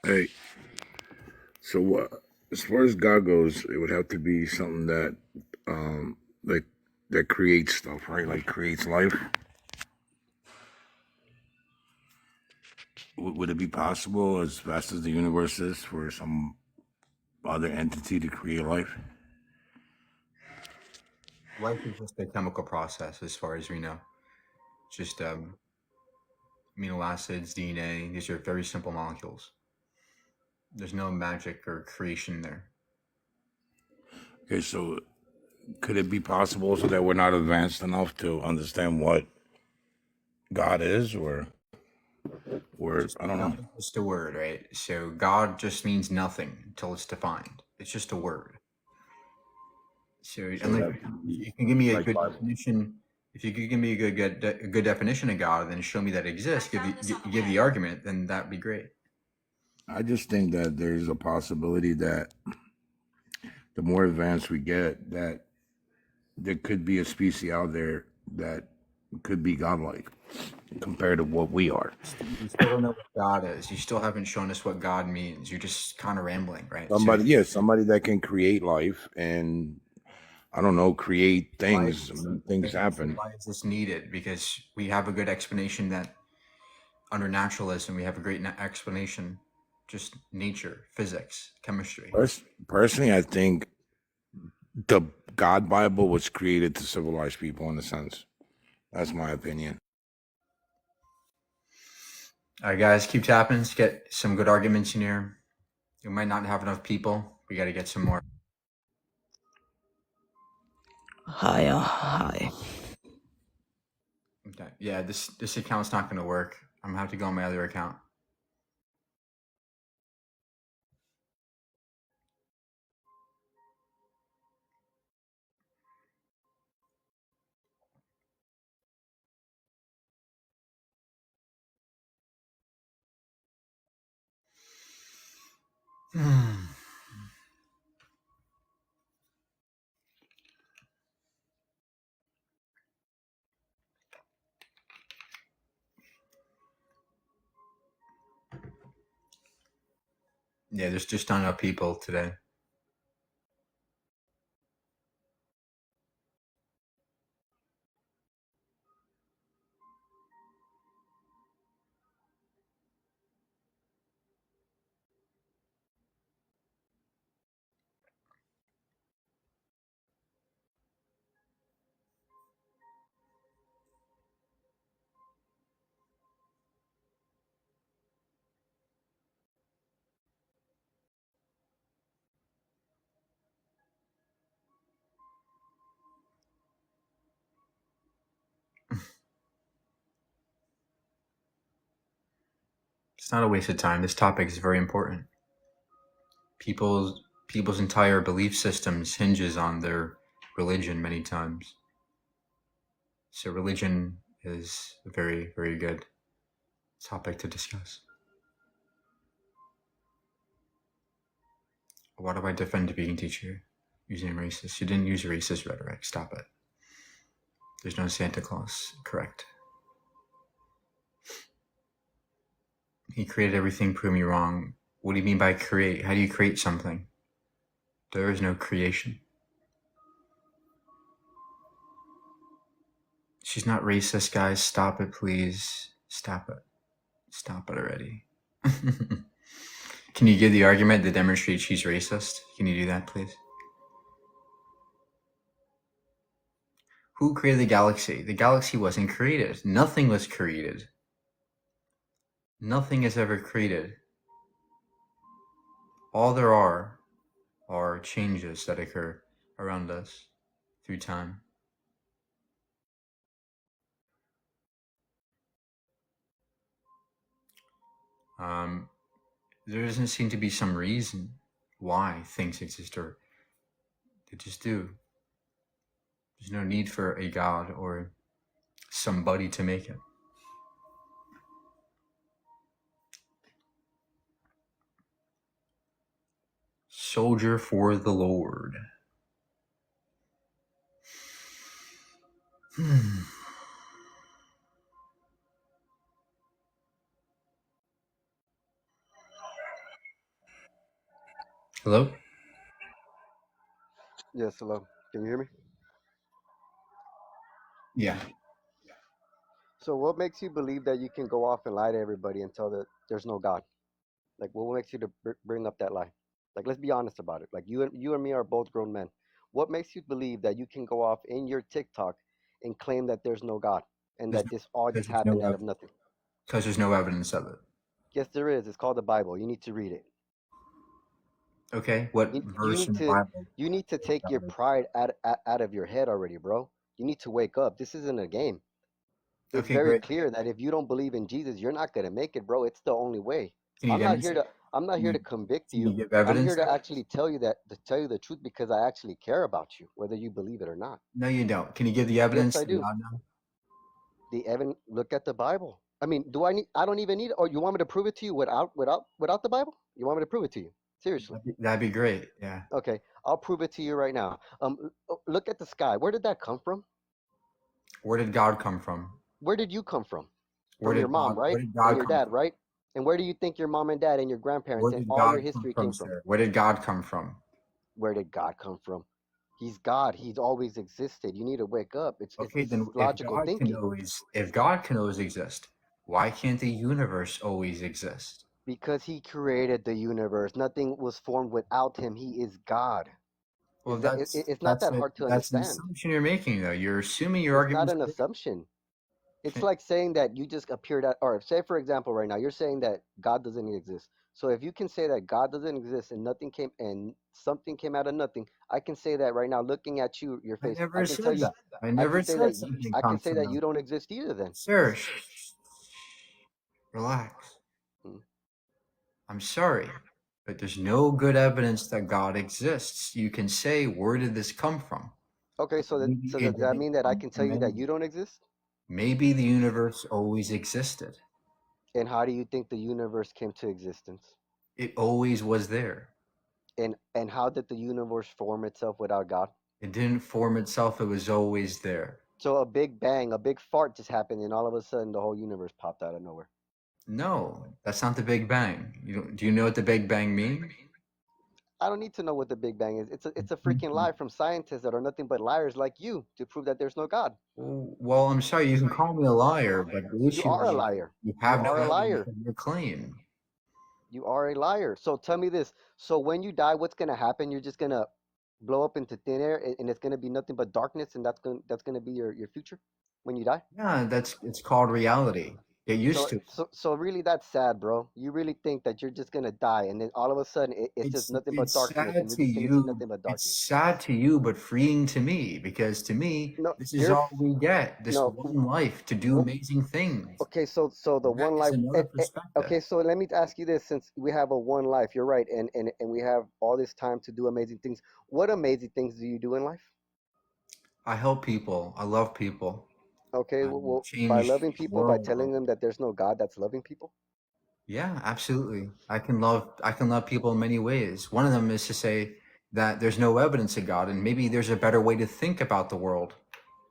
Hey, so as far as God goes, it would have to be something that, like that creates stuff, right? Like creates life. Would it be possible, as vast as the universe is, for some other entity to create life? Life is just a chemical process, as far as we know. Just amino acids, DNA. These are very simple molecules. There's no magic or creation there. Okay, so could it be possible so that we're not advanced enough to understand what God is, or Just I don't know. nothing, just a word, right? So God just means nothing until it's defined. It's just a word. So So unless that could be you can give me a like good Bible. definition, if you could give me a good definition of God, then show me that it exists. Give the argument, then that'd be great. I just think that there's a possibility that the more advanced we get, that there could be a species out there that could be godlike compared to what we are. You still don't know what God is. You still haven't shown us what God means. You're just kind of rambling, right? So Somebody, yeah, somebody that can create life and I don't know, create why things, make things happen. why is this needed? Because we have a good explanation that under naturalism we have a great explanation, just nature, physics, chemistry. Personally, I think the God Bible was created to civilize people in a sense. That's my opinion. All right, guys, keep tapping. Let's get some good arguments in here. We might not have enough people. We got to get some more. Hi. Okay. Yeah, this account's not going to work. I'm gonna have to go on my other account. Yeah, there's just not enough people today. It's not a waste of time. This topic is very important. People's entire belief systems hinges on their religion many times. So religion is a very, very good topic to discuss. Why do I defend being a teacher using racist? You didn't use racist rhetoric. Stop it. There's no Santa Claus. Correct. He created everything. Prove me wrong. What do you mean by create? How do you create something? There is no creation. She's not racist, guys. Stop it, please. Stop it. Stop it already. Can you give the argument to demonstrate she's racist? Can you do that, please? Who created the galaxy? The galaxy wasn't created. Nothing was created. Nothing is ever created. All there are changes that occur around us through time. There doesn't seem to be some reason why things exist, or they just do. There's no need for a god or somebody to make it. Soldier for the Lord. Hello? Yes, hello. Can you hear me? Yeah. So, what makes you believe that you can go off and lie to everybody and tell that there's no God? Like, what makes you to bring up that lie? Like, let's be honest about it. Like, you and me are both grown men. What makes you believe that you can go off in your TikTok and claim that there's no God and There's that no, this all because just there's no happened out of nothing? because there's no evidence of it. Yes, there is. It's called the Bible. You need to read it. Okay. What You verse need in the to Bible you need to says take your that? pride out of your head already, bro. You need to wake up. This isn't a game. It's Okay, very great. clear that if you don't believe in Jesus, you're not gonna make it, bro. It's the only way. Can you I'm not here demonstrate? to I'm not Can here you, to convict can you you. give I'm here evidence to of it? actually tell you the truth because I actually care about you, whether you believe it or not. No, you don't. Can you give the Yes, evidence I so we do. all know? The Evan, look at the Bible. I mean, do I need? I don't even need it. Or you want me to prove it to you without the Bible? You want me to prove it to you? Seriously? That'd be great. Yeah. Okay, I'll prove it to you right now. Look at the sky. Where did that come from? Where did God come from? Where did you come from? Where From your did mom, God right? where did And God your come dad, from? right? And where do you think your mom and dad and your Where grandparents and did all your God come history from, came from? sir? Where did God come from? Where did God come from? He's God. He's always existed. You need to wake up. Okay, It's then logical thinking if God can always exist, why can't the universe always exist? because he created the universe. Nothing was formed without him. He is God. Well, It's not that hard to that's an understand. assumption you're making, though. You're assuming your It's not argument's an correct. assumption. It's Can, like saying that you just appeared at, or say for example, right now you're saying that God doesn't exist. So if you can say that God doesn't exist and nothing came and something came out of nothing, I can say that right now, looking at you, your I face. I never can tell said you, that. I I never can say said that something I can comes say from that them. you don't exist either. Then, Sir, relax. Mm. I'm sorry, but there's no good evidence that God exists. You can say, where did this come from? Okay, Maybe so it does that didn't mean that I come can tell from you that any. you don't exist? Maybe the universe always existed. And how do you think the universe came to existence? It always was there. And how did the universe form itself without God? It didn't form itself, it was always there. So a big bang, a big fart just happened, and all of a sudden the whole universe popped out of nowhere. No, that's not the Big Bang. Do you know what the Big Bang means? I don't need to know what the Big Bang is. It's a freaking lie from scientists that are nothing but liars like you to prove that there's no God. Well, I'm sorry, you can call me a liar, but the You issue are a is liar. you You have no are a evidence liar. of your claim. You are a liar. So tell me this. So when you die, what's gonna happen? You're just gonna blow up into thin air, and it's gonna be nothing but darkness, and that's gonna be your future when you die. Yeah, it's called reality. Get used So to it. so really, that's sad, bro. You really think that you're just gonna die, and then all of a sudden it's just nothing but It's darkness, and sad you're to just gonna see you. nothing but It's darkness. sad to you, but freeing to me because to me, No, this is you're all we get. This no. one life to do amazing things. Okay, so the And that one is life. another perspective. Okay, so let me ask you this: since we have a one life, you're right, and we have all this time to do amazing things. What amazing things do you do in life? I help people. I love people. Okay, I by change loving the people, by world. telling them that there's no God, that's loving people. Yeah, absolutely. I can love people in many ways. One of them is to say that there's no evidence of God and maybe there's a better way to think about the world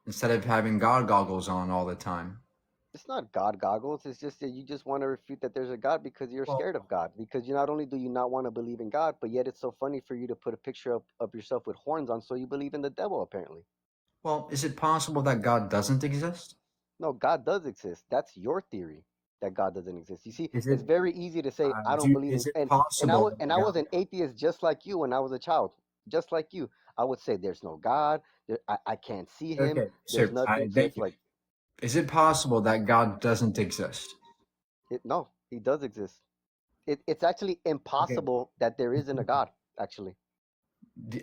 instead of having God goggles on all the time. It's not God goggles. It's just that you just want to refute that there's a God because you're Well, scared of God. Because you not only do you not want to believe in God, but yet it's so funny for you to put a picture of yourself with horns on, so you believe in the devil. Apparently, well, is it possible that God doesn't exist? no, God does exist. That's your theory that God doesn't exist. You see, Is it's it very easy to say I don't believe in, is it and possible I that was God an atheist just like you when I was a child, just like you. I would say there's no God. I can't see him. Okay, There's sir, nothing. I So thank it's you. like Is it possible that God doesn't exist? no, he does exist. It's actually Okay. impossible that there isn't a God. Actually,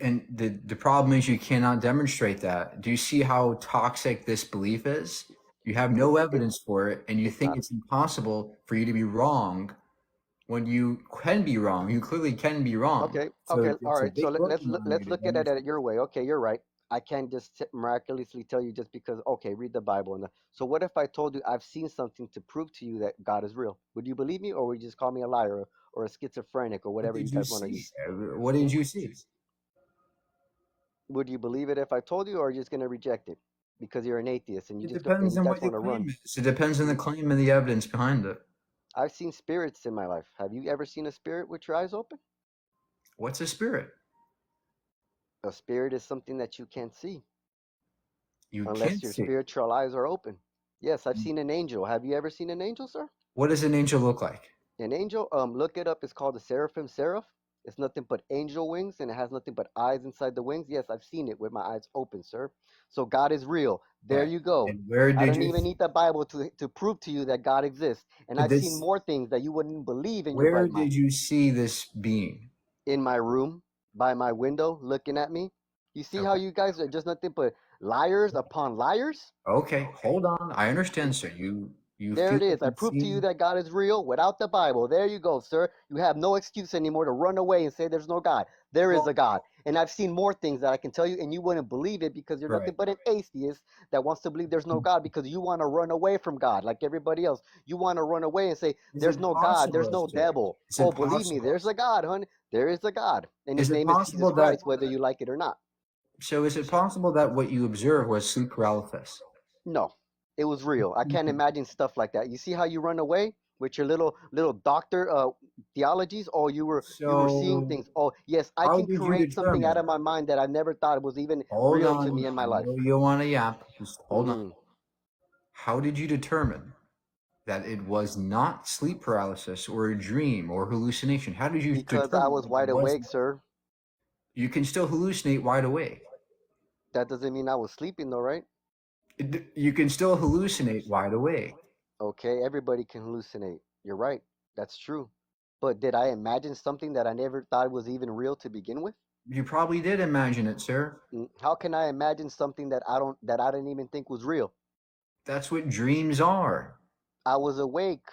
And the problem is you cannot demonstrate that. Do you see how toxic this belief is? You have no it's it evidence for it, and you it's think not it's impossible for you to be wrong when you can be wrong. You clearly can be wrong. okay. So Okay, all it's a right. So big let's burden on you let's to look at it demonstrate. your way. Okay, you're right. I can't just miraculously tell you just because. Okay, read the Bible. So what if I told you I've seen something to prove to you that God is real? Would you believe me, or would you just call me a liar or a schizophrenic or What whatever you did you guys want to see? use? What did Hmm? you see? Would you believe it if I told you, or are you just gonna reject it because you're an atheist and It and depends you on guys what your want to run? claim is. It depends on the Hmm? claim and the evidence behind it. I've seen spirits in my life. Have you ever seen a spirit with your eyes open? What's a spirit? A spirit is something that you can't see You unless can't your see. spiritual eyes are open. Yes, I've seen an angel. Have you ever seen an angel, sir? What does an angel look like? An angel, look it up. It's called the seraphim seraph. It's nothing but angel wings, and it has nothing but eyes inside the wings. Yes, I've seen it with my eyes open, sir. So God is real. There Okay. you go. And where I did don't you even need the Bible to prove to you that God exists. And I've seen this? more things that you wouldn't believe in your Where bright did mind. you see this being? In my room, by my window, looking at me. You see how Okay. you guys are just nothing but liars upon liars? Okay. Hold on. I understand, sir. You There feel it like is. I you've proved to you seen. that God is real without the Bible. There you go, sir. You have no excuse anymore to run away and say there's no God. There is Well, a God. And I've seen more things that I can tell you, and you wouldn't believe it because you're right. nothing but an atheist that wants to believe there's no God because you want to run away from God like everybody else. You want to run away and say Is there's it no God, there's possible, no sir? devil. Is Oh, it believe me, possible? there's a God, honey. There is a God. And his Is it name is Jesus possible that Christ, whether you like it or not. so? Is it possible that what you observed was sleep paralysis? No, it was real. I can't imagine stuff like that. You see how you run away with your little doctor theologies? Oh, you were seeing So things. Oh, yes, I how can did you create something out determine? of my mind that I never thought was even Hold real to me on. in my I life. know you want to yap. Just hold on. Hmm. How did you determine that it was not sleep paralysis or a dream or hallucination? How did you Because I determine was that it wide was awake, not? sir. You can still hallucinate wide awake. That doesn't mean I was sleeping, though, right? You can still hallucinate wide awake. Okay, everybody can hallucinate. You're right. That's true. But did I imagine something that I never thought was even real to begin with? You probably did imagine it, sir. How can I imagine something that I didn't even think was real? That's what dreams are. I was awake.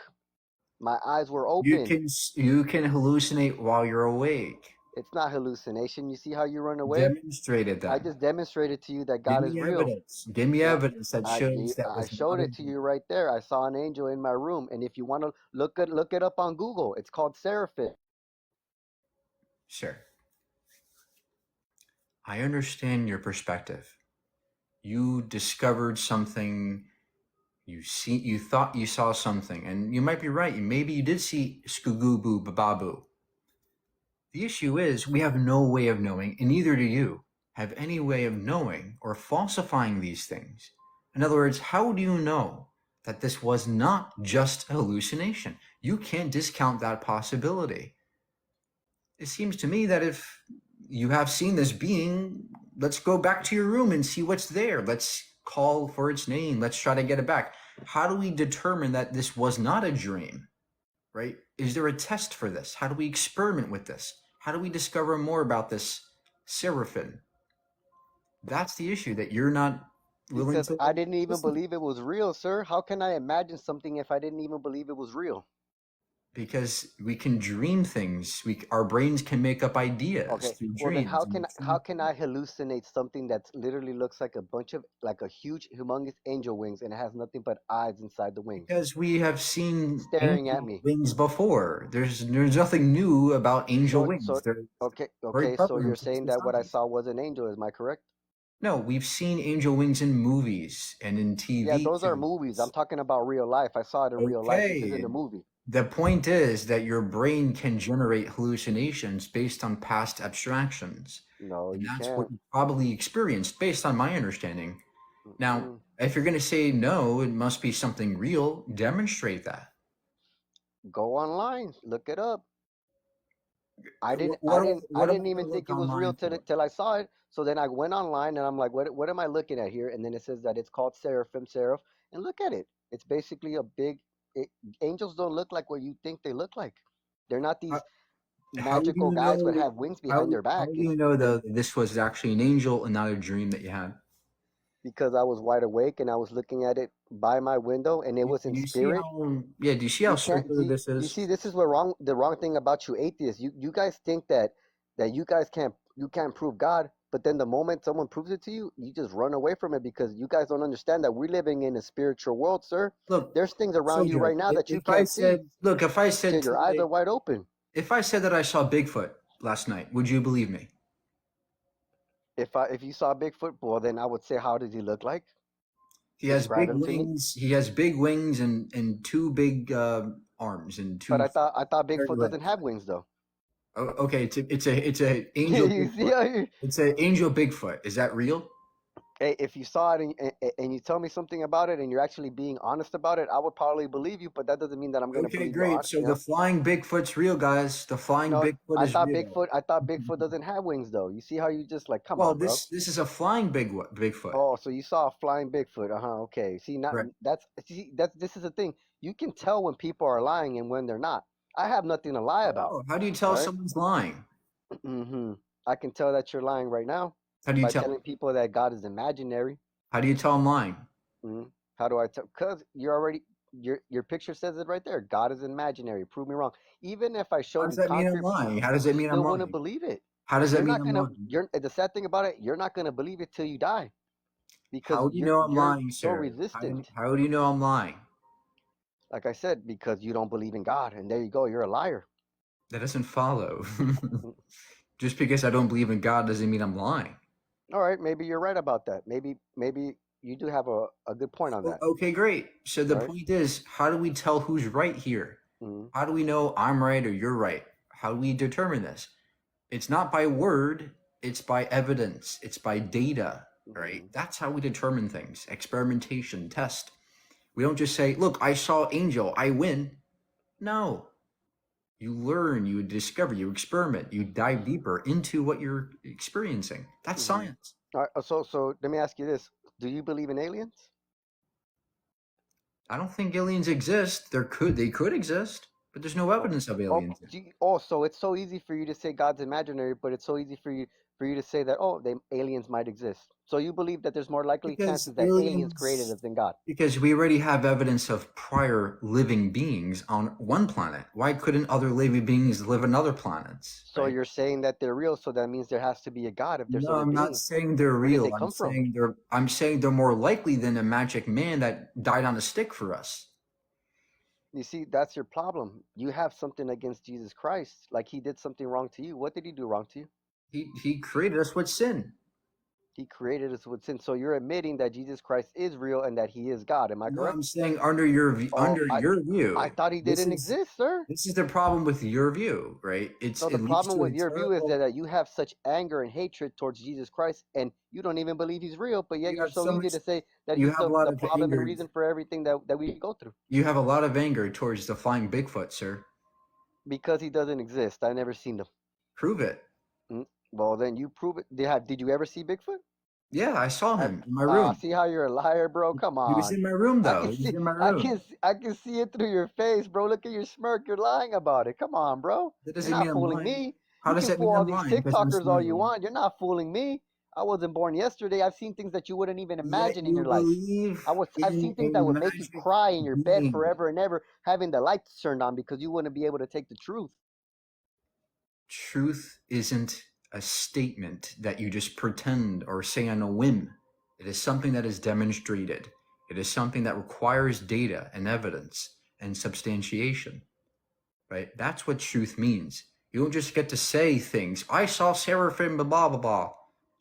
My eyes were You open. can you can hallucinate while you're awake. It's not hallucination. You see how you run away? Demonstrate it I then. just demonstrated to you that Give God is me real. evidence. Give me Yeah, evidence that shows that I was showed not a it to dream. you right there. I saw an angel in my room, and if you want to look it up on Google, it's called seraphim. Sure. I understand your perspective. You discovered something, you thought you saw something, and you might be right. Maybe you did see Skugoo Bababu. The issue is we have no way of knowing, and neither do you have any way of knowing or falsifying these things. In other words, how do you know that this was not just a hallucination? You can't discount that possibility. It seems to me that if you have seen this being, let's go back to your room and see what's there. Let's call for its name. Let's try to get it back. How do we determine that this was not a dream? Right? Is there a test for this? How do we experiment with this? How do we discover more about this seraphim? That's the issue that you're not willing Because to I didn't even listen to. believe it was real, sir. How can I imagine something if I didn't even believe it was real? Because we can dream things. Our brains can make up ideas Okay, through well then dreams. And how can I hallucinate something that literally looks like a bunch of like a huge humongous angel wings and it has nothing but eyes inside the wings because we have seen staring at angel me? wings before. There's nothing new about angel wings. They're very So you're prevalent since saying the that what I 70s. saw was an angel, is my correct? No, we've seen angel wings in movies and in Yeah, TV those are movies. I'm shows. talking about real life. I saw it in real life. This isn't Okay. a movie. The point is that your brain can generate hallucinations based on past abstractions. No, And you that's what can't. you probably experienced based on my understanding. Now, Mm-mm. if you're going to say no, it must be something real, demonstrate that. Go online, look it up. I What am didn't I even going to think look it was real online till for? till I saw it. So then I went online and I'm like, what am I looking at here? And then it says that it's called seraphim seraph. And look at it. It's basically a big. It, angels don't look like what you think they look like. They're not these How do magical you guys who know? have wings behind their How back. do It's you know they're though that this was actually an angel and not a dream that you had? because I was wide awake and I was looking at it by my window and it was Do in you see spirit. how? Yeah. Do you see how You can't circular see. this You is? see, this is what wrong. The wrong thing about you atheists. You guys think that you guys can't prove God, but then the moment someone proves it to you, you just run away from it because you guys don't understand that we're living in a spiritual world, sir. Look, There's things around you Sojo. right now that you If I can't see. said, look, if I said Till your eyes today, are wide open. if I said that I saw Bigfoot last night, would you believe me? If you saw Bigfoot, well, then I would say, how does he look like? He has Describe big him to me. wings. He has big wings and two big arms and But two I thought hairy Bigfoot doesn't legs. have wings though. Okay, it's a angel You see Bigfoot. how you? It's an angel Bigfoot. Is that real? Hey, if you saw it and you tell me something about it and you're actually being honest about it, I would probably believe you. But that doesn't mean that I'm gonna Okay, believe you. great. So You the know? flying Bigfoot's real, guys. The flying No, Bigfoot is real. I thought Bigfoot doesn't have wings though. You see how you just like, come Well, on, bro. this is a flying Bigfoot. Oh, so you saw a flying Bigfoot? Okay. See, not Right. that's this is the thing. You can tell when people are lying and when they're not. I have nothing to lie about. Oh, how do you tell All right. someone's lying? Mm-hmm. I can tell that you're lying right now How do you by tell? telling people that God is imaginary. How do you tell I'm lying? Hmm. How do I tell? Because you're already your picture says it right there. God is imaginary. Prove me wrong. Even if I How showed does you that mean I'm concrete proof, lying? How does it you mean I'm still wouldn't lying? believe it. How does that You're mean not I'm gonna. lying? You're the sad thing about it. You're not gonna believe it till you die because How do you know I'm you're lying, so sir? resistant. How do you know I'm lying? Like I said, because you don't believe in God, and there you go. You're a liar. That doesn't follow. Mm. Just because I don't believe in God doesn't mean I'm lying. All right, maybe you're right about that. Maybe you do have a good point on Well, that. okay, great. So the All right. point is, how do we tell who's right here? Mm-hmm. How do we know I'm right or you're right? How do we determine this? It's not by word, it's by evidence, it's by data, right? Mm-hmm. That's how we determine things. Experimentation, test. We don't just say, look, I saw Angel, I win. No. You learn, you discover, you experiment, you dive deeper into what you're experiencing. That's Mm-hmm. science. All right. So let me ask you this: do you believe in aliens? I don't think aliens exist. They could exist, but there's no Oh, evidence of oh, aliens. so it's so easy for you to say God's imaginary, but it's so easy for you to say that they aliens might exist. So you believe that there's more likely Because chances that aliens created aliens us than God. because we already have evidence of prior living beings on one planet. Why couldn't other living beings live on other planets, So right? you're saying that they're real, so that means there has to be a God if there's No, other I'm not beings. saying they're Where did they real. come from? I'm saying they're more likely than a magic man that died on a stick for us. You see, that's your problem. You have something against Jesus Christ, like he did something wrong to you. What did he do wrong to you? He created us with sin. He created us with sin. So you're admitting that Jesus Christ is real and that he is God. Am I No, correct? I'm saying Oh, under your I view. thought he This didn't is exist, sir. this is the problem with your view, right? No, the It leads problem to with a your view is terrible. that you have such anger and hatred towards Jesus Christ, and you don't even believe he's real, but yet You you're have so so easy much. to say that You he's have a lot the of problem and anger. reason for everything that we go through. You have a lot of anger towards the flying Bigfoot, sir. Because he doesn't exist. I never seen him. Prove it. Mm. Well, then you prove it. Did you ever see Bigfoot? Yeah, I saw Have him in my room. see how you're a liar, bro? Come He was on. in my room, I though. can He was see in my room. I can see it through your face, bro. Look at your smirk. You're lying about it. Come on, bro. That You're doesn't mean not I'm fooling lying. me. How You does can that fool mean all I'm these lying? Because I'm TikTokers all you smiling. want. You're not fooling me. I wasn't born yesterday. I've seen things that you wouldn't even Yet imagine in you your life. believe I've in seen a things that would make you magic cry in your bed being. forever and ever, having the lights turned on because you wouldn't be able to take the truth. Truth isn't a statement that you just pretend or say on a whim. It is something that is demonstrated. It is something that requires data and evidence and substantiation, right? That's what truth means. You don't just get to say things. I saw seraphim, blah, blah, blah, blah.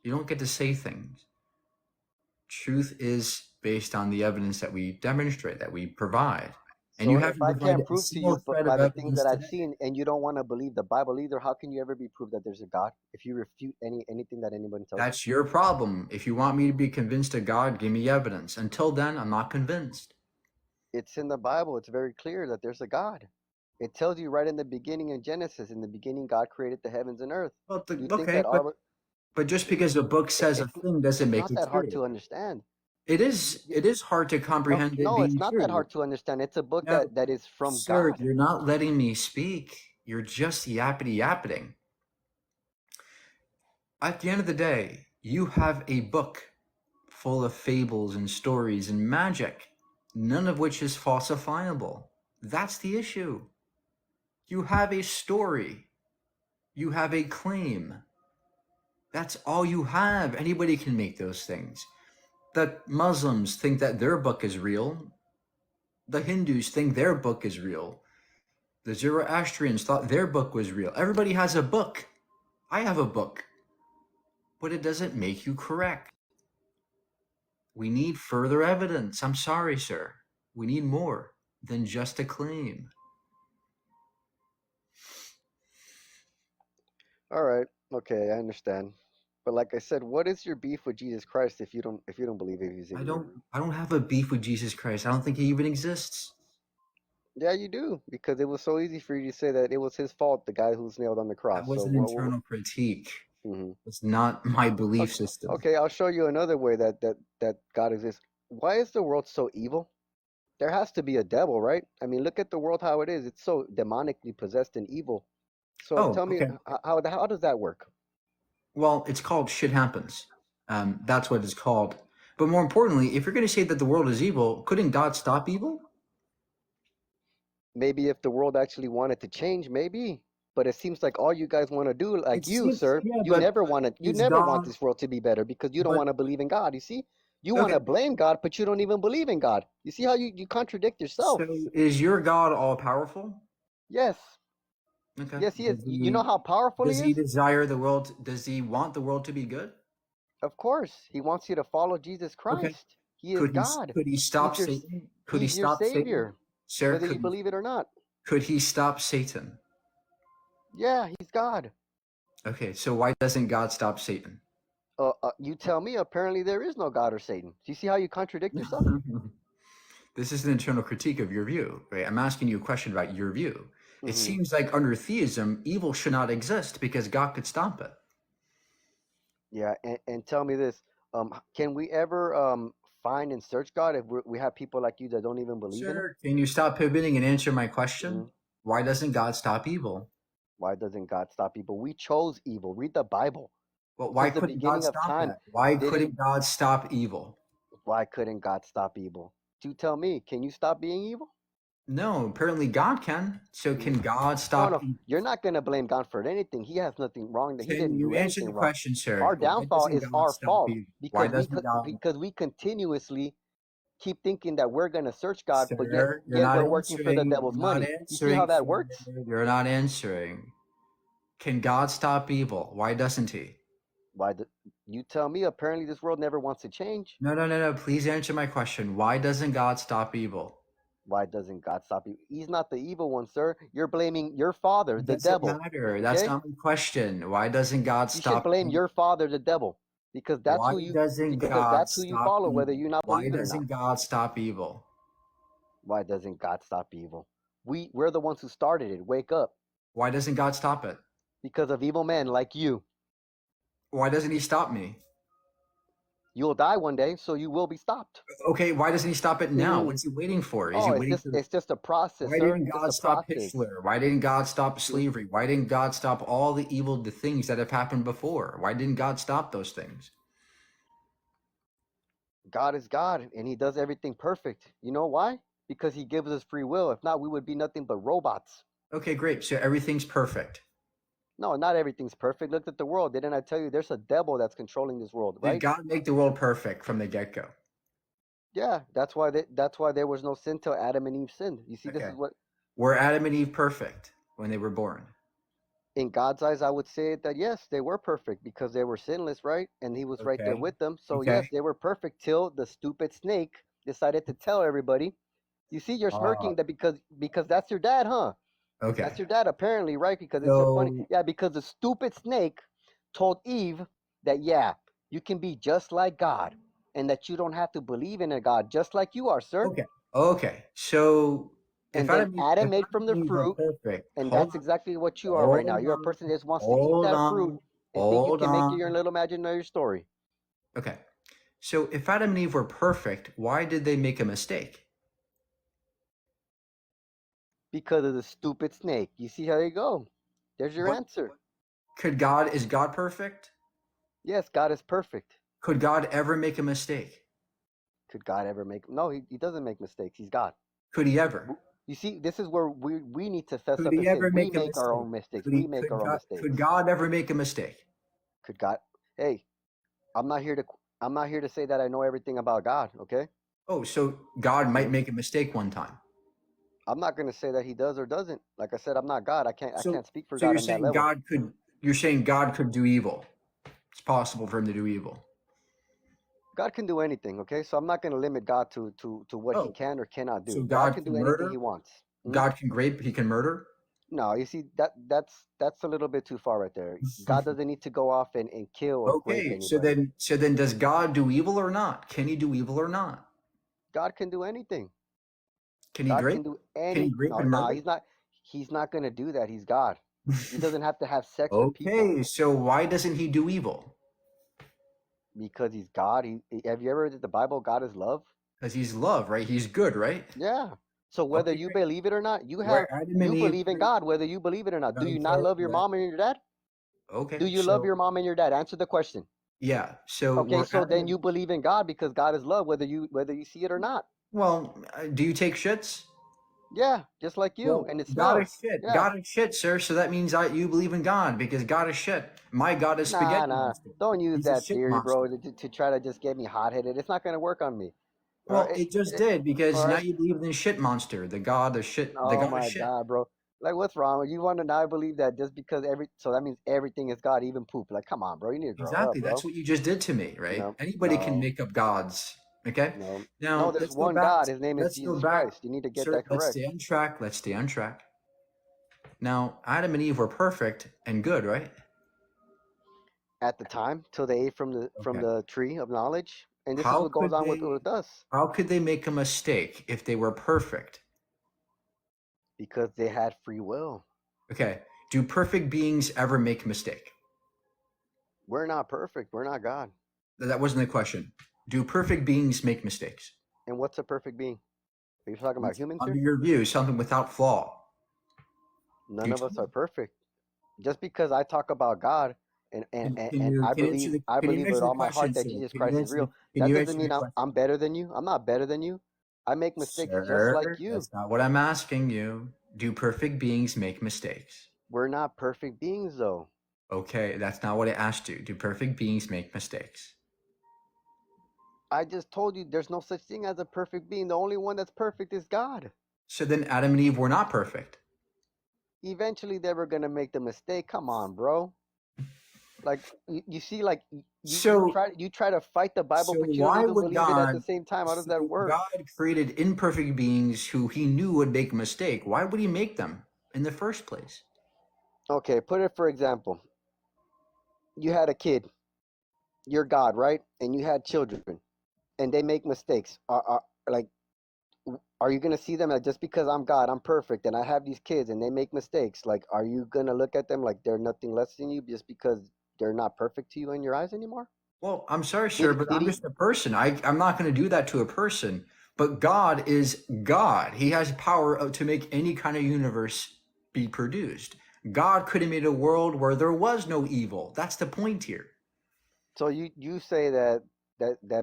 You don't get to say things. Truth is based on the evidence that we demonstrate, that we provide. And So you if haven't I provided can't a prove to single you thread by of the things evidence that I've today. seen, and you don't want to believe the Bible either, how can you ever be proved that there's a God if you refute anything that anybody tells you? That's your problem. If you want me to be convinced of God, give me evidence. Until then, I'm not convinced. It's in the Bible. It's very clear that there's a God. It tells you right in the beginning in Genesis. In the beginning, God created the heavens and earth. Well, You think okay, that all but just it, because a book says a it's thing doesn't it's make not it that hard true. to understand. It is hard to No, comprehend it no, it's being not that true. hard to understand. It's a book No, that is from sir, God. you're not letting me speak. You're just yappity yappiting. At the end of the day, you have a book full of fables and stories and magic, none of which is falsifiable. That's the issue. You have a story. You have a claim. That's all you have. Anybody can make those things. The Muslims think that their book is real. The Hindus think their book is real. The Zoroastrians thought their book was real. Everybody has a book. I have a book. But it doesn't make you correct. We need further evidence. I'm sorry, sir. We need more than just a claim. All right. Okay, I understand. But like I said, what is your beef with Jesus Christ if you don't believe he's Savior? I don't have a beef with Jesus Christ. I don't think he even exists. Yeah, you do, because it was so easy for you to say that it was his fault, the guy who's nailed on the That cross. was So an internal critique. mhm. It's not my belief Okay, system. okay, I'll show you another way that God exists. Why is the world so evil? There has to be a devil, right? I mean, look at the world how it is. It's so demonically possessed and evil. So Oh, tell me, okay. how does that work? Well, it's called shit happens. That's what it's called. But more importantly, if you're going to say that the world is evil, couldn't God stop evil? Maybe if the world actually wanted to change, maybe. But it seems like all you guys want to do, like It you, seems, sir, yeah, you but never want to, you is never want God, this world to be better because you don't but want to believe in God. You see, you want okay, to blame God, but you don't even believe in God. You see how you contradict yourself? so is your God all powerful? Yes, Okay. yes, he is. You know how powerful he Does he is? desire the world? Does he want the world to be good? Of course, he wants you to follow Jesus Okay. Christ. He is God. Could he stop He's your Satan? Could he he's your stop Satan? savior, Sir, whether you believe it or not. could he stop Satan? Yeah, he's God. Okay, so why doesn't God stop Satan? You tell me. Apparently, there is no God or Satan. Do you see how you contradict yourself? This is an internal critique of your view, right? I'm asking you a question about your view. It Hmm. seems like under theism, evil should not exist because God could stop it. Yeah, and tell me this: can we ever find and search God if we have people like you that don't even believe in Him? Sir, can you stop pivoting and answer my Hmm. question? Why doesn't God stop evil? Why doesn't God stop evil? We chose evil. Read the Bible. Well, why Since the couldn't God beginning of stop time, that? Why didn't couldn't God stop evil? why couldn't God stop evil? Do tell me, can you stop being evil? No, apparently God can. So Mhm. can God No, stop no, evil? you're not gonna blame God for anything. He has nothing wrong. That He Can didn't you do answer the anything wrong. question, sir? Our Why downfall doesn't is God our stop fault evil? Why because doesn't God, because we continuously keep thinking that we're gonna search God, but yet sir? You're yet not we're working for the answering. devil's You're not money. You see how answering, that sir. works? You're not answering. Can God stop evil? Why doesn't He? Why? You tell me. Apparently, this world never wants to change. No, no, no, no. Please answer my question. Why doesn't God stop evil? Why doesn't God stop you? He's not the evil one, sir. You're blaming your father, It the doesn't devil. matter. That's Okay? not my question. Why doesn't God You should stop blame evil? your father, the devil, because that's Why who you doesn't because God that's who you stop follow, whether evil? you not Why believe it or not. doesn't God stop evil? Why doesn't God stop evil? We're the ones who started it. Wake up. Why doesn't God stop it? Because of evil men like you. Why doesn't He stop me? You'll die one day, so you will be stopped. Okay, why doesn't He stop it now? What's He waiting for? Is He Oh, it's waiting just for? it's just a process, Why sir. didn't Just God a stop process. Hitler? Why didn't God stop Hmm. slavery? Why didn't God stop all the things that have happened before? Why didn't God stop those things? God is God, and He does everything perfect. You know why? Because He gives us free will. If not, we would be nothing but robots. Okay, great. So everything's perfect. No, not everything's perfect. Look at the world. Didn't I tell you there's a devil that's controlling this world, Did right? God make the world perfect from the get-go? Yeah, that's why there was no sin till Adam and Eve sinned. You see, this Okay. is what Were Adam and Eve perfect when they were born? in God's eyes I would say that yes, they were perfect because they were sinless, right? And He was right there Okay. with them. So Okay. yes, they were perfect till the stupid snake decided to tell everybody. You see, you're Uh, smirking that because that's your dad, huh? That's okay. your dad apparently, right? Because it's so funny. So, Yeah, because the stupid snake told Eve that yeah, you can be just like God and that you don't have to believe in a God just like you are, sir. okay. Okay. So And then If Adam ate Adam from the and Eve were fruit, perfect, and that's exactly what you are right now. You're a person that just wants to eat hold that fruit on, and think you hold can make it your on. little imaginary story. Okay. So if Adam and Eve were perfect, why did they make a mistake? Because of the stupid snake. You see how they go. There's your But answer. is God perfect? Yes, God is perfect. Could God ever make a mistake? Could God ever make? No, he doesn't make mistakes. He's God. Could he ever? You see, this is where we need to fess Could up he and say ever we make a make our mistake? own mistakes. We make our own Could mistakes. God ever make a mistake? Could God? Hey, I'm not here to I'm not here to say that I know everything about God. Okay, Oh, so God might hmm make a mistake one time. I'm not going to say that He does or doesn't. Like I said, I'm not God. I So can't speak for so God on that level. you're saying God could do evil. It's possible for him to do evil. God can do anything. Okay, so I'm not going to limit God to what He Oh, can or cannot so do. God God can can do anything murder? He wants. Hmm. God can rape, he can murder? No, you see that's a little bit too far right there. God doesn't need to go off and kill or rape Okay, anybody. so then does God do evil or not? Can he do evil or not? God can do anything. Can he God grape? can do Can he any. grape No, and no, murder? he's not gonna do that. He's God. He doesn't have to have sex with people Okay, so why doesn't he do evil? because he's God. Have you ever read the Bible? God is love. Because he's love, right? He's good, right? Yeah. So whether Okay, you great. believe it or not, Where Adam and you Eve, believe in God, whether you believe it or not. Do you not okay, love your yeah, mom and your dad? Do okay, you love so your mom and your dad? Answer the question. yeah, so Okay, we're so Adam then and, you believe in God because God is love, whether you see it or not. well, do you take shits? Yeah, just like you, Well, and it God is smells. shit. Yeah. God is shit, sir. So that means you believe in God because God is shit. My God is Nah, spaghetti nah. monster. Don't use He's a that shit theory, bro, monster. to try to just get me hot headed. It's not gonna work on me. All Well, right. it just did All because now right. you believe in the shit monster, the God of shit, the Oh God of my shit. God, bro. Like, what's wrong? You want to now believe that just because so that means everything is God, even poop. Like, come on, bro. You need to grow up, Exactly. That's bro. what you just did to me, right? No, Anybody can no, make up gods. Okay. no, no. Now There's let's go one back. God. His name is Let's go Jesus back, Christ. You need to get sir. that Let's correct. stay on track. Let's stay on track. Now, Adam and Eve were perfect and good, right? At the time, till they ate from Okay. the tree of knowledge, and this is How what goes could on they? with us How could they make a mistake if they were perfect? because they had free will. Okay. Do perfect beings ever make a mistake? We're not perfect. We're not God. That wasn't the question. Do perfect beings make mistakes? And what's a perfect being? Are you talking about humans Under here? your view, something without flaw. None You of tell us are me. perfect. Just because I talk about God and I believe Can you with answer the all my question, heart that sir? Jesus Christ is real, Can that you doesn't answer the mean question? I'm better than you. I'm not better than you. I make mistakes just like Sir, you. that's not what I'm asking you. Do perfect beings make mistakes? We're not perfect beings though. Okay, that's not what I asked you. Do perfect beings make mistakes? I just told you there's no such thing as a perfect being. The only one that's perfect is God. So then Adam and Eve were not perfect. Eventually they were gonna make the mistake. Come on, bro. Like you see, like So you try to fight the Bible, but you don't why even would believe it at the God same time. How does that so work? God created imperfect beings who he knew would make a mistake? Why would he make them in the first place? Okay, put it for example. You had a kid, you're God, right? And you had children, and they make mistakes. Like, are you gonna see them like just because I'm God, I'm perfect, and I have these kids, and they make mistakes? Like, are you gonna look at them like they're nothing less than you just because they're not perfect to you in your eyes anymore? Well, I'm sorry, sir, Did but did I'm he? just a person. I'm not going to do that to a person. But God is God. He has power to make any kind of universe be produced. God could have made a world where there was no evil. That's the point here. So you say that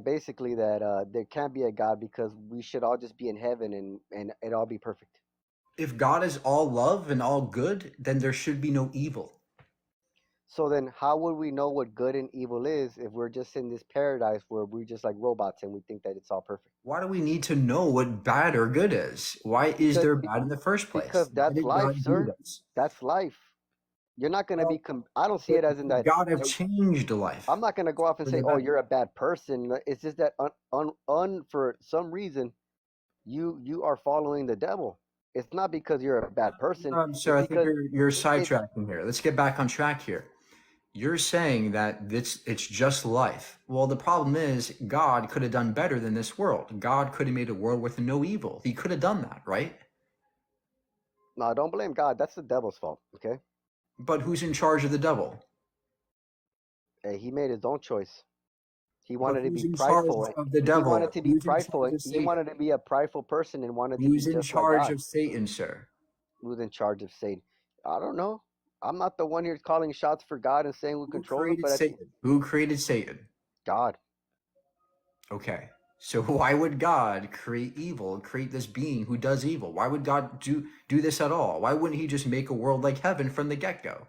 basically that there can't be a God because we should all just be in heaven and it all be perfect. If God is all love and all good, then there should be no evil. So then, how would we know what good and evil is if we're just in this paradise where we're just like robots and we think that it's all perfect? Why do we need to know what bad or good is? Why is Because there be- bad in the first place? because Why that's did life, God do sir. this? That's life. You're not gonna be. Well, I don't see could it as in that. God have Hey, changed I'm life not gonna go off and for say, the "Oh, better? you're a bad person." It's just that for some reason you are following the devil. It's not because you're a bad person. So It's I think because you're it's sidetracking here. Let's get back on track here. You're saying that it's just life. Well, the problem is God could have done better than this world. God could have made a world with no evil. He could have done that, right? no. Don't blame God. That's the devil's fault. Okay. But who's in charge of the devil? Hey, he made his own choice. He But wanted to who's be in charge prideful. of the He wanted devil? to be Who's in prideful. charge of He Satan? wanted to be a prideful person and wanted to be Who's in just like charge God. of Satan, sir? Who's in charge of Satan? I don't know. I'm not the one here calling shots for God and saying who Who controls him, created but I think Satan? Who created Satan? God. Okay. So why would God create evil, create this being who does evil? Why would God do this at all? Why wouldn't he just make a world like heaven from the get-go?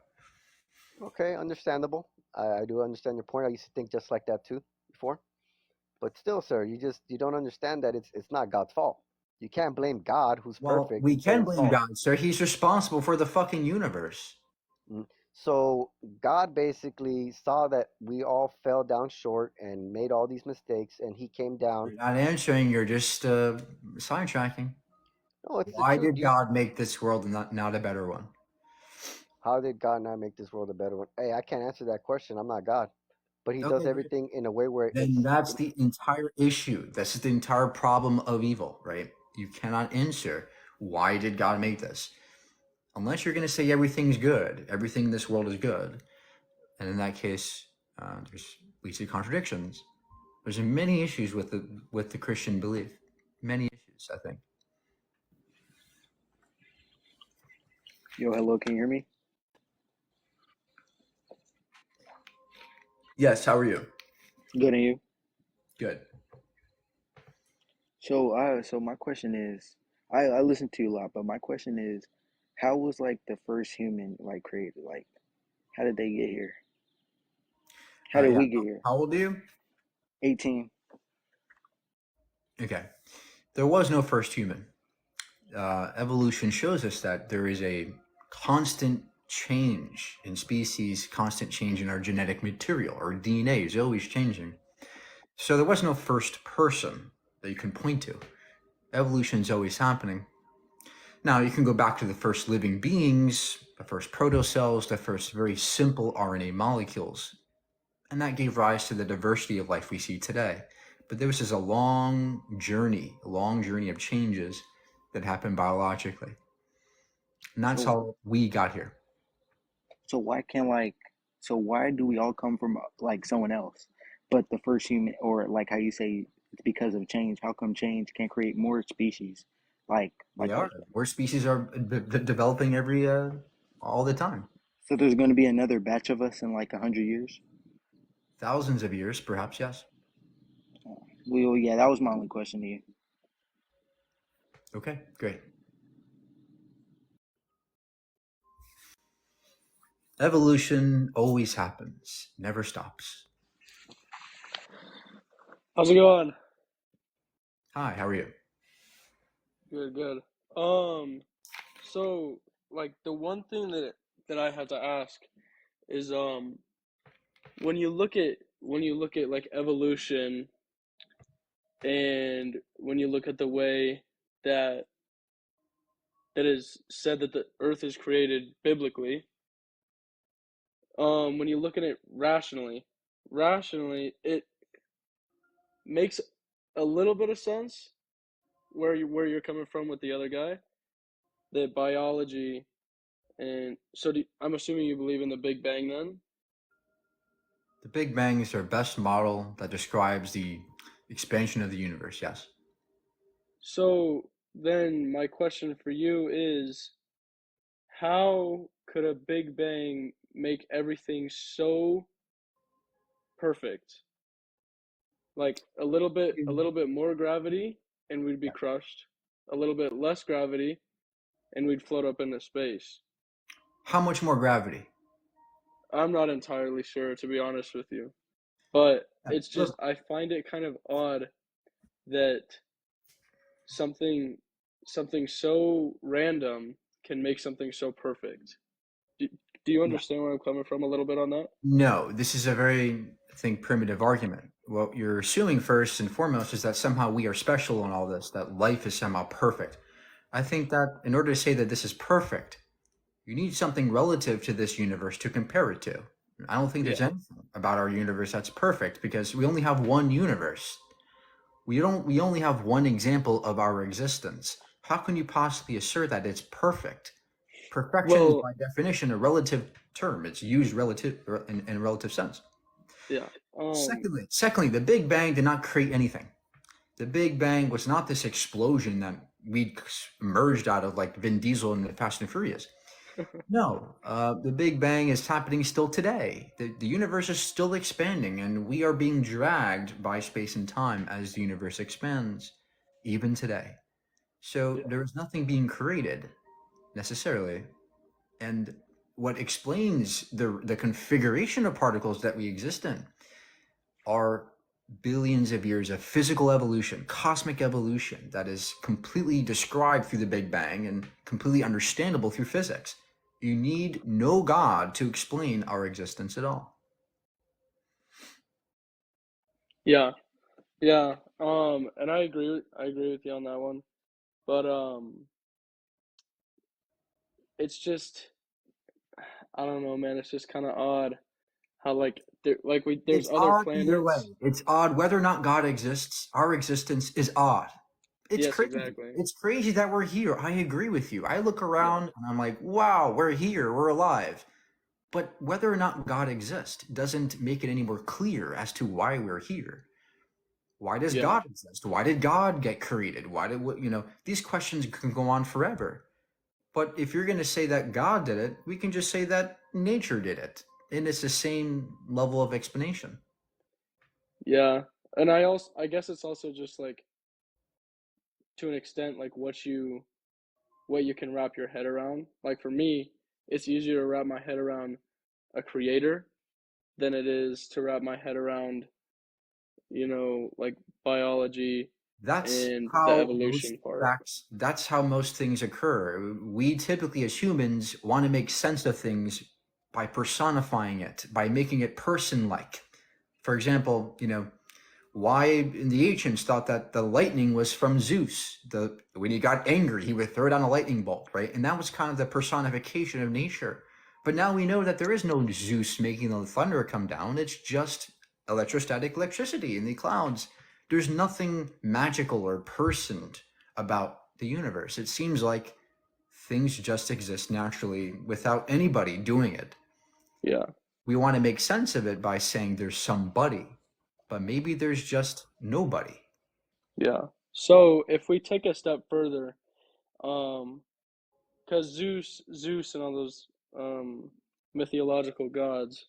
Okay, understandable. I do understand your point. I used to think just like that too before. But still, sir, you don't understand that it's not God's fault. You can't blame God, who's Well, perfect, we and say can it's blame fault. God, sir. He's responsible for the fucking universe. Mm. So God basically saw that we all fell down short and made all these mistakes, and He came down. You're not answering, you're just sidetracking. No, it's the Why truth. did God make this world and not a better one? How did God not make this world a better one? Hey, I can't answer that question. I'm not God, but He does Okay, everything in a way where then that's the entire issue. This is the entire problem of evil, right? You cannot answer why did God make this, unless you're going to say everything's good, everything in this world is good, and in that case, there's leads to contradictions. There's many issues with the Christian belief, many issues. I think. Yo, hello, can you hear me? Yes. How are you? Good, and you? Good. So my question is, I listen to you a lot, but my question is, how was like the first human like created? Like, how did they get here? How did Yeah. we get here? How old are you? 18. Okay. There was no first human. Evolution shows us that there is a constant change in species, constant change in our genetic material. Our DNA is always changing. So there was no first person that you can point to. Evolution is always happening. Now you can go back to the first living beings, the first protocells, the first very simple RNA molecules, and that gave rise to the diversity of life we see today. But this is a long journey of changes that happen biologically. And that's So how we got here. so why can't like so why do we all come from like someone else, but the first human or like how you say it's because of change? How come change can create more species? We Like are. More species are developing all the time. so there's going to be another batch of us in like 100 years? Thousands of years, perhaps, yes. Well, yeah, that was my only question to you. Okay, great. Evolution always happens, never stops. How's it going? Hi, how are you? Good, good. So like the one thing that I had to ask is when you look at like evolution and when you look at the way that that is said that the earth is created biblically, when you look at it rationally it makes a little bit of sense where you're coming from with the other guy, that biology. And so I'm assuming you believe in the Big Bang then? The Big Bang is our best model that describes the expansion of the universe, yes. So then my question for you is, how could a Big Bang make everything so perfect? Like a little bit more gravity and we'd be crushed. A little bit less gravity and we'd float up into space. How much more gravity? I'm not entirely sure, to be honest with you. But it's just Look, I find it kind of odd that something something so random can make something so perfect. Do, do you yeah. understand where I'm coming from a little bit on that? No, this is a very, I think, primitive argument. What you're assuming first and foremost is that somehow we are special in all this, that life is somehow perfect. I think that in order to say that this is perfect, you need something relative to this universe to compare it to. I don't think there's Yeah. anything about our universe that's perfect because we only have one universe. We only have one example of our existence. How can you possibly assert that it's perfect? Perfection is Well, by definition a relative term. It's used relative in a relative sense. yeah. Secondly, the Big Bang did not create anything. The Big Bang was not this explosion that we emerged out of like Vin Diesel in Fast and Furious. No, the Big Bang is happening still today. The universe is still expanding, and we are being dragged by space and time as the universe expands, even today. So Yeah. there is nothing being created necessarily. And what explains the configuration of particles that we exist in are billions of years of physical evolution, cosmic evolution that is completely described through the Big Bang and completely understandable through physics. You need no God to explain our existence at all. Yeah. Yeah. And I agree with you on that one. But it's just I don't know, man. It's just kind of odd how there's It's other odd either way. planets. It's odd whether or not God exists. Our existence is odd. It's Yes, crazy. exactly. It's crazy that we're here. I agree with you. I look Yeah, around and I'm like, wow, we're here. We're alive. But whether or not God exists doesn't make it any more clear as to why we're here. Why does yeah, God exist? Why did God get created? Why did, these questions can go on forever. But if you're going to say that God did it, we can just say that nature did it. And it's the same level of explanation. yeah. And I guess it's also just like to an extent like what you can wrap your head around. Like for me, it's easier to wrap my head around a creator than it is to wrap my head around, like biology That's and the how most evolution part. facts, that's how most things occur. We typically, as humans, want to make sense of things by personifying it, by making it person like. For example, why in the ancients thought that the lightning was from Zeus. When he got angry, he would throw down a lightning bolt, right? And that was kind of the personification of nature. But now we know that there is no Zeus making the thunder come down. It's just electrostatic electricity in the clouds. There's nothing magical or personed about the universe. It seems like things just exist naturally without anybody doing it. Yeah, We want to make sense of it by saying there's somebody, but maybe there's just nobody. yeah. So if we take a step further, um, because Zeus, and all those mythological gods,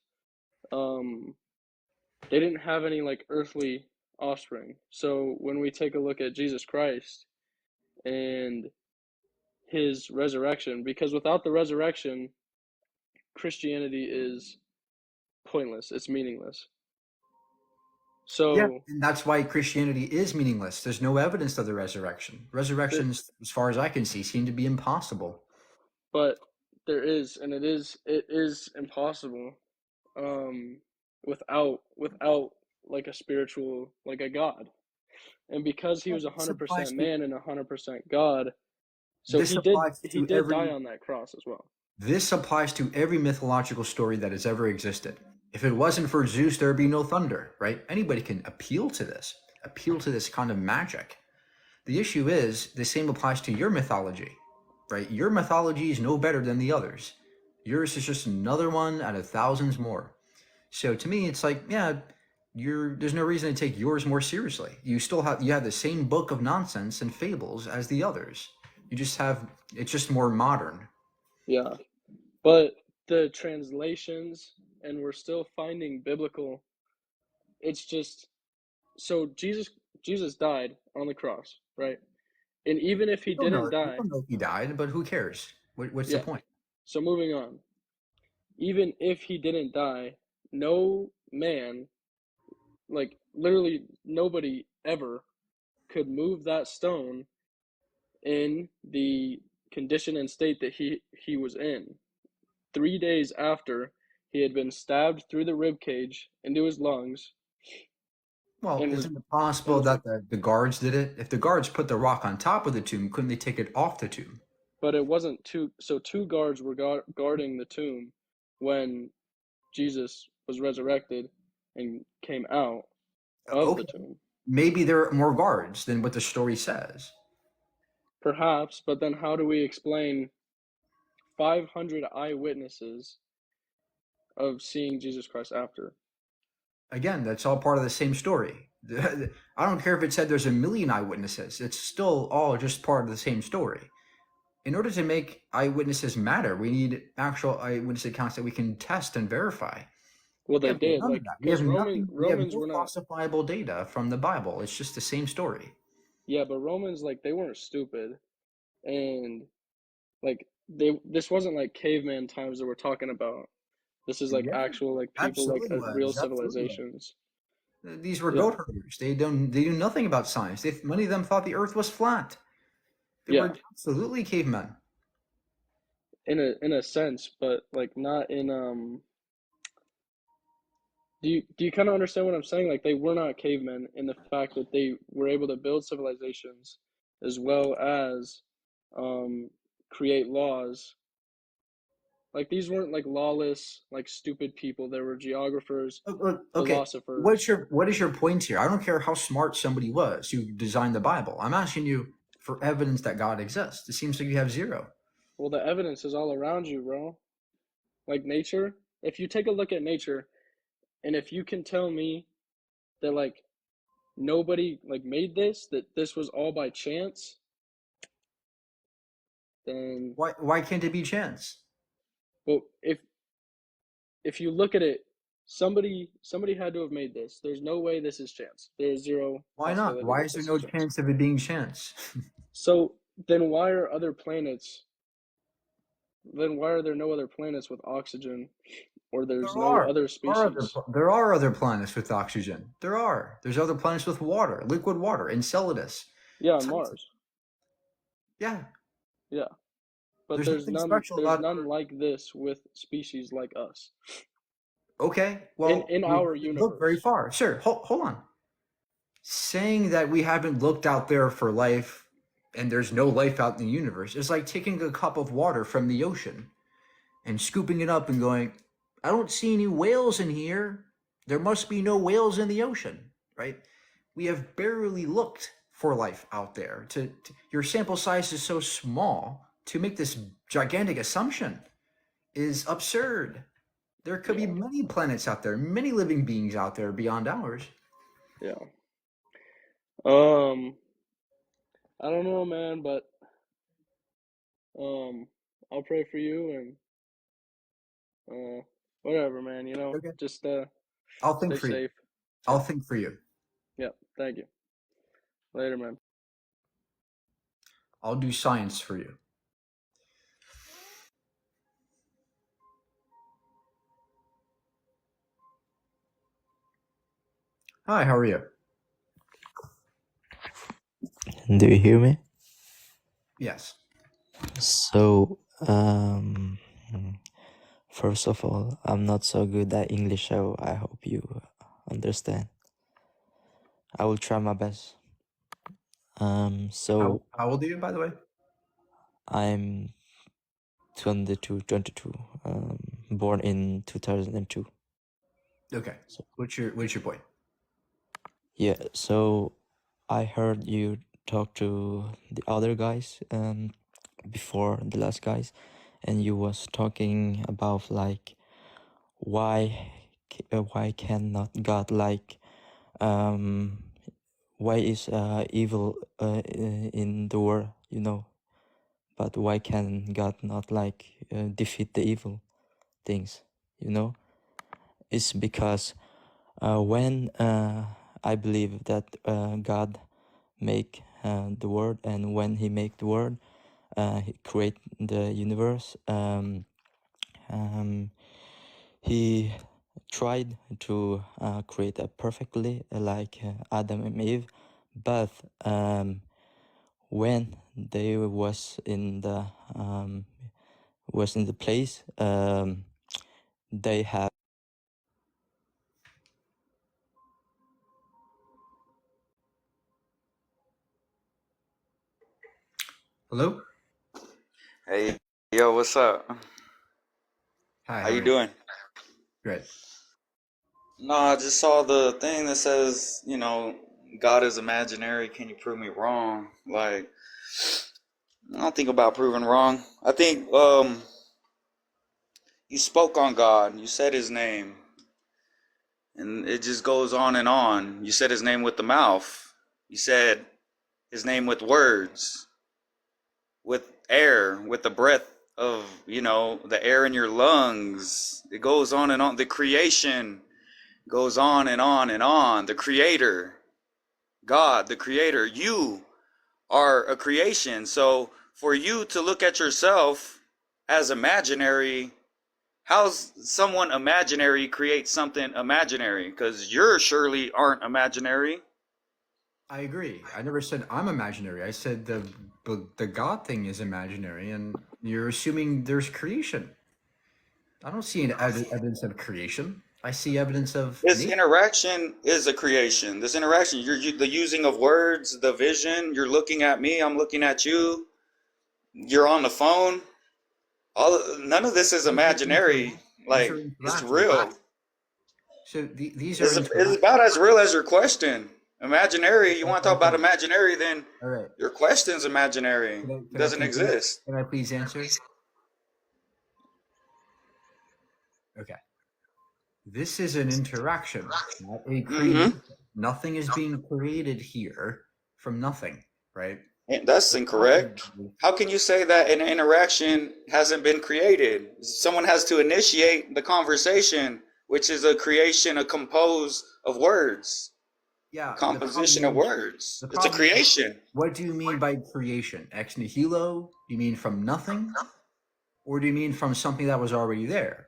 um, they didn't have any like earthly offspring. So when we take a look at Jesus Christ and his resurrection, because without the resurrection, Christianity is pointless. It's meaningless. Yeah, So and that's why Christianity is meaningless. There's no evidence of the resurrection. there, Resurrections, as far as I can see, seem to be impossible. but there is, and it is impossible, um, without like a spiritual, like a God. And because he Yeah, was This 100% applies to man and 100% God, so this applies he to did die every on that cross as well. this applies to every mythological story that has ever existed. If it wasn't for Zeus, there'd be no thunder, right? Anybody can appeal to this kind of magic. The issue is the same applies to your mythology, right? Your mythology is no better than the others. Yours is just another one out of thousands more. So to me, it's like, yeah, there's no reason to take yours more seriously. You have the same book of nonsense and fables as the others. It's just more modern. Yeah, but the translations, and we're still finding biblical. It's just so Jesus died on the cross, right? And even if he didn't We die, don't know if he died, but who cares? What's the yeah. point? So moving on. Even if he didn't die, no man, like literally nobody ever could move that stone in the condition and state that he was in. 3 days after he had been stabbed through the rib cage into his lungs Well, and was isn't it and possible was that the guards did it? If the guards put the rock on top of the tomb, couldn't they take it off the tomb? but it wasn't two guards were guarding the tomb when Jesus was resurrected and came out of the Okay, tomb. maybe there are more guards than what the story says. Perhaps, but then how do we explain 500 eyewitnesses of seeing Jesus Christ after? Again, that's all part of the same story. I don't care if it said there's a million eyewitnesses, it's still all just part of the same story. In order to make eyewitnesses matter, we need actual eyewitness accounts that we can test and verify. Well, We they have did, none of like, that. We because have nothing. We have Romans no were not. falsifiable data from the Bible. It's just the same story. Yeah, but Romans, like, they weren't stupid, and like this wasn't like caveman times that we're talking about. This is like Yeah, actual like people like absolutely real was. Absolutely was. civilizations. These were Yeah, goat herders. They knew nothing about science. Many of them thought the Earth was flat. They yeah, were absolutely cavemen. in a sense, but like not in Do you kind of understand what I'm saying? Like they were not cavemen in the fact that they were able to build civilizations as well as create laws Like these weren't like lawless, like stupid people. There were geographers, Okay, philosophers. what is your point here? I don't care how smart somebody was who designed the Bible. I'm asking you for evidence that God exists. It seems like you have zero. Well, the evidence is all around you, bro. Like nature. If you take a look at nature, and if you can tell me that like nobody like made this, that this was all by chance, then Why can't it be chance? well, if you look at it, somebody had to have made this. There's no way this is chance. There's zero Why not? possibility Why that is there this is no chance. chance of it being chance? So then why are other planets? Then why are there no other planets with oxygen, or there's There no are. other species? There are other planets with oxygen. There are. There's other planets with water, liquid water, Enceladus. Yeah, on Tons of- Mars. Yeah. Yeah, but There's there's nothing none. special There's about none like this with species like us Okay, in well, we our haven't looked very universe. far. Sure, hold on. Saying that we haven't looked out there for life and there's no life out in the universe is like taking a cup of water from the ocean and scooping it up and going, I don't see any whales in here. There must be no whales in the ocean, right? We have barely looked for life out there. Your sample size is so small to make this gigantic assumption is absurd. There could be Yeah, many planets out there, many living beings out there beyond ours. yeah. Um, I don't know, man, but um, I'll pray for you and whatever, man. Okay. Just I'll think stay for you. safe. I'll Yeah, think for you. yeah. Thank you. Later, man. I'll do science for you. Hi, how are you? Do you hear me? Yes. So, first of all, I'm not so good at English, so I hope you understand. I will try my best. So How old are you, by the way? I'm 22, born in 2002. Okay. So, What's your point? yeah, so I heard you talk to the other guys, before the last guys, and you was talking about like why cannot God like why is evil in the world, but why can God not like defeat the evil things, it's because when I believe that God make the world, and when he make the world, he create the universe, he tried to create a perfectly like Adam and Eve, but when they was in the place, they have. Hello? Hey, yo, what's up? Hi, How how you are you? doing? Great. No, I just saw the thing that says, God is imaginary. Can you prove me wrong? Like, I don't think about proving wrong. I think you spoke on God. You said his name, and it just goes on and on. You said his name with the mouth. You said his name with words, with air, with the breath of, the air in your lungs. It goes on and on. The creation goes on and on and on. The creator, God, the creator, you are a creation. So for you to look at yourself as imaginary, how's someone imaginary create something imaginary? Because you surely aren't imaginary. I agree. I never said I'm imaginary. I said the God thing is imaginary, and you're assuming there's creation. I don't see any evidence of creation. I see evidence of This nature. interaction is a creation. This interaction, the using of words, the vision, you're looking at me, I'm looking at you, you're on the phone. None of this is imaginary. These are Like, it's interactions. real. So these are It's interactions. about as real as your question. Imaginary. You want to talk about Okay. imaginary? Then All right. your question's imaginary. Can It doesn't exist. Can I please answer? Okay. This is an interaction, not a creation. Nothing is being created here from nothing, right? That's incorrect. How can you say that an interaction hasn't been created? Someone has to initiate the conversation, which is a creation, a compose of words. Yeah. Composition of words. It's a creation. What do you mean by creation? Ex nihilo? Do you mean from nothing? Or do you mean from something that was already there?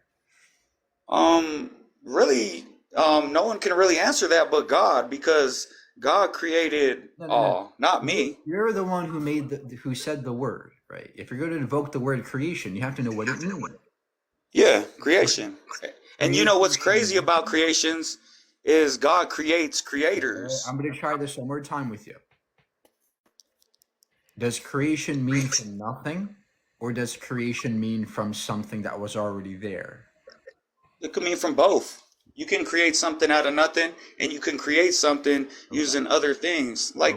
Really, no one can really answer that but God, because God created all, not me. You're the one who said the word, right? If you're going to invoke the word creation, you have to know what it means. Yeah, creation. And you know what's crazy about creations is God creates creators. I'm going to try this one more time with you. Does creation mean from nothing, or does creation mean from something that was already there? It could mean from both. You can create something out of nothing, and you can create something using other things. Like,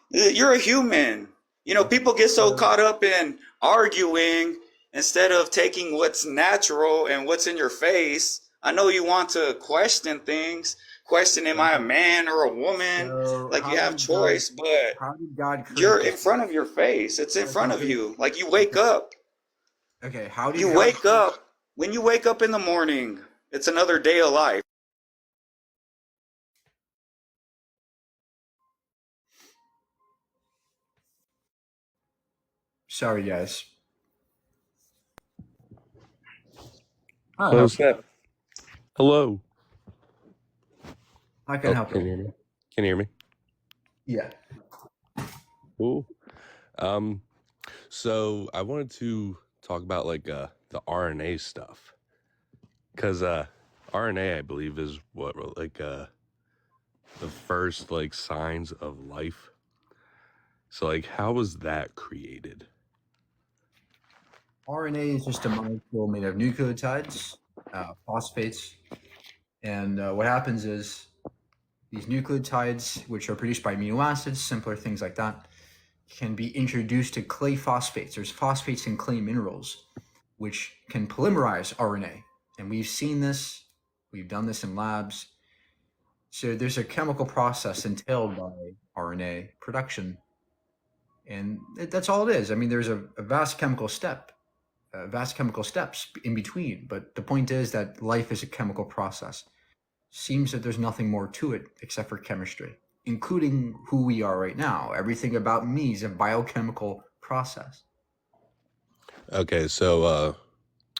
you're a human. You know, people get so caught up in arguing instead of taking what's natural and what's in your face. I know you want to question things. Question, am I a man or a woman? Like, you have choice, but you're in front of your face. It's in front of you. Like, you wake up. Okay, how do you wake up? When you wake up in the morning, it's another day of life. Sorry, guys. Close that. Hello. I can help you. Can you hear me? Can you hear me? Yeah. Cool. So I wanted to talk about like the RNA stuff, because RNA, I believe, is what like the first like signs of life. So like, how was that created? RNA is just a molecule made of nucleotides, phosphates, and what happens is these nucleotides, which are produced by amino acids, simpler things like that, can be introduced to clay phosphates. There's phosphates in clay minerals, which can polymerize RNA. And we've seen this, we've done this in labs. So there's a chemical process entailed by RNA production. And that's all it is. I mean, there's a vast chemical steps in between. But the point is that life is a chemical process. Seems that there's nothing more to it except for chemistry, including who we are right now. Everything about me is a biochemical process. Okay, so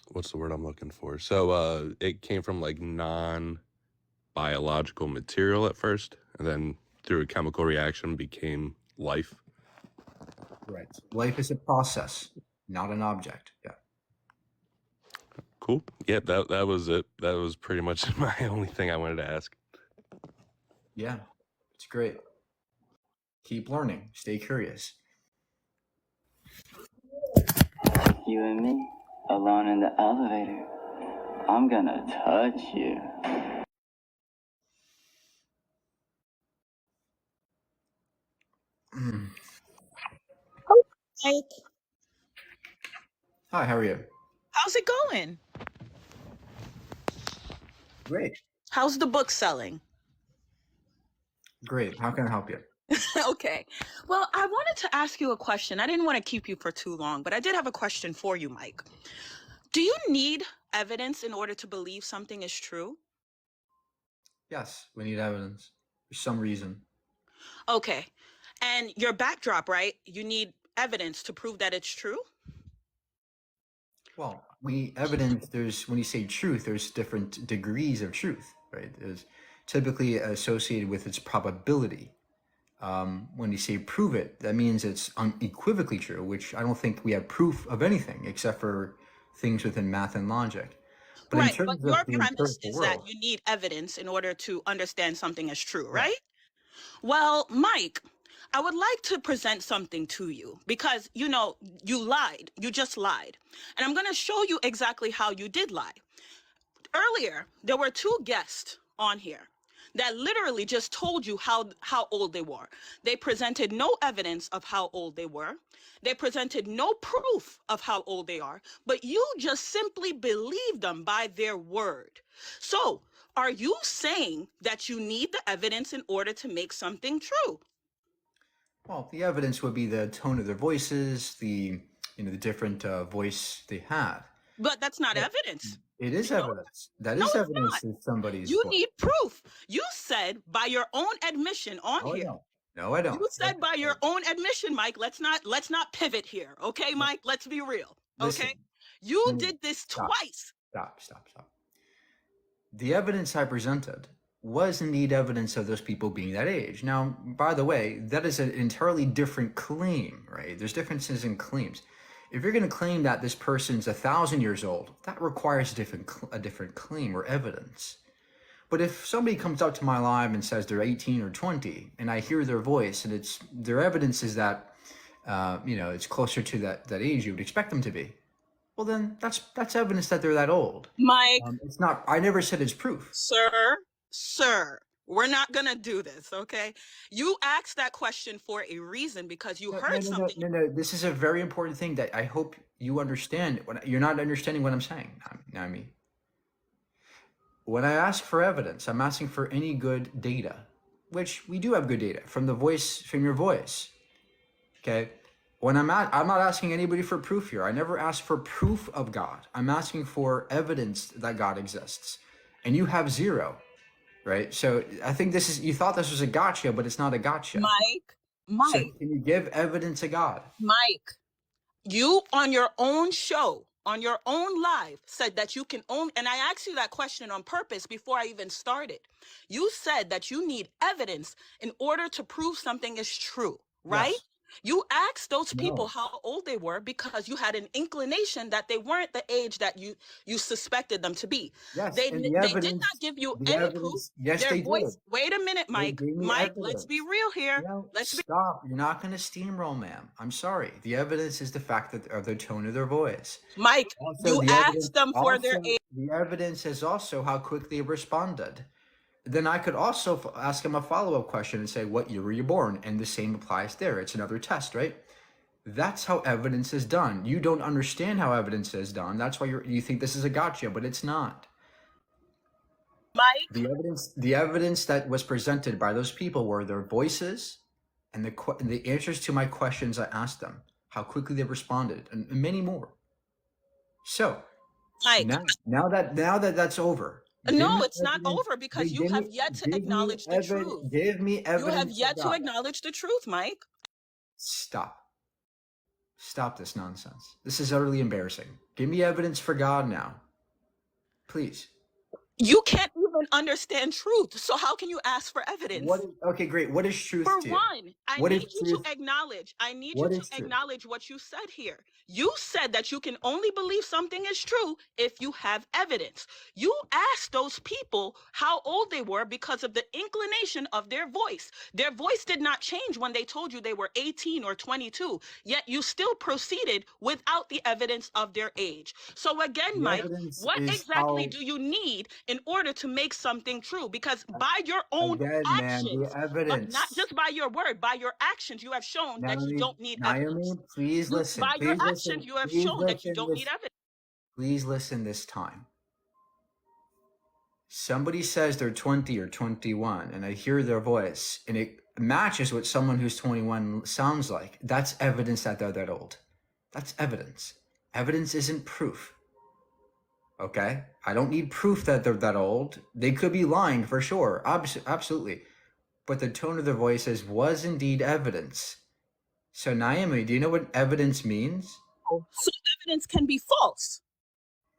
what's the word I'm looking for? So it came from like non-biological material at first, and then through a chemical reaction became life. Right. Life is a process, not an object. Yeah. Cool. Yeah, that was it. That was pretty much my only thing I wanted to ask. Yeah, it's great. Keep learning. Stay curious. You and me, alone in the elevator. I'm gonna touch you. Mike, Hi, how are you? how's it going? Great. How's the book selling? Great. How can I help you? Okay. Well, I wanted to ask you a question. I didn't want to keep you for too long, but I did have a question for you, Mike. Do you need evidence in order to believe something is true? Yes, we need evidence for some reason. Okay. And your backdrop, right? You need evidence to prove that it's true? Well, when you say truth, there's different degrees of truth, right? There's typically associated with its probability. When you say prove it, that means it's unequivocally true, which I don't think we have proof of anything except for things within math and logic. But right, in terms but of your the premise empirical is world, that you need evidence in order to understand something as true, right? Well, Mike, I would like to present something to you because, you know, you lied. You just lied. And I'm going to show you exactly how you did lie. Earlier, there were two guests on here that literally just told you how old they were. They presented no evidence of how old they were. They presented no proof of how old they are, but you just simply believed them by their word. So, are you saying that you need the evidence in order to make something true? Well, the evidence would be the tone of their voices, the the different voice they had. But that's not But evidence. it is You know? evidence. That No, is it's evidence not. in somebody's You voice. need proof. You said by your own admission on No, I here. don't. No, I don't. You said by your own admission, Mike. Let's not pivot here, okay, No, Mike? Let's be real, listen. okay? You No, no, did this stop. twice. Stop. The evidence I presented was indeed evidence of those people being that age. Now, by the way, that is an entirely different claim, right? There's differences in claims. If you're going to claim that this person's 1,000 years old, that requires a different claim or evidence. But if somebody comes up to my live and says they're 18 or 20, and I hear their voice, and it's their evidence is that it's closer to that age you would expect them to be, well, then that's evidence that they're that old. Mike, It's not. I never said it's proof. sir, we're not gonna do this, okay? You asked that question for a reason because you heard something. No. This is a very important thing that I hope you understand. You're not understanding what I'm saying, Naomi. When I ask for evidence, I'm asking for any good data, which we do have good data from your voice. Okay. When I'm not asking anybody for proof here. I never ask for proof of God. I'm asking for evidence that God exists. And you have zero, right? So I think you thought this was a gotcha, but it's not a gotcha. Mike, So can you give evidence of God? Mike, you on your own show, on your own live, said that you can own, and I asked you that question on purpose before I even started. You said that you need evidence in order to prove something is true, right? Yes. You asked those people No. how old they were because you had an inclination that they weren't the age that you suspected them to be. Yes. They And they did not give you any proof. yes, Their they voice. did. Wait a minute, They Mike. gave me Mike, let's be evidence. real here. No, Let's be. stop. You're not going to steamroll, ma'am. I'm sorry. The evidence is the fact of the tone of their voice. Mike, Also, you asked them for their age. the evidence is also how quickly they responded. Then I could also ask them a follow-up question and say, what year were you born? And the same applies there. It's another test, right? That's how evidence is done. You don't understand how evidence is done. That's why you think this is a gotcha, but it's not. Mike, The evidence that was presented by those people were their voices and the answers to my questions I asked them, how quickly they responded, and many more. So Mike. now that that's over. No, it's not over because you have yet to acknowledge the truth. Give me evidence. You have yet to acknowledge the truth, Mike. Stop this nonsense. This is utterly embarrassing. Give me evidence for God now, please. You can't even understand truth, so how can you ask for evidence? Okay, great. What is truth For to you? one, I What need is you truth? to acknowledge. I need What you is to truth? acknowledge what you said here. You said that you can only believe something is true if you have evidence. You asked those people how old they were because of the inclination of their voice. Their voice did not change when they told you they were 18 or 22, yet you still proceeded without the evidence of their age. So again, Mike, what exactly do you need in order to make something true? Because by your own actions, the evidence. not just by your word, by your actions, you have shown that you don't need evidence. Please listen. By your actions, you have shown that you don't need evidence. Please listen this time. Somebody says they're 20 or 21, and I hear their voice, and it matches what someone who's 21 sounds like. That's evidence that they're that old. That's evidence. Evidence isn't proof. Okay? I don't need proof that they're that old. They could be lying for sure. Absolutely. But the tone of their voices was indeed evidence. So, Naomi, do you know what evidence means? So evidence can be false.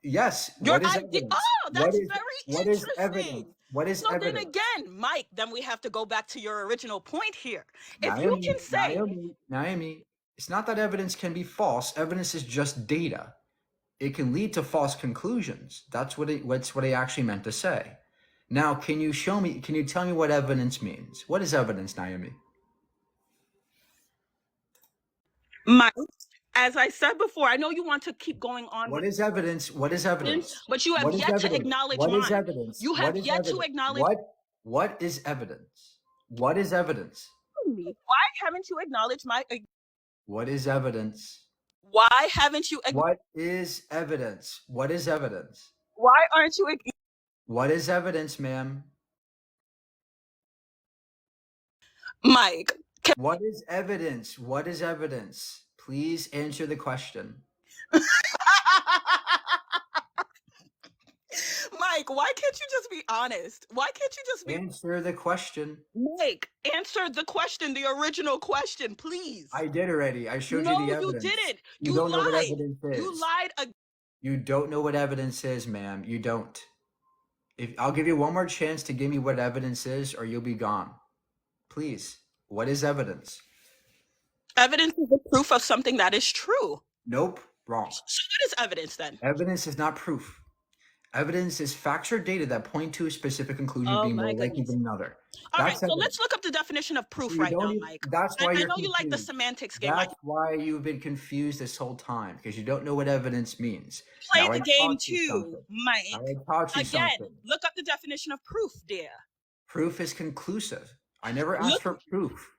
Yes. What is evidence? Oh, that's very interesting. Evidence? What is evidence? Then again, Mike, then we have to go back to your original point here. If you can say... Naomi, it's not that evidence can be false. Evidence is just data. It can lead to false conclusions. That's what I actually meant to say. Now, can you tell me what evidence means? What is evidence, Naomi? Mike, as I said before, I know you want to keep going on What with is evidence? What is evidence? but you have What is yet to evidence? acknowledge What is mine. evidence? You have What is yet to evidence? acknowledge What is evidence? What is evidence? me. Why haven't you acknowledged my What is evidence? why haven't you What is evidence? What is evidence? why aren't you What is evidence, ma'am? Mike? What is evidence? What is evidence? Please answer the question. Mike, why can't you just be honest? Why can't you just be Answer the question. Mike? Answer the question, the original question, please. I did already. I showed you No, the you evidence. didn't. You You don't know what lied. evidence is. You lied again. You don't know what evidence is, ma'am. You don't. If I'll give you one more chance to give me what evidence is, or you'll be gone. Please. What is evidence? Evidence is the proof of something that is true. Nope. Wrong. So what is evidence then? Evidence is not proof. Evidence is facts or data that point to a specific conclusion Oh being my more likely goodness. than another. All right, That's so evidence. let's look up the definition of proof You right don't now, even- Mike. That's why I you're know you like the confused. semantics game. That's why you've been confused this whole time, because you don't know what evidence means. Play Now the I game taught you too, something. Mike. Now I taught you Again, something. look up the definition of proof, dear. Proof is conclusive. I never asked Look- for proof.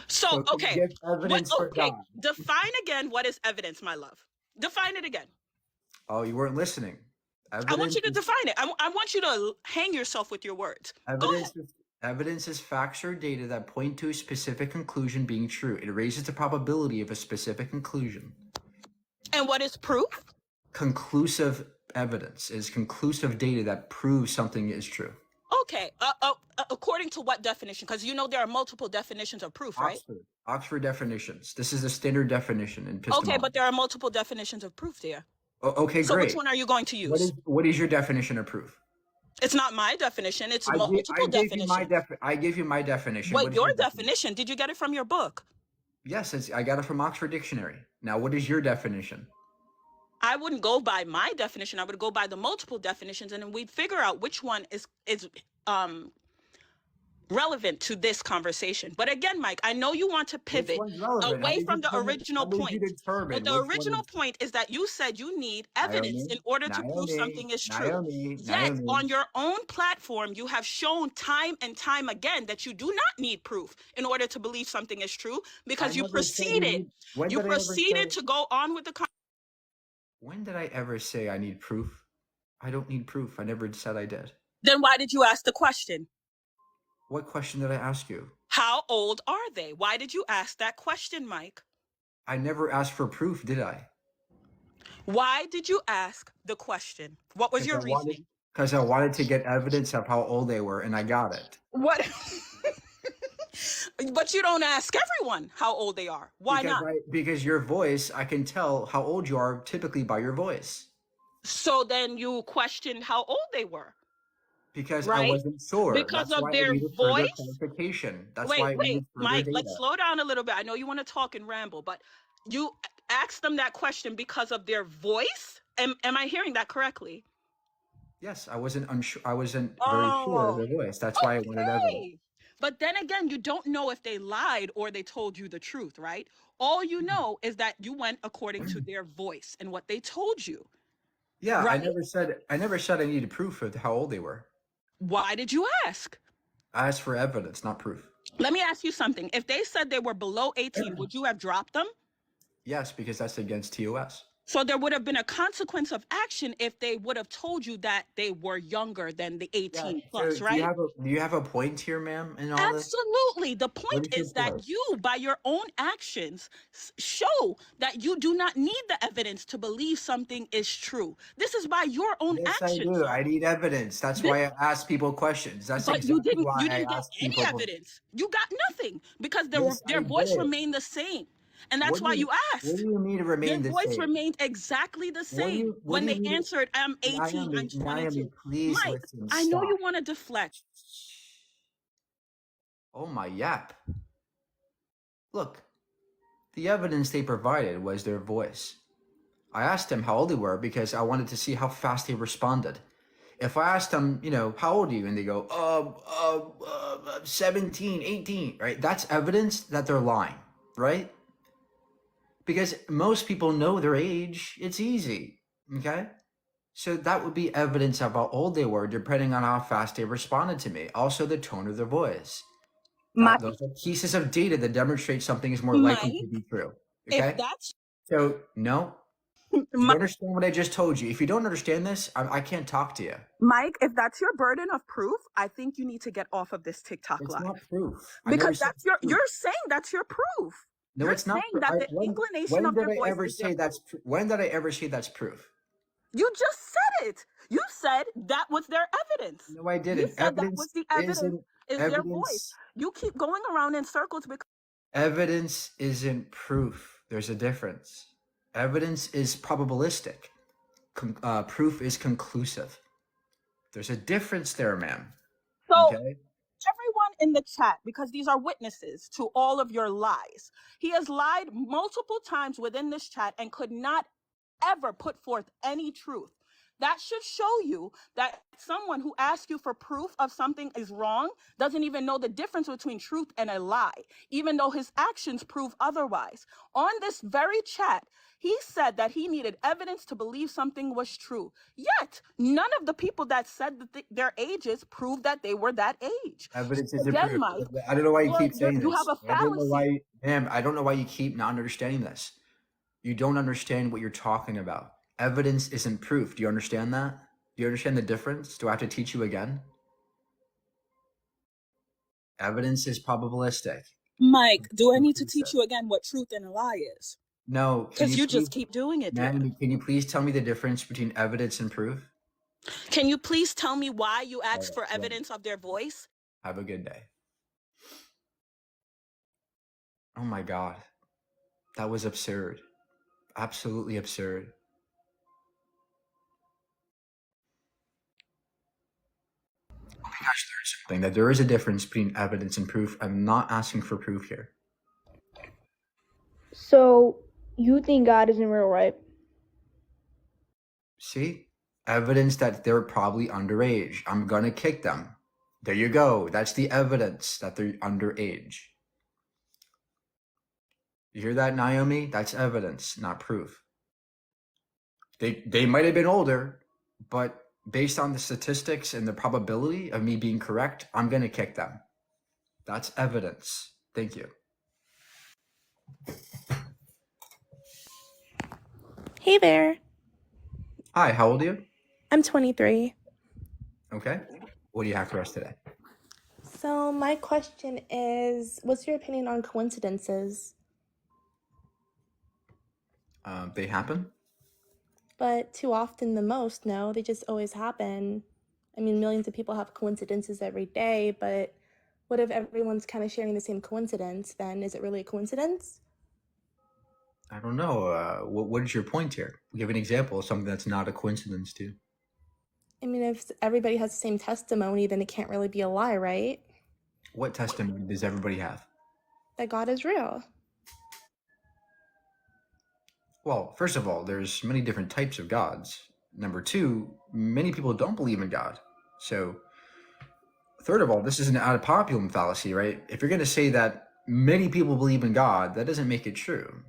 So, can okay. you give evidence for Okay, God? define again what is evidence, my love. Define it again. Oh, you weren't listening. I want you to define it. I want you to hang yourself with your words. Go ahead. Evidence is facts or data that point to a specific conclusion being true. It raises the probability of a specific conclusion. And what is proof? Conclusive evidence is conclusive data that proves something is true. Okay. According to what definition? Because you know there are multiple definitions of proof, right? Oxford definitions. This is the standard definition in epistemology. Okay, but there are multiple definitions of proof there. Okay, So great. which one are you going to use? What is your definition of proof? It's not my definition. It's I multiple gave you my definitions. I gave you my definition. What What is your definition? Did you get it from your book? Yes, I got it from Oxford Dictionary. Now, what is your definition? I wouldn't go by my definition. I would go by the multiple definitions, and then we'd figure out which one is relevant to this conversation. But again, Mike, I know you want to pivot away from the original point. But the original point is that you said you need evidence in order to prove something is true. Yet, on your own platform, you have shown time and time again that you do not need proof in order to believe something is true, because you proceeded to go on with the conversation. When did I ever say I need proof? I don't need proof. I never said I did. Then why did you ask the question? What question did I ask you? How old are they? Why did you ask that question, Mike? I never asked for proof, did I? Why did you ask the question? What was your reasoning? Because I wanted to get evidence of how old they were, and I got it. What? But you don't ask everyone how old they are. Why not? Because your voice, I can tell how old you are typically by your voice. So then you questioned how old they were. Because I wasn't sure. Because of their voice? Clarification. That's wait, why Mike, let's slow down a little bit. I know you want to talk and ramble, but you asked them that question because of their voice? Am I hearing that correctly? Yes, I wasn't unsure. I wasn't very sure of their voice. That's why I wanted evidence. But then again, you don't know if they lied or they told you the truth, right? All you know is that you went according to their voice and what they told you. Yeah, right? I never said I needed proof of how old they were. Why did you ask? I asked for evidence, not proof. Let me ask you something. If they said they were below 18, would you have dropped them? Yes, because that's against TOS. So there would have been a consequence of action if they would have told you that they were younger than the 18 plus, right? Do you have a point here, ma'am, in all this? Absolutely. The point is that you, by your own actions, show that you do not need the evidence to believe something is true. This is by your own actions. Yes, I do. I need evidence. That's why I ask people questions. That's exactly why I ask people. Get any evidence. You got nothing because their voice remained the same. And that's why you asked. What do you mean to remain the same? Their voice remained exactly the same when they answered, I'm 18, I'm 22. Naomi, please Mike, listen. I know you want to deflect. Oh my yap. Look, the evidence they provided was their voice. I asked them how old they were because I wanted to see how fast they responded. If I asked them, how old are you? And they go, 17, 18, right? That's evidence that they're lying, right? Because most people know their age. It's easy. Okay? So that would be evidence of how old they were, depending on how fast they responded to me. Also, the tone of their voice. Mike, Those are pieces of data that demonstrate something is more likely Mike, to be true. if Okay? that's So, no. Do you understand what I just told you? If you don't understand this, I can't talk to you. Mike, if that's your burden of proof, I think you need to get off of this TikTok It's live. not proof. I never Because said that's your proof. you're saying that's your proof. No, You're it's not. saying that the inclination When of did their I voice ever is their say that's proof. when did I ever say that's proof? You just said it. You said that was their evidence. No, I You didn't. said that was the evidence Isn't is their voice. evidence You keep going around in circles because evidence isn't proof. There's a difference. Evidence is probabilistic. Proof is conclusive. There's a difference there, ma'am. so Okay. everyone in the chat, because these are witnesses to all of your lies. He has lied multiple times within this chat and could not ever put forth any truth. That should show you that someone who asks you for proof of something is wrong doesn't even know the difference between truth and a lie, even though his actions prove otherwise. On this very chat, he said that he needed evidence to believe something was true. Yet, none of the people that said that their ages proved that they were that age. Evidence isn't Again, proof. Mike, I don't know why you keep saying you this. have a I don't know fallacy. why, ma'am. I don't know why you keep not understanding this. You don't understand what you're talking about. Evidence isn't proof. Do you understand that? Do you understand the difference? Do I have to teach you again? Evidence is probabilistic. Mike, do I need to teach you again what truth and a lie is? No. Because you just keep doing it. Ma'am, can you please tell me the difference between evidence and proof? Can you please tell me why you asked for evidence of their voice? Have a good day. Oh my God. That was absurd. Absolutely absurd. Oh my gosh, there's something that there is a difference between evidence and proof. I'm not asking for proof here. So you think God isn't real, right? See? Evidence that they're probably underage. I'm gonna kick them. There you go. That's the evidence that they're underage. You hear that, Naomi? That's evidence, not proof. They might have been older, but based on the statistics and the probability of me being correct, I'm gonna kick them. That's evidence. Thank you. Hey there. Hi, how old are you? I'm 23. Okay. What do you have for us today? So my question is, what's your opinion on coincidences? They happen. But too often the most, no, they just always happen. I mean, millions of people have coincidences every day, but what if everyone's kind of sharing the same coincidence? Then is it really a coincidence? I don't know. What is your point here? Give an example of something that's not a coincidence too. I mean, if everybody has the same testimony, then it can't really be a lie, right? What testimony does everybody have? That God is real. Well, first of all, there's many different types of gods. Number two, many people don't believe in God. So, third of all, this is an ad populum fallacy, right? If you're going to say that many people believe in God, that doesn't make it true.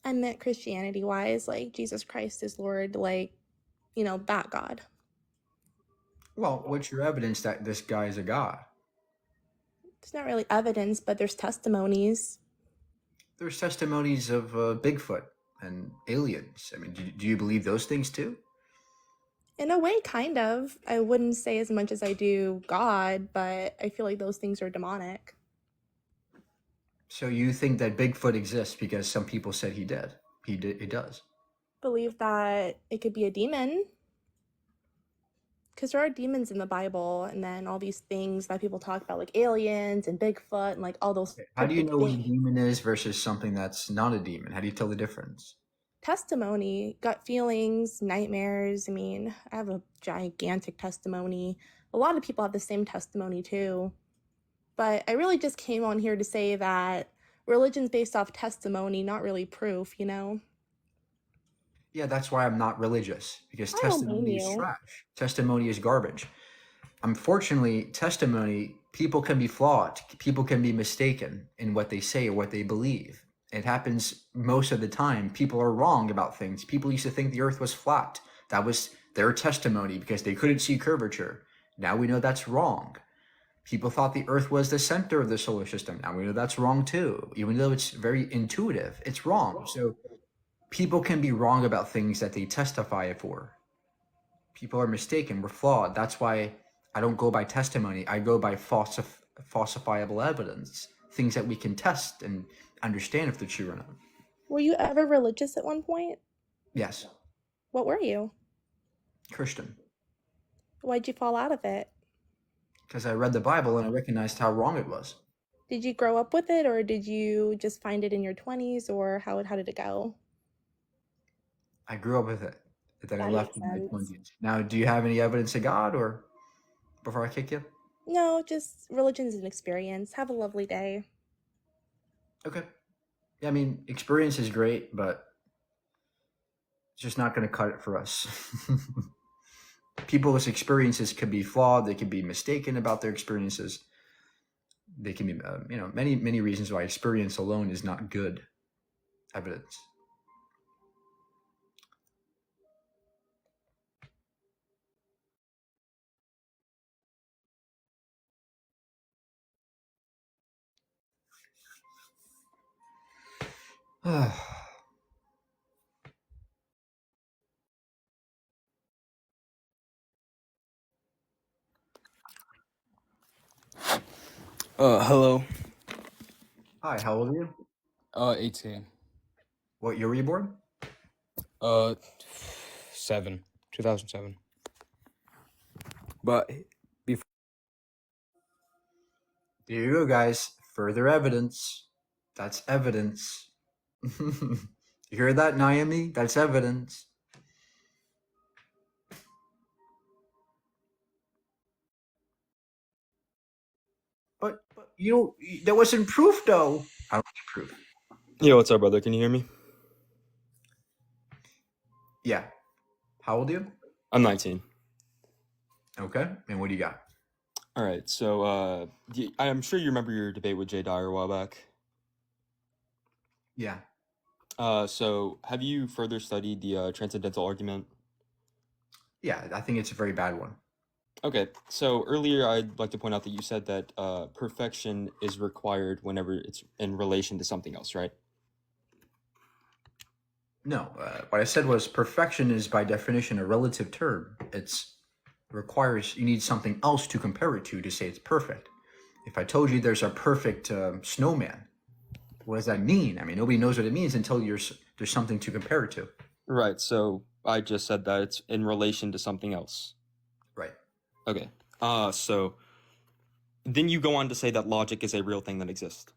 I meant Christianity-wise, like Jesus Christ is Lord, like, you know, that God. Well, what's your evidence that this guy is a god? It's not really evidence, but there's testimonies. There's testimonies of Bigfoot and aliens. I mean, do you believe those things too? In a way, kind of. I wouldn't say as much as I do God, but I feel like those things are demonic. So you think that Bigfoot exists because some people said he did? He does. Believe that it could be a demon. Because there are demons in the Bible, and then all these things that people talk about, like aliens and Bigfoot and like all those. How do you know what a things. demon is versus something that's not a demon? How do you tell the difference? Testimony, gut feelings, nightmares. I mean, I have a gigantic testimony. A lot of people have the same testimony too. But I really just came on here to say that religion's based off testimony, not really proof, you know? Yeah, that's why I'm not religious, because I don't blame testimony is you. trash. Testimony is garbage. Unfortunately, testimony, people can be flawed. People can be mistaken in what they say or what they believe. It happens most of the time. People are wrong about things. People used to think the earth was flat. That was their testimony because they couldn't see curvature. Now we know that's wrong. People thought the earth was the center of the solar system. Now we know that's wrong too. Even though it's very intuitive, it's wrong. So people can be wrong about things that they testify for. People are mistaken. We're flawed. That's why I don't go by testimony. I go by falsifiable evidence, things that we can test and understand if they're true or not. Were you ever religious at one point? Yes, What were you? Christian. Why'd you fall out of it? Because I read the Bible and I recognized how wrong it was. Did you grow up with it, or did you just find it in your 20s, or how did it go? I grew up with it. Then I That left makes in my sense. 20s. Now, do you have any evidence of God or before I kick you? No, just religion's an experience. Have a lovely day. Okay. Yeah, I mean, experience is great, but it's just not going to cut it for us. People's experiences could be flawed. They could be mistaken about their experiences. They can be, many reasons why experience alone is not good evidence. Hello. Hi, how old are you? 18. What year were you born? 2007. But before. There you go, guys. Further evidence. That's evidence. You hear that, Naomi? That's evidence. But there wasn't proof, though. I don't need proof. Yeah, what's up, brother? Can you hear me? Yeah. How old are you? I'm 19. Okay. And what do you got? All right. So, I'm sure you remember your debate with Jay Dyer a while back. Yeah. So have you further studied the Transcendental argument? Yeah, I think it's a very bad one. Okay. So earlier, I'd like to point out that you said that perfection is required whenever it's in relation to something else, right? No, what I said was perfection is by definition a relative term. It's requires you need something else to compare it to say it's perfect. If I told you there's a perfect snowman, what does that mean? I mean, nobody knows what it means until there's something to compare it to. Right. So I just said that it's in relation to something else. Right. Okay. So then you go on to say that logic is a real thing that exists.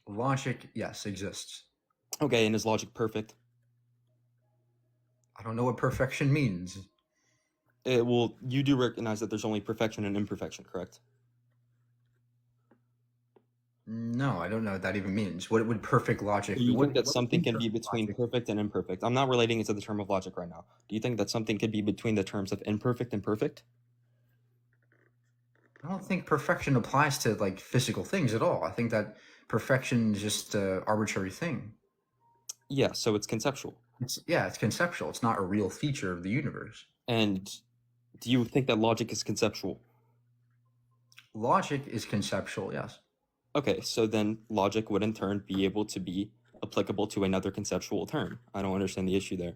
Logic, yes, exists. Okay, and is logic perfect? I don't know what perfection means. Well, you do recognize that there's only perfection and imperfection, correct? No, I don't know what that even means. What would perfect logic Do you what, think that what something can be perfect between logic? perfect and imperfect? I'm not relating it to the term of logic right now. Do you think that something could be between the terms of imperfect and perfect? I don't think perfection applies to like physical things at all. I think that perfection is just an arbitrary thing. Yeah, so it's conceptual. It's conceptual. It's not a real feature of the universe. And do you think that logic is conceptual? Logic is conceptual, yes. Okay, so then logic would in turn be able to be applicable to another conceptual term. I don't understand the issue there.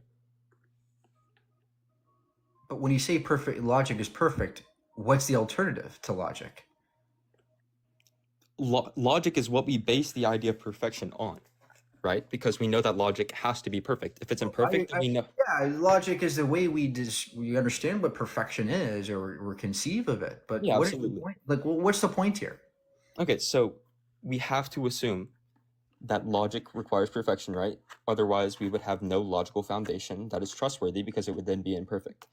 But when you say perfect logic is perfect, what's the alternative to logic? Logic is what we base the idea of perfection on, right? Because we know that logic has to be perfect. If it's imperfect, we know. Yeah, logic is the way we understand what perfection is or conceive of it. But Yeah, what is the absolutely. point? Like, what's the point here? Okay, so we have to assume that logic requires perfection, right? Otherwise, we would have no logical foundation that is trustworthy because it would then be imperfect.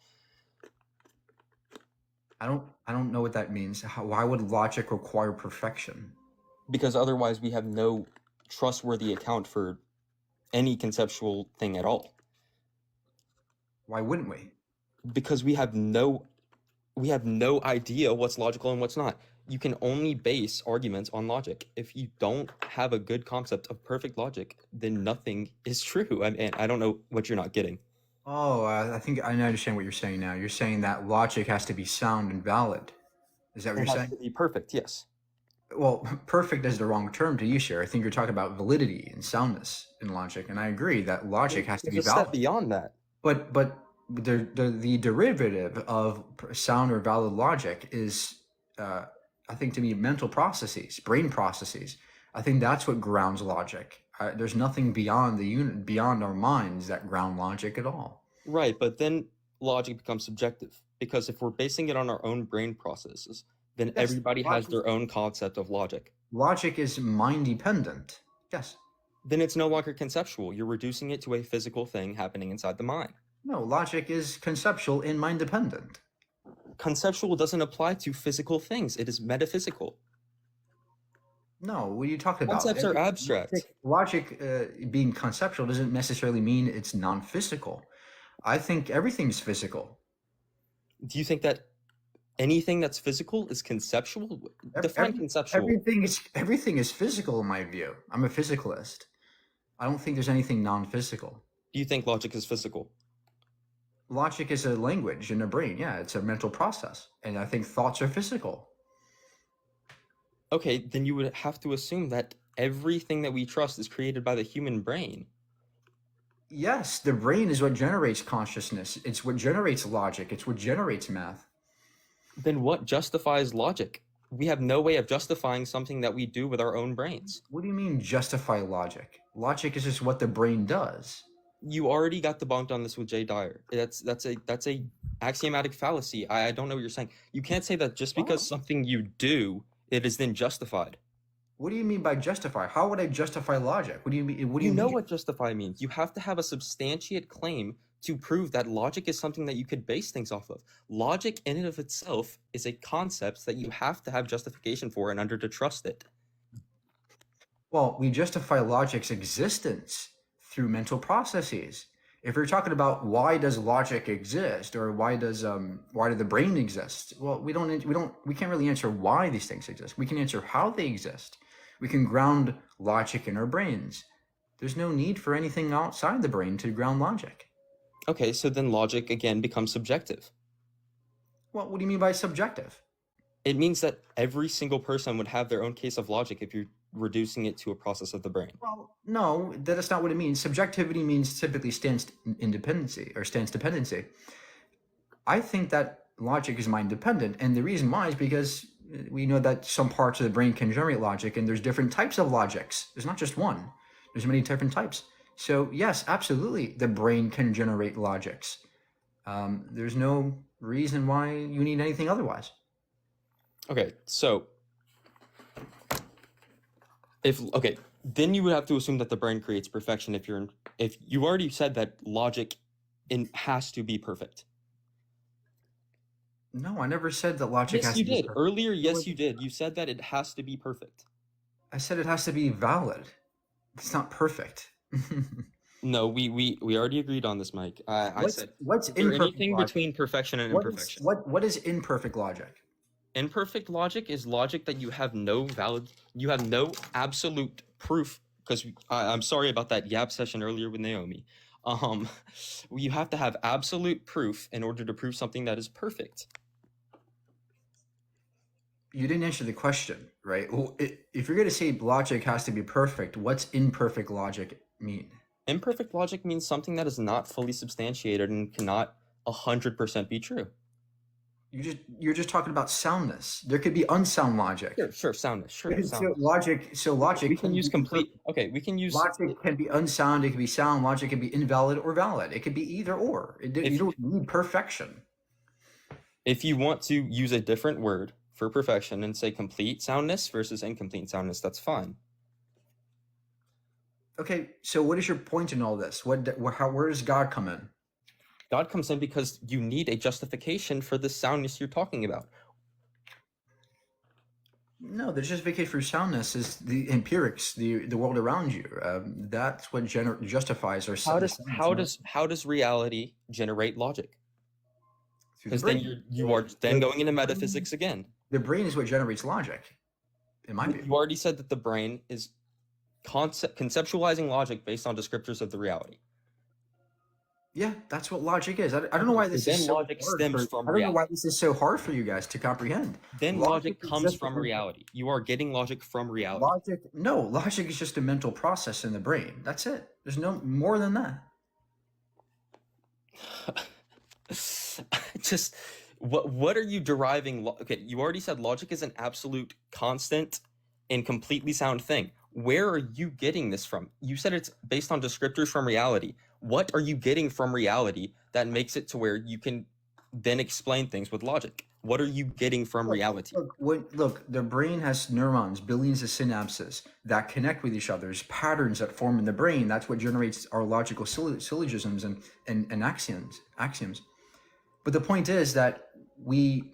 I don't know what that means. Why would logic require perfection? Because otherwise, we have no trustworthy account for any conceptual thing at all. Why wouldn't we? Because we have no idea what's logical and what's not. you can only base arguments on logic. If you don't have a good concept of perfect logic, then nothing is true. I mean, I don't know what you're not getting. Oh, I think I understand what you're saying now. You're saying that logic has to be sound and valid. Is that what It you're has saying? to be perfect, yes. Well, perfect is the wrong term to use here. I think you're talking about validity and soundness in logic, and I agree that logic has to There's be a step valid. beyond that. But the derivative of sound or valid logic is, I think, to me, mental processes, brain processes. I think that's what grounds logic. There's nothing beyond the unit, beyond our minds, that ground logic at all. Right, but then logic becomes subjective, because if we're basing it on our own brain processes, then Yes, everybody has their own concept of logic. Logic is mind dependent. Yes. Then it's no longer conceptual. You're reducing it to a physical thing happening inside the mind. No, logic is conceptual and mind dependent. Conceptual doesn't apply to physical things. It is metaphysical. No, what are you talking about? Concepts are abstract. Logic being conceptual doesn't necessarily mean it's non-physical. I think everything's physical. Do you think that anything that's physical is conceptual? Define conceptual. Everything is physical in my view. I'm a physicalist. I don't think there's anything non-physical. Do you think logic is physical? Logic is a language in a brain. Yeah, it's a mental process. And I think thoughts are physical. Okay, then you would have to assume that everything that we trust is created by the human brain. Yes, the brain is what generates consciousness. It's what generates logic. It's what generates math. Then what justifies logic? We have no way of justifying something that we do with our own brains. What do you mean justify logic? Logic is just what the brain does. You already got debunked on this with Jay Dyer. That's a axiomatic fallacy. I don't know what you're saying. You can't say that just because something you do, it is then justified. What do you mean by justify? How would I justify logic? What do you mean? What do you know mean? what justify means. You have to have a substantiate claim to prove that logic is something that you could base things off of. Logic in and of itself is a concept that you have to have justification for in order to trust it. Well, we justify logic's existence through mental processes. If you're talking about why does logic exist, or why did the brain exist? Well, we can't really answer why these things exist. We can answer how they exist. We can ground logic in our brains. There's no need for anything outside the brain to ground logic. Okay, so then logic again becomes subjective. Well, what do you mean by subjective? It means that every single person would have their own case of logic if you're reducing it to a process of the brain. Well, no, that is not what it means. Subjectivity means typically stance dependency. I think that logic is mind dependent, and the reason why is because we know that some parts of the brain can generate logic, and there's different types of logics. There's not just one. There's many different types. So yes, absolutely, the brain can generate logics. There's no reason why you need anything otherwise. Okay, so then you would have to assume that the brain creates perfection if you already said that logic has to be perfect. No, I never said that logic has to be perfect. Yes, you did. Earlier, yes, you did. You said that it has to be perfect. I said it has to be valid. It's not perfect. No, we already agreed on this, Mike. I said, what's is there imperfect anything logic? between perfection and imperfection? What is imperfect logic? Imperfect logic is logic that you have no absolute proof, because I'm sorry about that yap session earlier with Naomi. You have to have absolute proof in order to prove something that is perfect. You didn't answer the question, right? If you're going to say logic has to be perfect, what's imperfect logic mean? Imperfect logic means something that is not fully substantiated and cannot 100% be true. You're just talking about soundness. There could be unsound logic. Sure, soundness. Sure, soundness. So logic. We can use complete. Okay, we can use. Logic can be unsound. It can be sound. Logic can be invalid or valid. It could be either or. You don't need perfection. If you want to use a different word for perfection and say complete soundness versus incomplete soundness, that's fine. Okay, so what is your point in all this? Where does God come in? God comes in because you need a justification for the soundness you're talking about. No, the justification for soundness is the empirics, the world around you. That's what justifies our soundness. How does reality generate logic? Because then you are going into metaphysics again. The brain is what generates logic, in my view. You already said that the brain is conceptualizing logic based on descriptors of the reality. Yeah, that's what logic is. I don't know why this is so logic hard stems for. from I don't know why reality. this is so hard for you guys to comprehend. Then logic comes just a from mental- reality. You are getting logic from reality. Logic is just a mental process in the brain. That's it. There's no more than that. Just what are you deriving? Okay, you already said logic is an absolute constant and completely sound thing. Where are you getting this from? You said it's based on descriptors from reality. What are you getting from reality that makes it to where you can then explain things with logic? What are you getting from reality? Look, the brain has neurons, billions of synapses that connect with each other. There's patterns that form in the brain. That's what generates our logical syllogisms and axioms. But the point is that we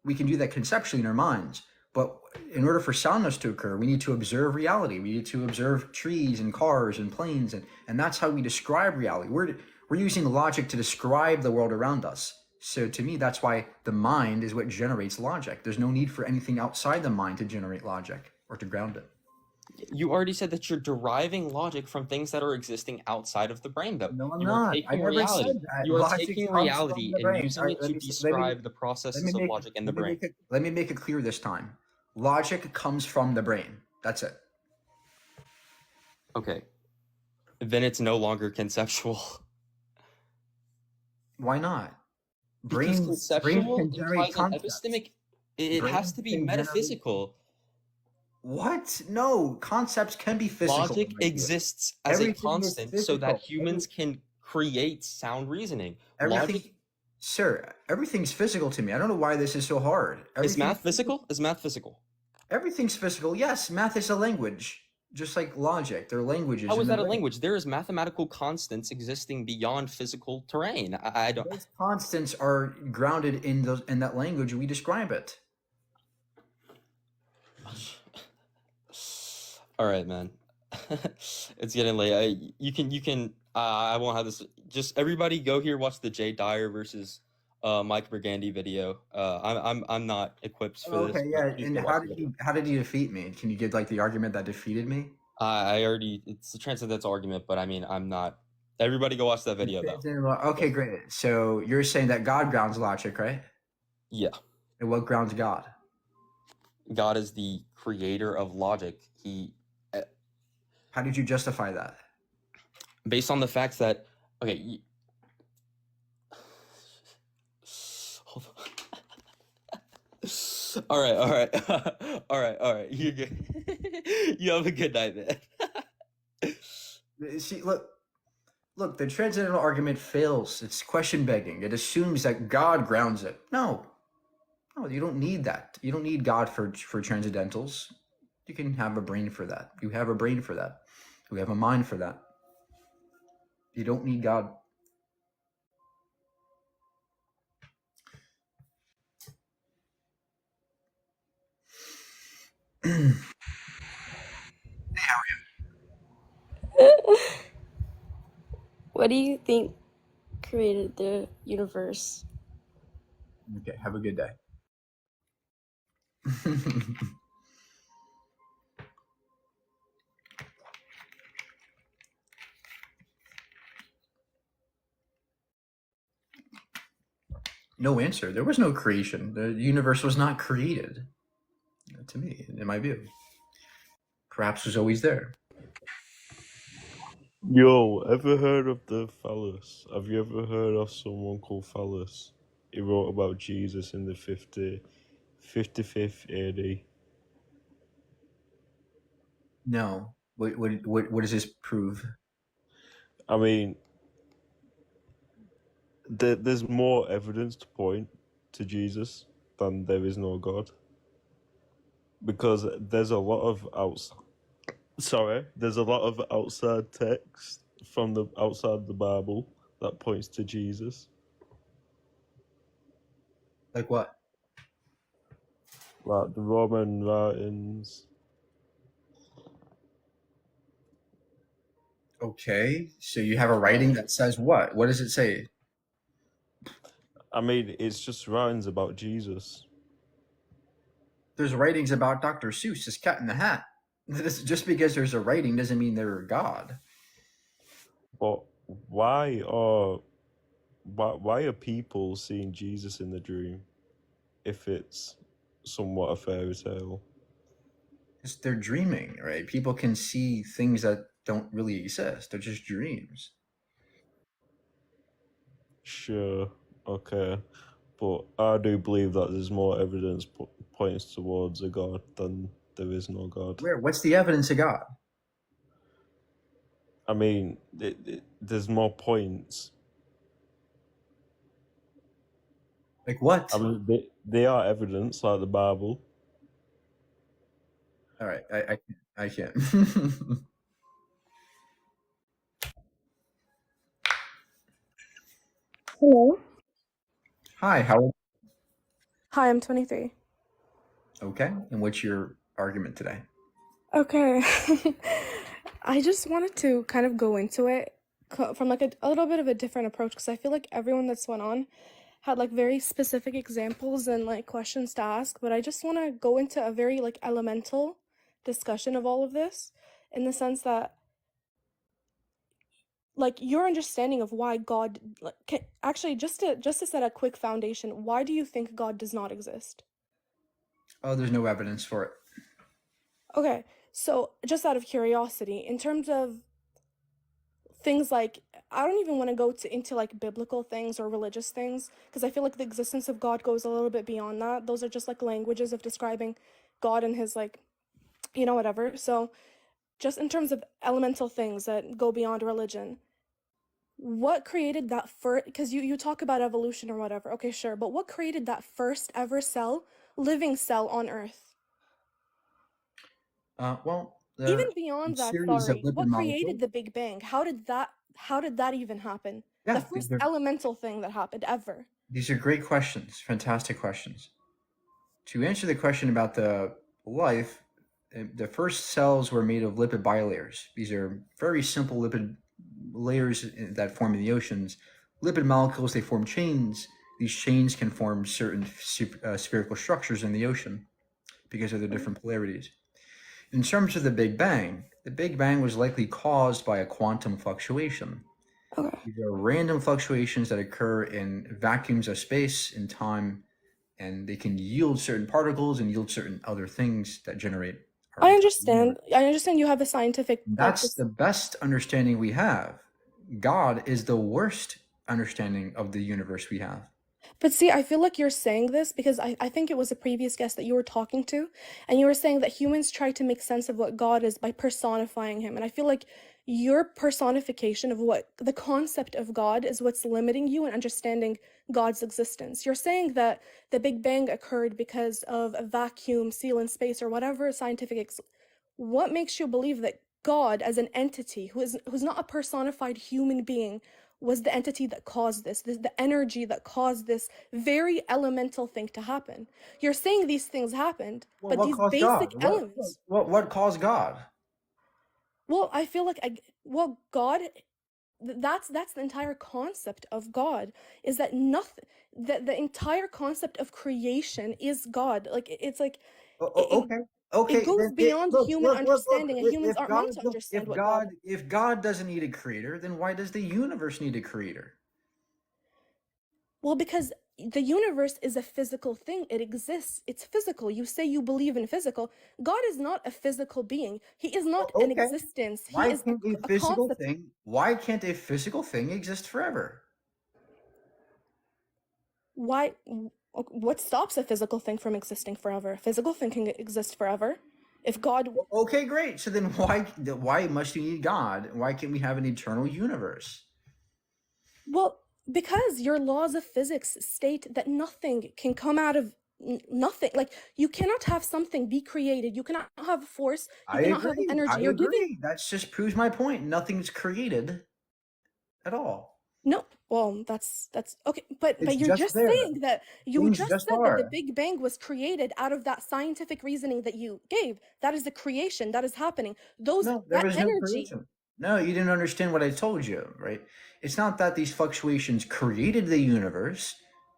can do that conceptually in our minds. But in order for soundness to occur, we need to observe reality. We need to observe trees and cars and planes, and that's how we describe reality. We're using logic to describe the world around us. So to me, that's why the mind is what generates logic. There's no need for anything outside the mind to generate logic or to ground it. You already said that you're deriving logic from things that are existing outside of the brain, though. No, I'm you not. Are taking I never reality. said that. You are Logic taking comes from reality the and brain. using All right, it to describe the processes of logic in the brain. Let me make it clear this time. Logic comes from the brain. That's it. Okay. Then it's no longer conceptual. Why not? Because conceptual can generate implies an concepts. epistemic. It has to be metaphysical. What? No, concepts can be physical. Logic exists as a constant so that humans can create sound reasoning. Sir, everything's physical to me. I don't know why this is so hard. Is math physical? Is math physical? Everything's physical. Yes, math is a language, just like logic. They're languages. How is that a language? There is mathematical constants existing beyond physical terrain. I don't. Those constants are grounded in that language. We describe it. All right, man. It's getting late. You can. I won't have this. Just everybody go here. Watch the Jay Dyer versus Mike Burgandy video. I'm not equipped for this. Okay, yeah. And how did he defeat me? Can you give like the argument that defeated me? I already. It's a transcendental argument, but I mean, I'm not. Everybody go watch that video though. Okay, great. So you're saying that God grounds logic, right? Yeah. And what grounds God? God is the creator of logic. How did you justify that? Based on the fact that, okay, hold on. All right. You're good. You have a good night, man. See, look, the transcendental argument fails. It's question begging. It assumes that God grounds it. No, you don't need that. You don't need God for transcendentals. You can have a brain for that. You have a brain for that. You have a mind for that. You don't need God. What do you think created the universe? Okay, have a good day. No answer. There was no creation. The universe was not created. To me, in my view. Perhaps it was always there. Yo, ever heard of the phallus? Have you ever heard of someone called Phallus? He wrote about Jesus in the 55th AD. No. What does this prove? I mean, there's more evidence to point to Jesus than there is no God. Because there's a lot of outside text from the outside the Bible that points to Jesus. Like what? Like the Roman writings. Okay, so you have a writing that says what? What does it say? I mean, it's just writings about Jesus. There's writings about Dr. Seuss as Cat in the Hat. Just because there's a writing doesn't mean they're a god. But why are people seeing Jesus in the dream if it's somewhat a fairy tale? They're dreaming, right? People can see things that don't really exist. They're just dreams. Sure, okay. But I do believe that there's more evidence points towards a God than there is no God. Where? What's the evidence of God? I mean, there's more points. Like what? I mean, they are evidence, like the Bible. All right, I can't. Hello. Hi, how old? Hi, I'm 23. Okay, and what's your argument today? Okay. I just wanted to kind of go into it from like a little bit of a different approach because I feel like everyone that's went on had like very specific examples and like questions to ask, but I just want to go into a very like elemental discussion of all of this in the sense that like your understanding of why God like actually just to set a quick foundation, why do you think God does not exist? Oh, there's no evidence for it. Okay, so just out of curiosity, in terms of things like I don't even want to go into like biblical things or religious things because I feel like the existence of God goes a little bit beyond that. Those are just like languages of describing God and his like whatever. So just in terms of elemental things that go beyond religion, what created that first, because you talk about evolution or whatever, okay, sure, but what created that first ever living cell on Earth? Well, Even the beyond that, series of sorry, lipid what created molecules. the Big Bang? How did that even happen? The Yeah, first elemental thing that happened ever. these are great questions, fantastic questions. To answer the question about the life, the first cells were made of lipid bilayers. These are very simple lipid layers that form in the oceans. Lipid molecules, they form chains. These chains can form certain spherical structures in the ocean because of their different polarities. In terms of the Big Bang was likely caused by a quantum fluctuation. Okay. These are random fluctuations that occur in vacuums of space and time, and they can yield certain particles and yield certain other things that generate our I entire understand. universe. I understand you have a scientific like That's this. the best understanding we have. God is the worst understanding of the universe we have. But see, I feel like you're saying this because I think it was a previous guest that you were talking to, and you were saying that humans try to make sense of what God is by personifying him. And I feel like your personification of what the concept of God is what's limiting you in understanding God's existence. You're saying that the Big Bang occurred because of a vacuum, seal in space, or whatever scientific. What makes you believe that God, as an entity who's not a personified human being, was the entity that caused this, the energy that caused this very elemental thing to happen? You're saying these things happened, Well, but what these caused God? basic elements. What caused God? Well, I feel like God. That's the entire concept of God is that nothing. That the entire concept of creation is God. Like it's like it, Okay, it okay. goes Then beyond human look. understanding, and humans If aren't meant God, to look, understand what God. if God doesn't need a creator, then why does the universe need a creator? Well, because the universe is a physical thing. It exists. It's physical. You say you believe in physical. God is not a physical being. He is not an Okay. existence. He Why is can't a a physical concept. thing? Why can't a physical thing exist forever? Why? What stops a physical thing from existing forever? A physical thing can exist forever. If God. Okay, great. So then why must you need God? Why can't we have an eternal universe? Well, because your laws of physics state that nothing can come out of nothing. Like, you cannot have something be created. You cannot have a force. You I cannot have an agree. energy. I You're giving. agree. That just proves my point. Nothing's created at all. No, well, that's okay, but It's you're just just there. saying that you Things just just said that the are. Big Bang was created out of that scientific reasoning that you gave. That is the creation that is happening. No, there That was no energy. creation. No, you didn't understand what I told you, right? It's not that these fluctuations created the universe.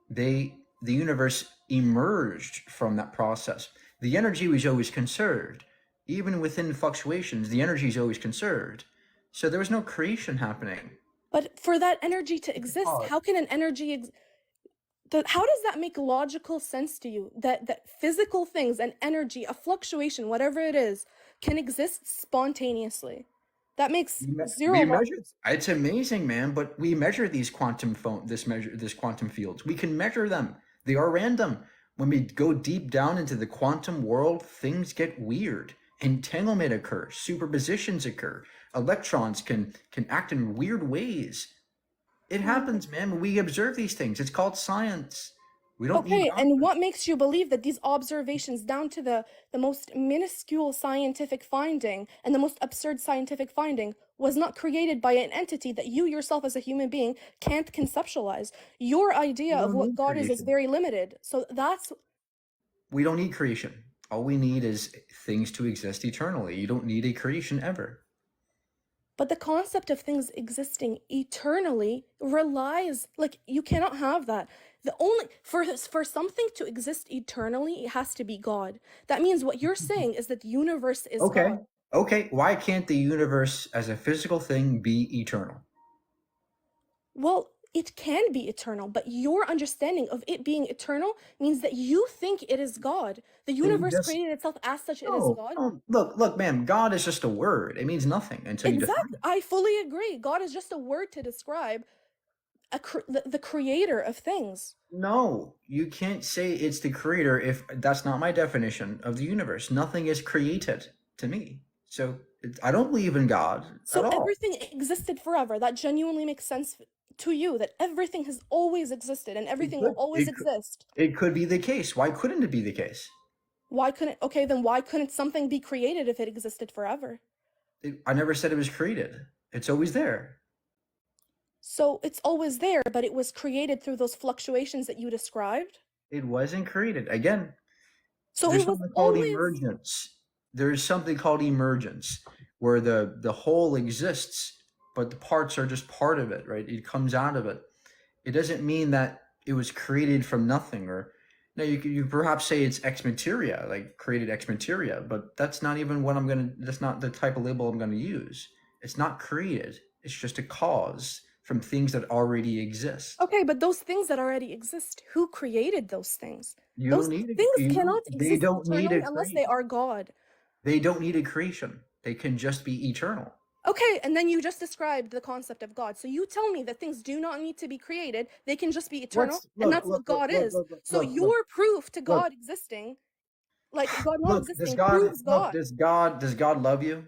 The universe emerged from that process. The energy was always conserved. Even within fluctuations, the energy is always conserved. So there was no creation happening. But for that energy to exist, how can an energy how does that make logical sense to you? That physical things, an energy, a fluctuation, whatever it is, can exist spontaneously. That makes zero We logic. measure. It's amazing, man. But we measure these quantum this quantum fields. We can measure them. They are random. When we go deep down into the quantum world, things get weird. Entanglement occurs. Superpositions occur. Electrons can act in weird ways. It happens, man. When we observe these things, it's called science. We don't need Okay, God. and what makes you believe that these observations, down to the most minuscule scientific finding and the most absurd scientific finding, was not created by an entity that you yourself as a human being can't conceptualize? Your idea We of don't what need God is creation. very limited. So that's We don't need creation. All we need is things to exist eternally. You don't need a creation ever. But the concept of things existing eternally relies, like, you cannot have that. The only for something to exist eternally, it has to be God. That means what you're saying is that the universe is Okay. God. Okay. Why can't the universe as a physical thing be eternal? Well, it can be eternal, but your understanding of it being eternal means that you think it is God. The Then you universe just created itself as such, it is no, God. no. Look, ma'am. God is just a word. It means nothing until you define Exactly. it. I fully agree. God is just a word to describe the creator of things. No, you can't say it's the creator if that's not my definition of the universe. Nothing is created to me. So I don't believe in God at So all. everything existed forever. That genuinely makes sense to you, that everything has always existed and It everything will could, always exist. it could be the case. Why couldn't it be the case? Okay, then why couldn't something be created if it existed forever? I never said it was created. It's always there. So it's always there, but it was created through those fluctuations that you described. It wasn't created. Again, So there's it was something called always. emergence. There's something called emergence where the whole exists, but the parts are just part of it, right? It comes out of it. It doesn't mean that it was created from nothing, or no, you perhaps say it's ex materia, like created ex materia, but that's not even what that's not the type of label I'm gonna use. It's not created. It's just a cause from things that already exist. Okay, but those things that already exist, who created those things? You Those don't need things you cannot they exist don't need eternally a unless they creation. are God. They don't need a creation. They can just be eternal. Okay, and then you just described the concept of God. So you tell me that things do not need to be created, they can just be eternal, What's and look, that's look, what look, God look, is. look, look, So look, look, your proof to look, God existing, like God not look, existing, proves God. does God love you?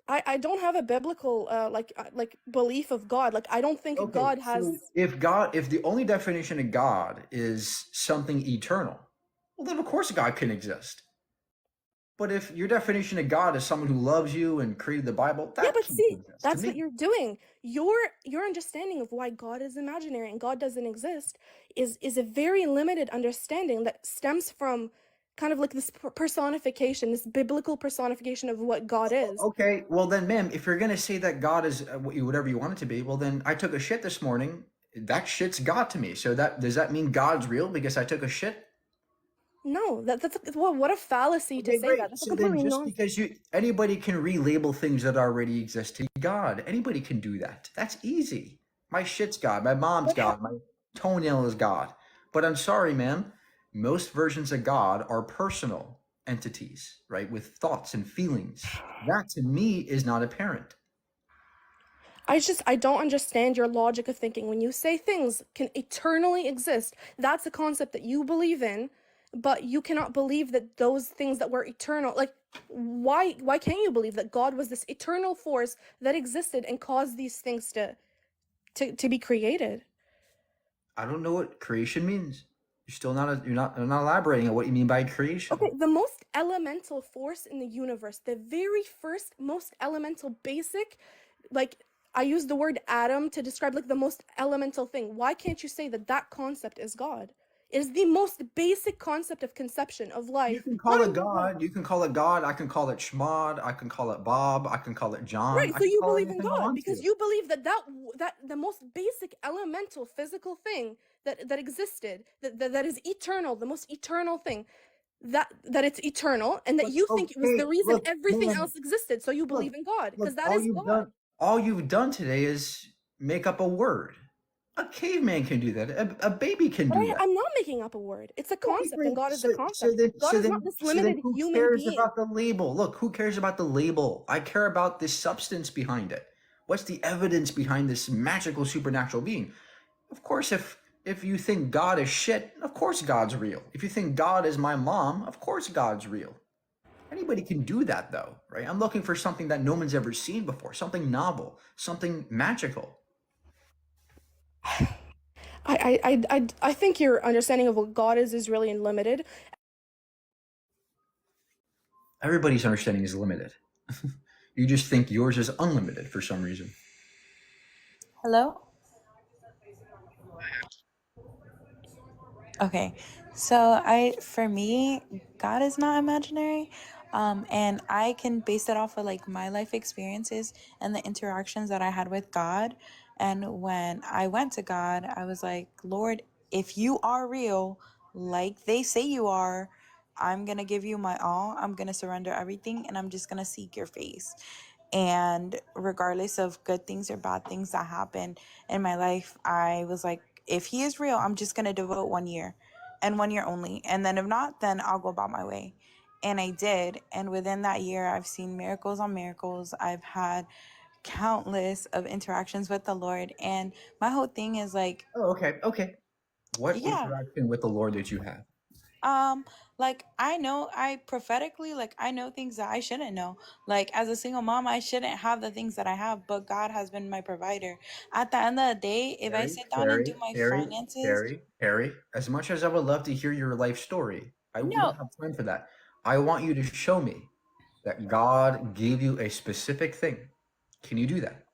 I don't have a biblical like belief of God. Like, I don't think Okay, God so has. if the only definition of God is something eternal, well then of course God can exist. But if your definition of God is someone who loves you and created the Bible, Yeah, that but can't see, exist to that's what me. you're doing. Your understanding of why God is imaginary and God doesn't exist is a very limited understanding that stems from kind of like this personification, this biblical personification of what God is. Okay, well then, ma'am, if you're gonna say that God is whatever you want it to be, well then I took a shit this morning. That shit's God to me. So that does that mean God's real because I took a shit? No, that's what a fallacy to Okay, say that. great. That's a So then completely just nonsense. because anybody can relabel things that already exist to God. Anybody can do that. That's easy. My shit's God, my mom's But God, my toenail is God. But I'm sorry, ma'am. Most versions of God are personal entities, right? With thoughts and feelings. That to me is not apparent. I don't understand your logic of thinking. When you say things can eternally exist, that's a concept that you believe in, but you cannot believe that those things that were eternal, like, why can't you believe that God was this eternal force that existed and caused these things to be created? I don't know what creation means. You're not elaborating on what you mean by creation. Okay, the most elemental force in the universe, the very first, most elemental, basic, like, I use the word atom to describe like the most elemental thing. Why can't you say that that concept is God? is the most basic concept of conception of life. You can call it God. You can call it God. I can call it Schmod. I can call it Bob. I can call it John. Right, I so can you call it believe in anything I God want because to. you believe that the most basic elemental physical thing that existed, that is eternal, the most eternal thing, that it's eternal, and that But you think it was the okay, reason look, everything man, else existed. So you look, believe in God because look. that is God. All you've done today is make up a word. A caveman can do that. A baby can But do that. I'm not making up a word. It's a Okay, concept, and great. God is a concept. God is not this So then, limited who human cares being. about the label? Look, who cares about the label? I care about the substance behind it. What's the evidence behind this magical supernatural being? Of course, if you think God is shit, of course God's real. If you think God is my mom, of course God's real. Anybody can do that, though, right? I'm looking for something that no one's ever seen before, something novel, something magical. I think your understanding of what God is really limited. Everybody's understanding is limited. You just think yours is unlimited for some reason. Hello? Okay. So for me, God is not imaginary. And I can base it off of like my life experiences and the interactions that I had with God. And when I went to God, I was like, Lord, if you are real, like they say you are, I'm going to give you my all. I'm going to surrender everything and I'm just going to seek your face. And regardless of good things or bad things that happen in my life, I was like, if he is real, I'm just going to devote 1 year and 1 year only. And then if not, then I'll go about my way. And I did. And within that year, I've seen miracles on miracles. I've had countless of interactions with the Lord. And my whole thing is like, Oh, okay. What yeah, interaction with the Lord did you have? like I prophetically, like I know things that I shouldn't know. Like as a single mom, I shouldn't have the things that I have, but God has been my provider. At the end of the day, if I sit down and do my finances, Harry, as much as I would love to hear your life story, we no. don't have time for that. I want you to show me that God gave you a specific thing. Can you do that?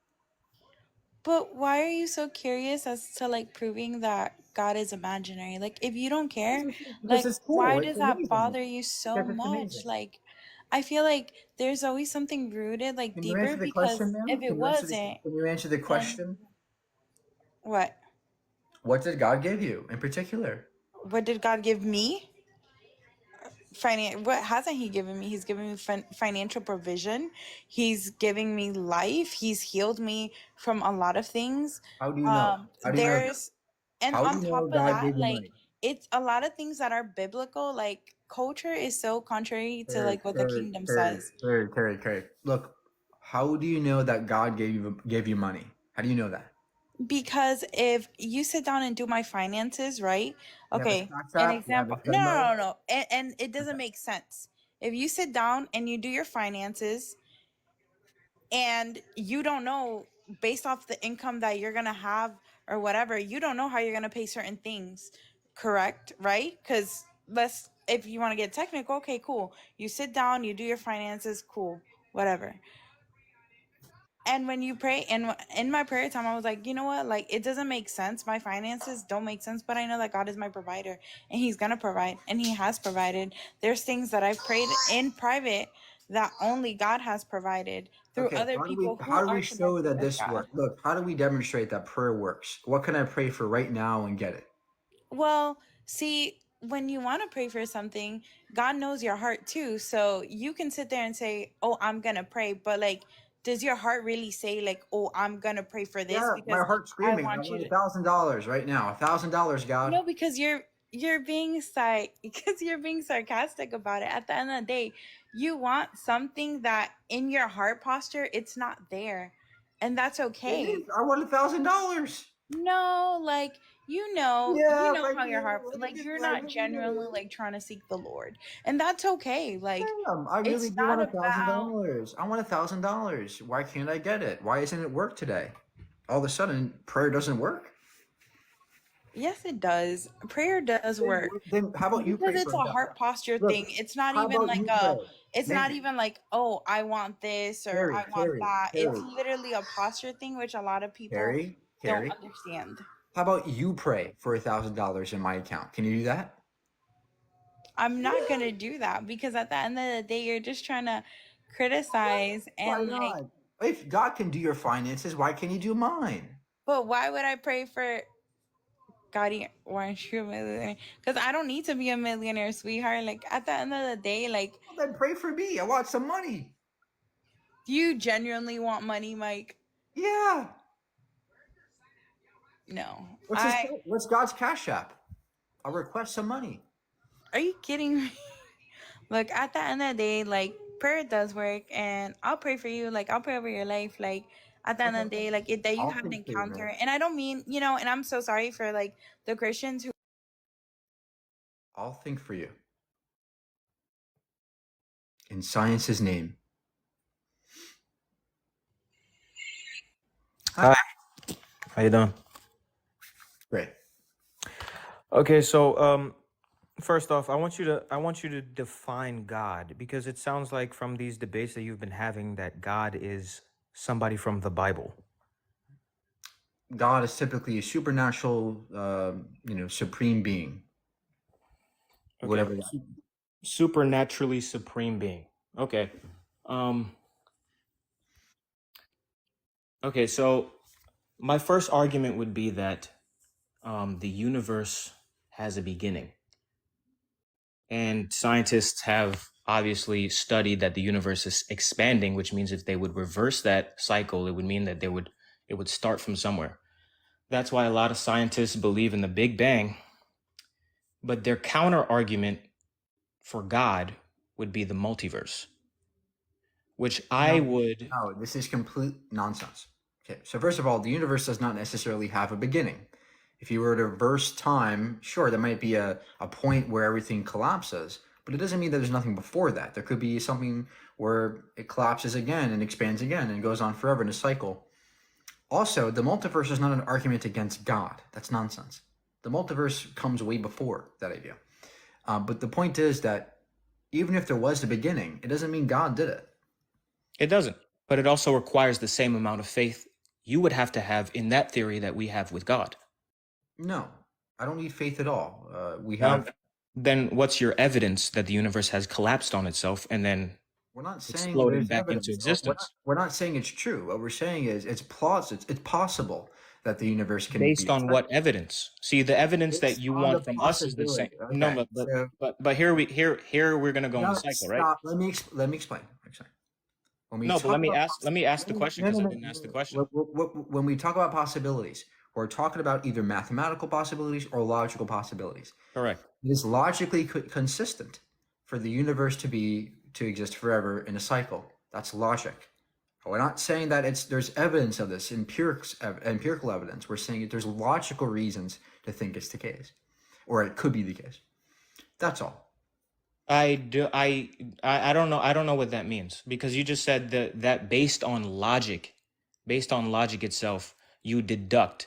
But why are you so curious as to like proving that God is imaginary? Like if you don't care, Because like it's why cool. It's does that amazing. bother you so Because it's much? amazing. Like I feel like there's always something rooted like Can you deeper answer the question, because if ma'am? it wasn't, Can you answer the then question? what? What did God give you in particular? What did God give me? What hasn't he given me? He's given me financial provision. He's giving me life. He's healed me from a lot of things. How do you know? How do you know? There's and How do on you top know of God that, gave you like money? it's a lot of things that are biblical. Like culture is so contrary to Terry, like what the Terry, kingdom Terry, says. Terry, Terry, Terry. Look, how do you know that God gave you money? How do you know that? Because if you sit down and do my finances, right? You have a Okay, Cash an App. You have a example. No, no, Venmo. no, no. And it doesn't make sense. If you sit down and you do your finances and you don't know based off the income that you're gonna have or whatever, you don't know how you're gonna pay certain things, correct? Right? Because let's, if you want to get technical, okay, cool, you sit down, you do your finances, cool, whatever. And when you pray, and in my prayer time, I was like, you know what, like it doesn't make sense, my finances don't make sense, but I know that God is my provider and he's gonna provide, and he has provided. There's things that I've prayed in private that only God has provided through Okay, other people how who do are we show connected that with this God. works? Look, how do we demonstrate that prayer works? What can I pray for right now and get it? Well, see, when you want to pray for something, God knows your heart too. So you can sit there and say, "Oh, I'm going to pray," but like does your heart really say like, "Oh, I'm going to pray for this Yeah, my because heart's I screaming. I want you want to." $1,000 right now. $1,000, God. No, because you're being because you're being sarcastic about it. At the end of the day, you want something that in your heart posture it's not there. And that's It okay. is. I want $1,000. No, like you Yeah, know I how your do. heart, like you're not genuinely like trying to seek the Lord. And that's okay. Like I really it's do not want about. $1,000. I want $1,000. Why can't I get it? Why isn't it work today? All of a sudden, prayer doesn't work. Yes, it does. Prayer does work. Then how about you Because pray it's for a a heart posture look? thing. It's not How even about like you pray, it's not man? even like, oh, I want this or I want that. It's literally a posture thing, which a lot of people don't Carrie, understand. How about you pray for $1,000 in my account? Can you do that? I'm not gonna do that because at the end of the day, you're just trying to criticize Why and like. not? If God can do your finances, why can't He do mine? But why would I pray for God? Why aren't you a millionaire? Because I don't need to be a millionaire, sweetheart. Like at the end of the day, like, Well, then pray for me. I want some money. do you genuinely want money, Mike? Yeah. No. What's God's Cash App? I'll request some money. Are you kidding me? Look, at the end of the day, like prayer does work, and I'll pray for you. Like I'll pray over your life. Like at the end of the day, like that you I'll have an pray for you, man. encounter, and I don't mean and I'm so sorry for like the Christians who. I'll think for you. In science's name. Hi, how you doing? Great. Okay, so first off, I want you to define God, because it sounds like from these debates that you've been having that God is somebody from the Bible. God is typically a supernatural, supreme being. Okay. Whatever that. Supernaturally supreme being. Okay. Okay, so my first argument would be that the universe has a beginning. And scientists have obviously studied that the universe is expanding, which means if they would reverse that cycle, it would mean that it would start from somewhere. That's why a lot of scientists believe in the Big Bang. But their counter argument for God would be the multiverse, which No, this is complete nonsense. Okay, so first of all, the universe does not necessarily have a beginning. If you were to reverse time, sure, there might be a point where everything collapses, but it doesn't mean that there's nothing before that. There could be something where it collapses again and expands again and goes on forever in a cycle. Also, the multiverse is not an argument against God. That's nonsense. The multiverse comes way before that idea. But the point is that even if there was a beginning, it doesn't mean God did it. It doesn't, but it also requires the same amount of faith you would have to have in that theory that we have with God. No, I don't need faith at all. We have. Then what's your evidence that the universe has collapsed on itself and then We're not saying exploded there's back evidence. into existence? We're not saying it's true. What we're saying is it's possible that the universe can Based be. on what evidence? See, the evidence that you want from us is the same. Okay, No, but here we're gonna go in the cycle, right? Stop. Let me explain. When we No, but talk about let me ask the question, because I didn't ask the question. when we talk about possibilities, we're talking about either mathematical possibilities or logical possibilities. Correct. It is logically consistent for the universe to exist forever in a cycle. That's logic. We're not saying that there's evidence of this, empirical evidence. We're saying that there's logical reasons to think it's the case, or it could be the case. That's all. I don't know. I don't know what that means, because you just said that based on logic itself, you deduct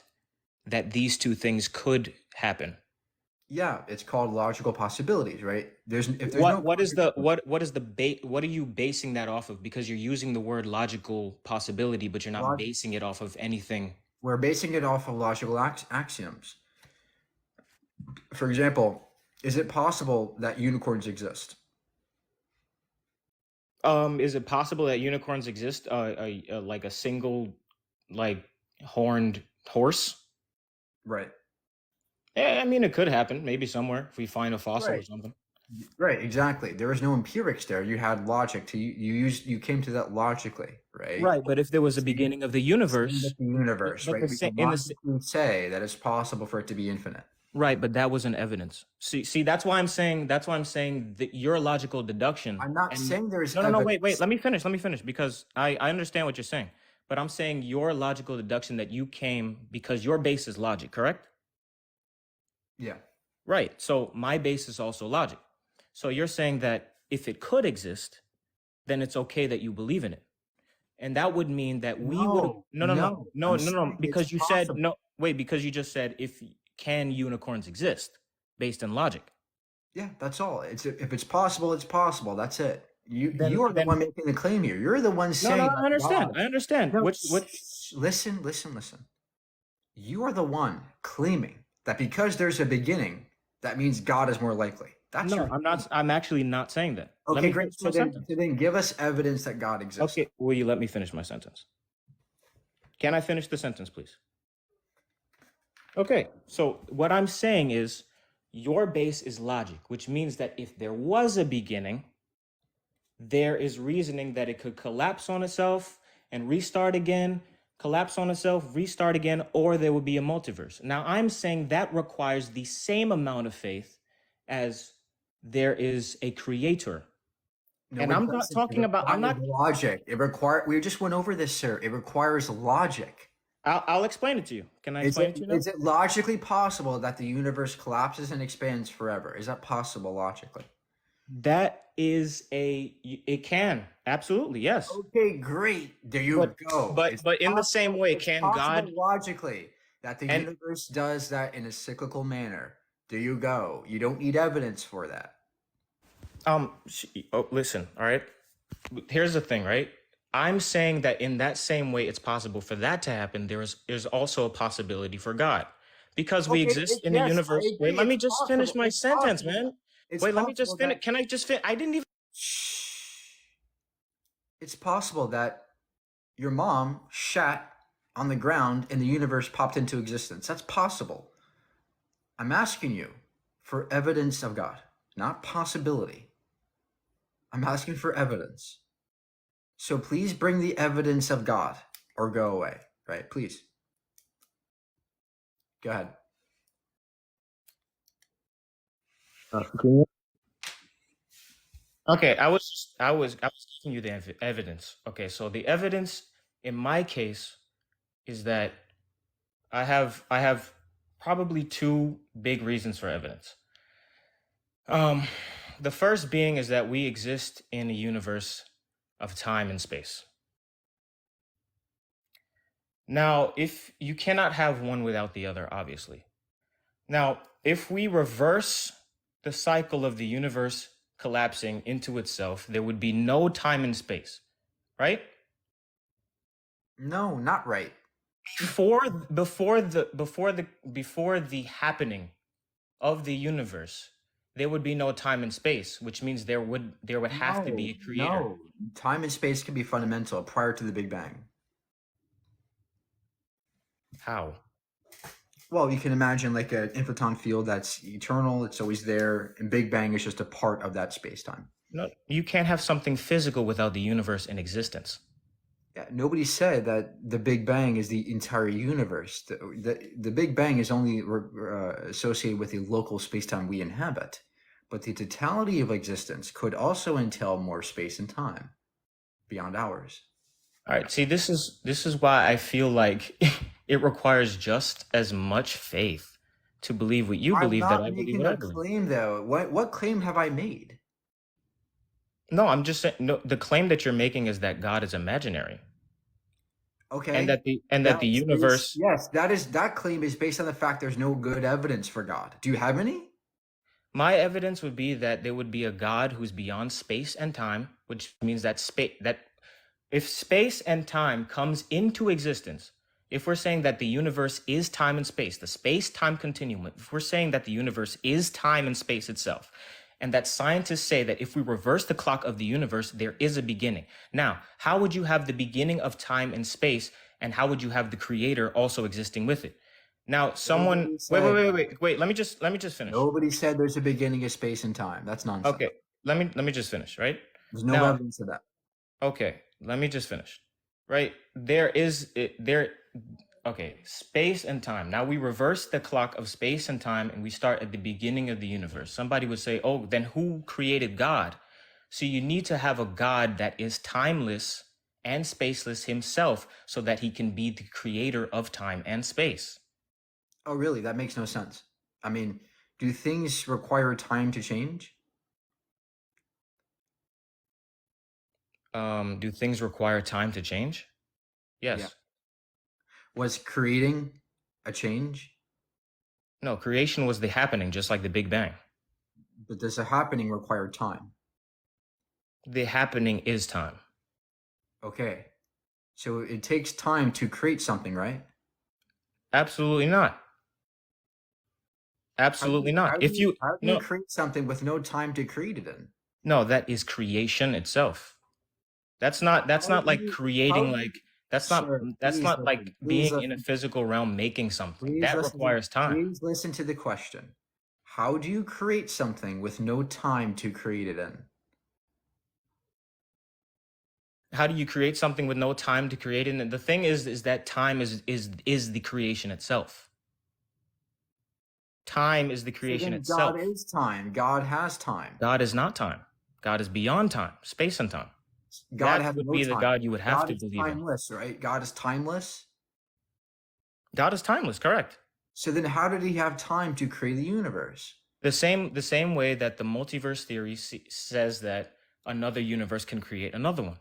that these two things could happen. Yeah, it's called logical possibilities, right? What are you basing that off of? Because you're using the word logical possibility, but you're not basing it off of anything. We're basing it off of logical axioms. For example, is it possible that unicorns exist? Is it possible that unicorns exist? Like a single, like horned horse? Right. Yeah, I mean, it could happen. Maybe somewhere if we find a fossil or something. Right. Exactly. There was no empirics there. You had logic. You came to that logically, right? Right. But if there was a beginning of the universe, right? We can logically say that it's possible for it to be infinite. Right, but that wasn't evidence. See, that's why I'm saying that your logical deduction. I'm not saying there's no. Wait. Let me finish, because I understand what you're saying, but I'm saying your logical deduction that you came because your base is logic, correct? Yeah. Right. So my base is also logic. So you're saying that if it could exist, then it's okay that you believe in it, and that would mean that we would. No. Because you said no. Wait, because you just said can unicorns exist based on logic? Yeah, that's all. If it's possible, it's possible. That's it. You are the one making the claim here. You're the one saying. No, I understand. God. I understand. No, Which listen. You are the one claiming that because there's a beginning, that means God is more likely. That's No, your I'm not. I'm actually not saying that. Let okay. me Great. finish my sentence. So then give us evidence that God exists. Okay, will you let me finish my sentence? Can I finish the sentence, please? Okay, so what I'm saying is your base is logic, which means that if there was a beginning, there is reasoning that it could collapse on itself and restart again, collapse on itself, restart again, or there would be a multiverse. Now, I'm saying that requires the same amount of faith as there is a creator. No, And it I'm not doesn't. It talking about, I'm requires not, logic. We just went over this, sir. It requires logic. I'll explain it to you. Can I explain it to you now? Is it logically possible that the universe collapses and expands forever? Is that possible logically? That is it can, absolutely, yes. Okay, great. There you go. But in the same way, It's can possible God logically that the and universe does that in a cyclical manner. There you go. You don't need evidence for that. listen, all right? Here's the thing, right? I'm saying that in that same way it's possible for that to happen, there's also a possibility for God. Because we exist in a Yes, I universe. Wait, agree. let me It's just finish possible. my It's sentence, possible. man. It's Wait, let me possible just finish. that Can I just finish? I didn't even it's possible that your mom shat on the ground and the universe popped into existence. That's possible. I'm asking you for evidence of God, not possibility. I'm asking for evidence. So please bring the evidence of God or go away, right? Please. Go ahead. Okay, I was giving you the evidence. Okay, so the evidence in my case is that I have probably two big reasons for evidence. Um, the first being is that we exist in a universe of time and space. Now, if you cannot have one without the other, obviously. Now, if we reverse the cycle of the universe collapsing into itself, there would be no time and space, right? No, not right. Before the happening of the universe, there would be no time and space, which means there would have to be a creator. No. Time and space can be fundamental prior to the Big Bang. How? Well, you can imagine like an inflaton field that's eternal, it's always there, and Big Bang is just a part of that space time. No, you can't have something physical without the universe in existence. Yeah, nobody said that the Big Bang is the entire universe. The Big Bang is only associated with the local space-time we inhabit, but the totality of existence could also entail more space and time beyond ours. All right, see, this is why I feel like it requires just as much faith to believe what you I'm believe that not I believe making what I a believe. claim, though. What claim have I made? No, I'm just saying, no, the claim that you're making is that God is imaginary Okay, and that the universe. yes, that claim is based on the fact there's no good evidence for God. Do you have any? My evidence would be that there would be a God who's beyond space and time, which means that if space and time comes into existence, if we're saying that the universe is time and space, the space-time continuum, if we're saying that the universe is time and space itself, and that scientists say that if we reverse the clock of the universe, there is a beginning. Now, how would you have the beginning of time and space, and how would you have the creator also existing with it? Now, someone wait. Let me just finish. Nobody said there's a beginning of space and time. That's nonsense. Okay, let me just finish, right? There's no Now, evidence of that. okay, let me just finish. Right? Okay, space and time. Now we reverse the clock of space and time and we start at the beginning of the universe. Somebody would say, "Oh, then who created God?" So you need to have a God that is timeless and spaceless himself so that he can be the creator of time and space. Oh, really? That makes no sense. I mean, do things require time to change? Do things require time to change? Yes. Yeah. Was creating a change? No, creation was the happening, just like the Big Bang. But does a happening require time? The happening is time. Okay. So it takes time to create something, right? Absolutely not. Absolutely not. If you how do you no create something with no time to create it in? no, that is creation itself. That's How not do like you how creating do you, like sir, that's not like please being in a listen, physical realm making something. That requires time. please listen to the question. How do you create something with no time to create it in? How do you create something with no time to create it? And the thing is that time is the creation itself. Time is the So creation then God itself. is time. God has time. God is not time. God is beyond time, space and time. God That has would no be the time. God you would have God to is believe in. timeless, right? God is timeless. God is timeless, correct? So then how did he have time to create the universe? The same way that the multiverse theory says that another universe can create another one.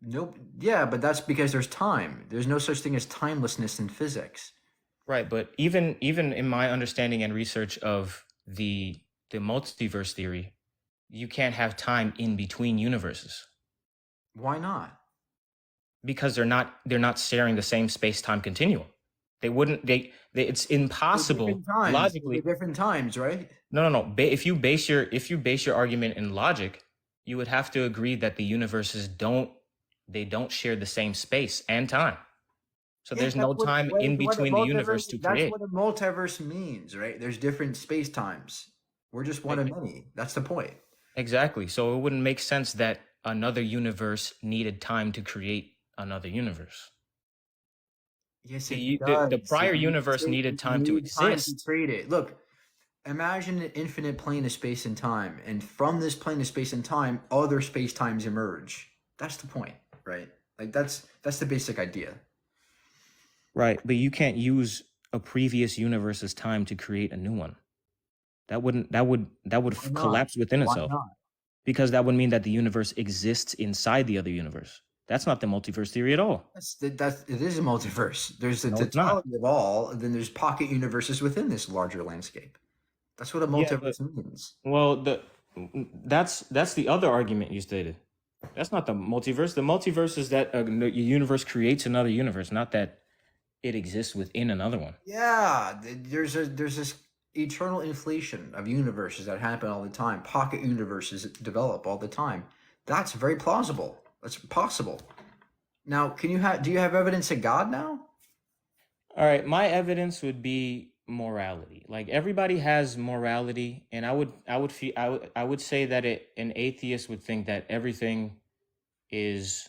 Nope. Yeah, but that's because there's time. There's no such thing as timelessness in physics. Right, but even in my understanding and research of the multiverse theory, you can't have time in between universes Why not? because they're not sharing the same space-time continuum. They wouldn't it's They're impossible different times. They're logically. different times, right? No. If you base your argument in logic, you would have to agree that the universes don't share the same space and time. So Yeah, there's no time in between the universe to that's create. what a multiverse means, right? There's different space times. We're just one of many. That's the point. Exactly. So it wouldn't make sense that another universe needed time to create another universe. Yes, it The does. prior universe needed You time to need time to exist. create it. Look, imagine an infinite plane of space and time, and from this plane of space and time, other space times emerge. That's the point, right? Like that's the basic idea. Right. But you can't use a previous universe's time to create a new one. That would Why not? collapse within Why itself. not? Because that would mean that the universe exists inside the other universe. That's not the multiverse theory at all. That's it is a multiverse. There's the No, it's not. totality of all, and then there's pocket universes within this larger landscape. That's what a Yeah, but multiverse means. well, that's the other argument you stated. That's not the multiverse. The multiverse is that a universe creates another universe, not that it exists within another one. Yeah, there's this eternal inflation of universes that happen all the time. Pocket universes that develop all the time. That's very plausible. That's possible. Now, do you have evidence of God now? All right, my evidence would be morality. Like everybody has morality, and I would say that an atheist would think that everything is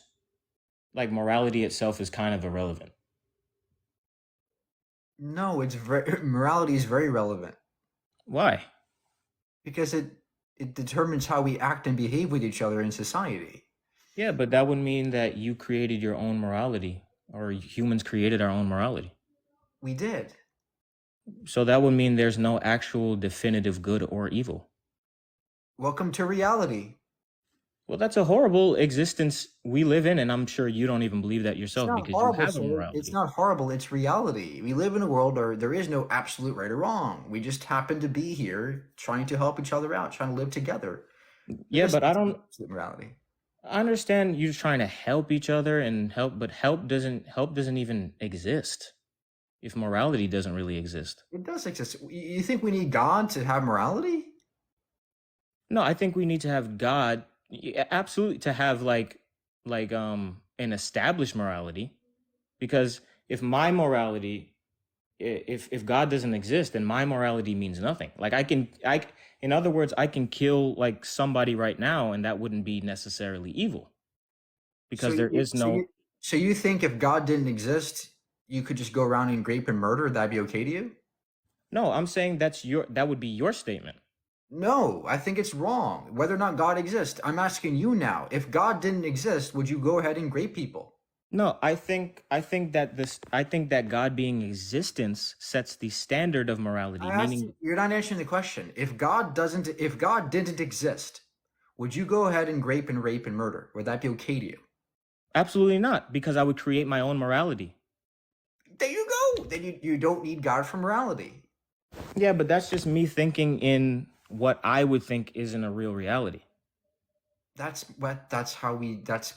like morality itself is kind of irrelevant. No, morality is very relevant Why? because it determines how we act and behave with each other in society. Yeah, but that would mean that you created your own morality, or humans created our own morality. We did. So that would mean there's no actual definitive good or evil. Welcome to reality. Well, that's a horrible existence we live in, and I'm sure you don't even believe that It's yourself not because you horrible, have a sir. It's morality. not horrible. It's reality. We live in a world where there is no absolute right or wrong. We just happen to be here trying to help each other out, trying to live together. Yeah, but I don't Absolute morality. I understand you trying to help each other and help, but help doesn't even exist if morality doesn't really exist. It does exist. You think we need God to have morality? No, I think we need to have God, absolutely, to have an established morality, because if my morality, if God doesn't exist, then my morality means nothing. Like in other words, I can kill like somebody right now, and that wouldn't be necessarily evil, because there is no. So you think if God didn't exist, you could just go around and rape and murder? That'd be okay to you? No, I'm saying that would be your statement. No, I think it's wrong. Whether or not God exists, I'm asking you now. If God didn't exist, would you go ahead and rape people? No, I think that God being existence sets the standard of morality, meaning You're not answering the question. If God didn't exist, would you go ahead and rape and murder? Would that be okay to you? absolutely not, because I would create my own morality. There you go. Then you don't need God for morality. Yeah, but that's just me thinking in what I would think isn't a real reality. That's what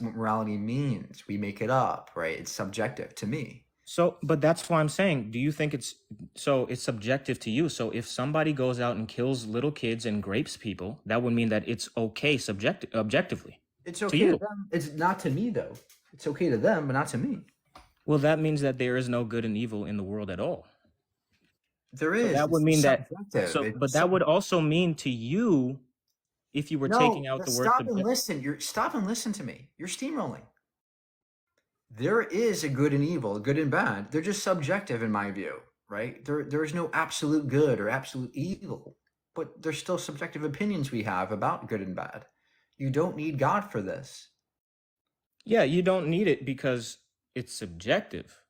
morality means. We make it up, right? It's subjective to me. So, but that's why I'm saying, do you think it's subjective to you? So if somebody goes out and kills little kids and rapes people, that would mean that it's okay objectively It's to okay to you. them. It's not to me though. It's okay to them, but not to me. Well, that means that there is no good and evil in the world at all. There So is. that would It's mean that subjective. but that would also mean to you, if you were taking No, out the word stop and subject. listen. Stop and listen to me. You're steamrolling. There is a good and evil, good and bad. They're just subjective in my view, right? There is no absolute good or absolute evil, but there's still subjective opinions we have about good and bad. You don't need God for this. Yeah, you don't need it because it's subjective.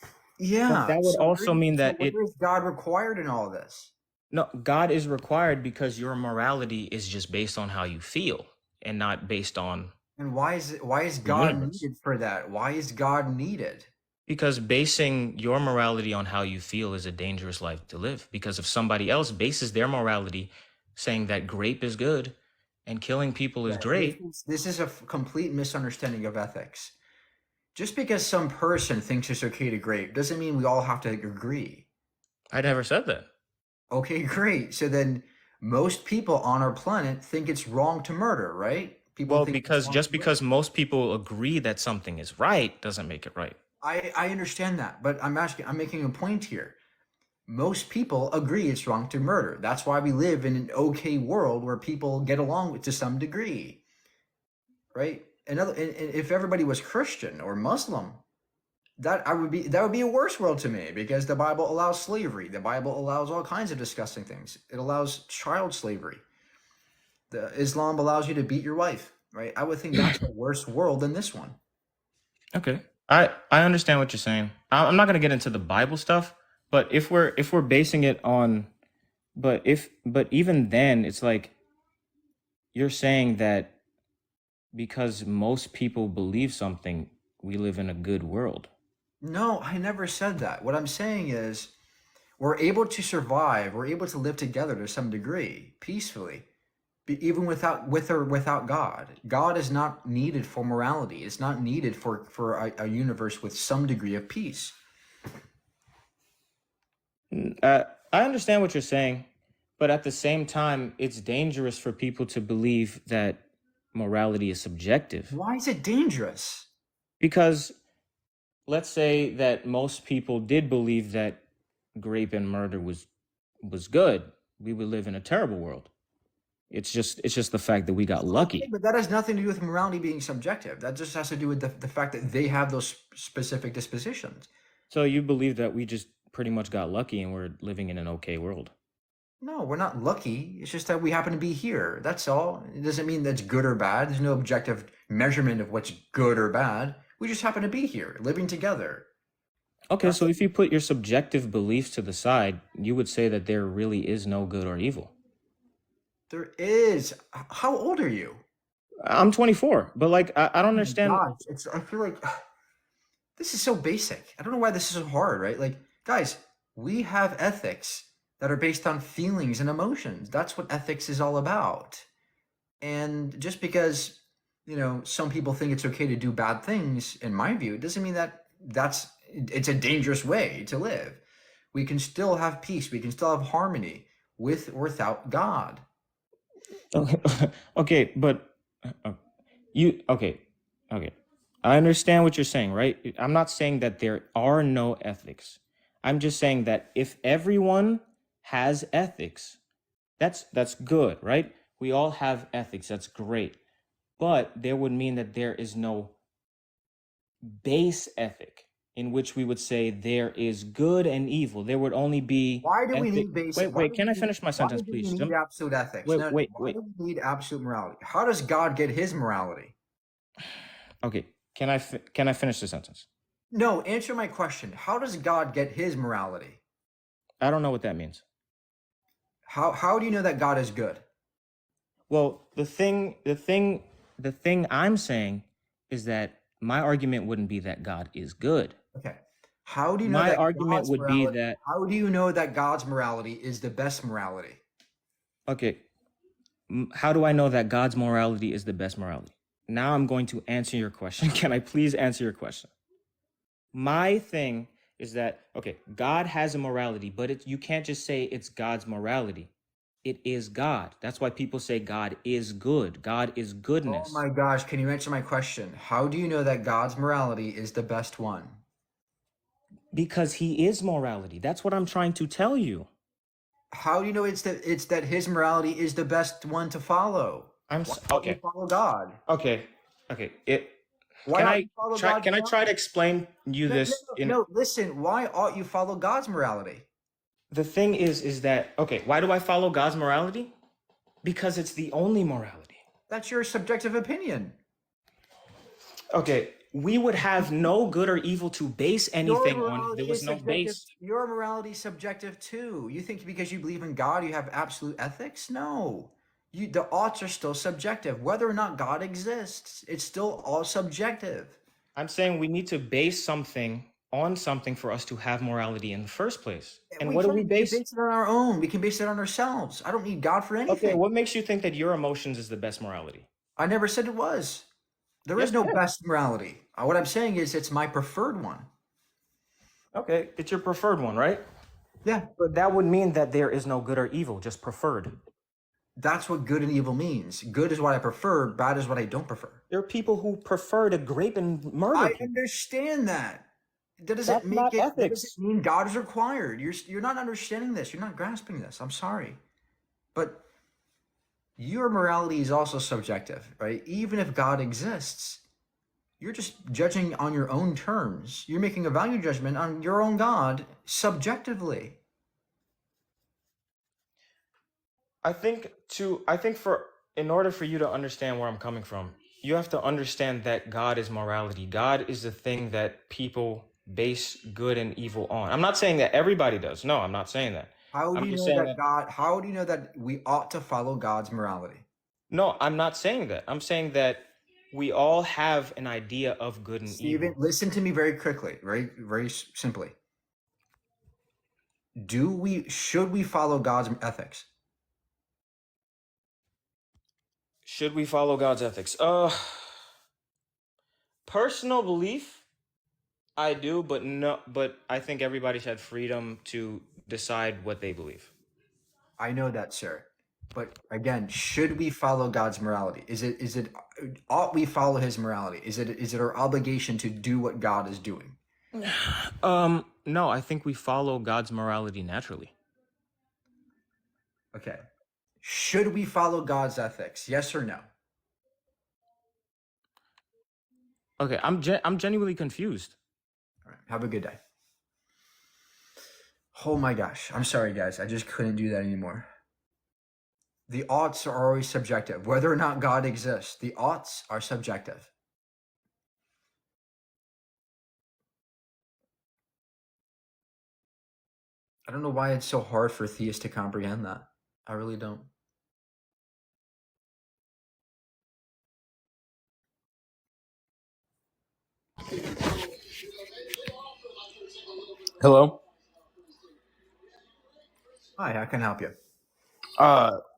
But Yeah. that would also mean that where is God required in all this? no, God is required because your morality is just based on how you feel and not based on And why is the God universe. needed for that? Why is God needed? Because basing your morality on how you feel is a dangerous life to live. Because if somebody else bases their morality saying that grape is good and killing people is great, This is a complete misunderstanding of ethics. Just because some person thinks it's okay to grape doesn't mean we all have to agree. I never said that. Okay, great. So then most people on our planet think it's wrong to murder, right? Well, because just because most people agree that something is right doesn't make it right. I understand that, but I'm making a point here. Most people agree it's wrong to murder. That's why we live in an okay world where people get along to some degree, right? And if everybody was Christian or Muslim, that would be a worse world to me, because the Bible allows slavery. The Bible allows all kinds of disgusting things. It allows child slavery. The Islam allows you to beat your wife, right? I would think that's a worse world than this one. Okay. I understand what you're saying. I'm not going to get into the Bible stuff, but if we're basing it on but even then it's like you're saying that because most people believe something, we live in a good world. No, I never said that. What I'm saying is we're able to survive, we're able to live together to some degree, peacefully, even with or without God. God is not needed for morality. It's not needed for a universe with some degree of peace. I understand what you're saying, but at the same time, it's dangerous for people to believe that morality is subjective. Why is it dangerous? Because let's say that most people did believe that rape and murder was good. We would live in a terrible world. It's just the fact that we got lucky. Okay, but that has nothing to do with morality being subjective. That just has to do with the fact that they have those specific dispositions. So you believe that we just pretty much got lucky and we're living in an okay world? No, we're not lucky. It's just that we happen to be here. That's all. It doesn't mean that's good or bad. There's no objective measurement of what's good or bad. We just happen to be here, living together. Okay, so if you put your subjective beliefs to the side, you would say that there really is no good or evil. There is. How old are you? I'm 24, but like I don't understand. Gosh, I feel like this is so basic. I don't know why this is so hard, right? Like, guys, we have ethics that are based on feelings and emotions. That's what ethics is all about. And just because, some people think it's okay to do bad things, in my view, it doesn't mean that it's a dangerous way to live. We can still have peace. We can still have harmony with or without God. Okay, but okay. I understand what you're saying, right? I'm not saying that there are no ethics. I'm just saying that if everyone has ethics, that's good, right? We all have ethics. That's great. But there would mean that there is no base ethic in which we would say there is good and evil. There would only be. Why do we need basic? Wait. Can I finish my sentence, please? Why do we need absolute ethics? Wait. Why do we need absolute morality? How does God get his morality? Okay. Can I finish the sentence? No, answer my question. How does God get his morality? I don't know what that means. How do you know that God is good? Well, the thing I'm saying is that my argument wouldn't be that God is good. Okay. How do you know my that argument God's would morality, be that how do you know that God's morality is the best morality? Okay. How do I know that God's morality is the best morality? Now I'm going to answer your question. Can I please answer your question? My thing is that, okay, God has a morality, but you can't just say it's God's morality. It is God. That's why people say God is good. God is Oh goodness. my gosh, can you answer my question? How do you know that God's morality is the best one? Because he is morality. That's what I'm trying to tell you. How do you know it's that his morality is the best one to follow? Why don't you Okay. follow God? Okay. Why Can ought I you follow God's try to morality? explain you No, no, this no, in no. Listen, why ought you follow God's morality? the thing is that, okay, why do I follow God's morality? Because it's the only morality. That's your subjective opinion. Okay, we would have no good or evil to base anything on if there was no base. Your morality is subjective too. You think because you believe in God, you have absolute ethics? No. The oughts are still subjective. Whether or not God exists, it's still all subjective. I'm saying we need to base something on something for us to have morality in the first place. And what do we We can base? base it on our own. We can base it on ourselves. I don't need God for Okay, anything. what makes you think that your emotions is the best morality? I never said it was. There Yes, is you no did. best morality. What I'm saying is it's my preferred one. Okay, it's your preferred one, right? Yeah. But that would mean that there is no good or evil, just preferred. That's what good and evil means. Good is what I prefer, bad is what I don't prefer. There are people who prefer to grape and murder I people. understand that. That doesn't That's not that doesn't ethics. mean God is required. You're not understanding this. You're not grasping this. I'm sorry. But your morality is also subjective, right? Even if God exists, you're just judging on your own terms. You're making a value judgment on your own God subjectively. I think in order for you to understand where I'm coming from, you have to understand that God is morality. God is the thing that people base good and evil on. I'm not saying that everybody does. No, I'm not saying that. How do I'm you just know saying that that God, how do you know that we ought to follow God's morality? no, I'm not saying that. I'm saying that we all have an idea of good and Stephen, evil. listen to me very quickly, very simply. Should we follow God's ethics? Should we follow God's ethics? Personal belief, I do, but I think everybody should have freedom to decide what they believe. I know that, sir. But again, should we follow God's morality? Is it ought we follow his morality? Is it our obligation to do what God is doing? No, I think we follow God's morality naturally. Okay. Should we follow God's ethics? Yes or no? Okay, I'm genuinely confused. All right. Have a good day. Oh my gosh. I'm sorry, guys. I just couldn't do that anymore. The oughts are always subjective. Whether or not God exists, the oughts are subjective. I don't know why it's so hard for theists to comprehend that. I really don't. Hello. Hi, how can I help you?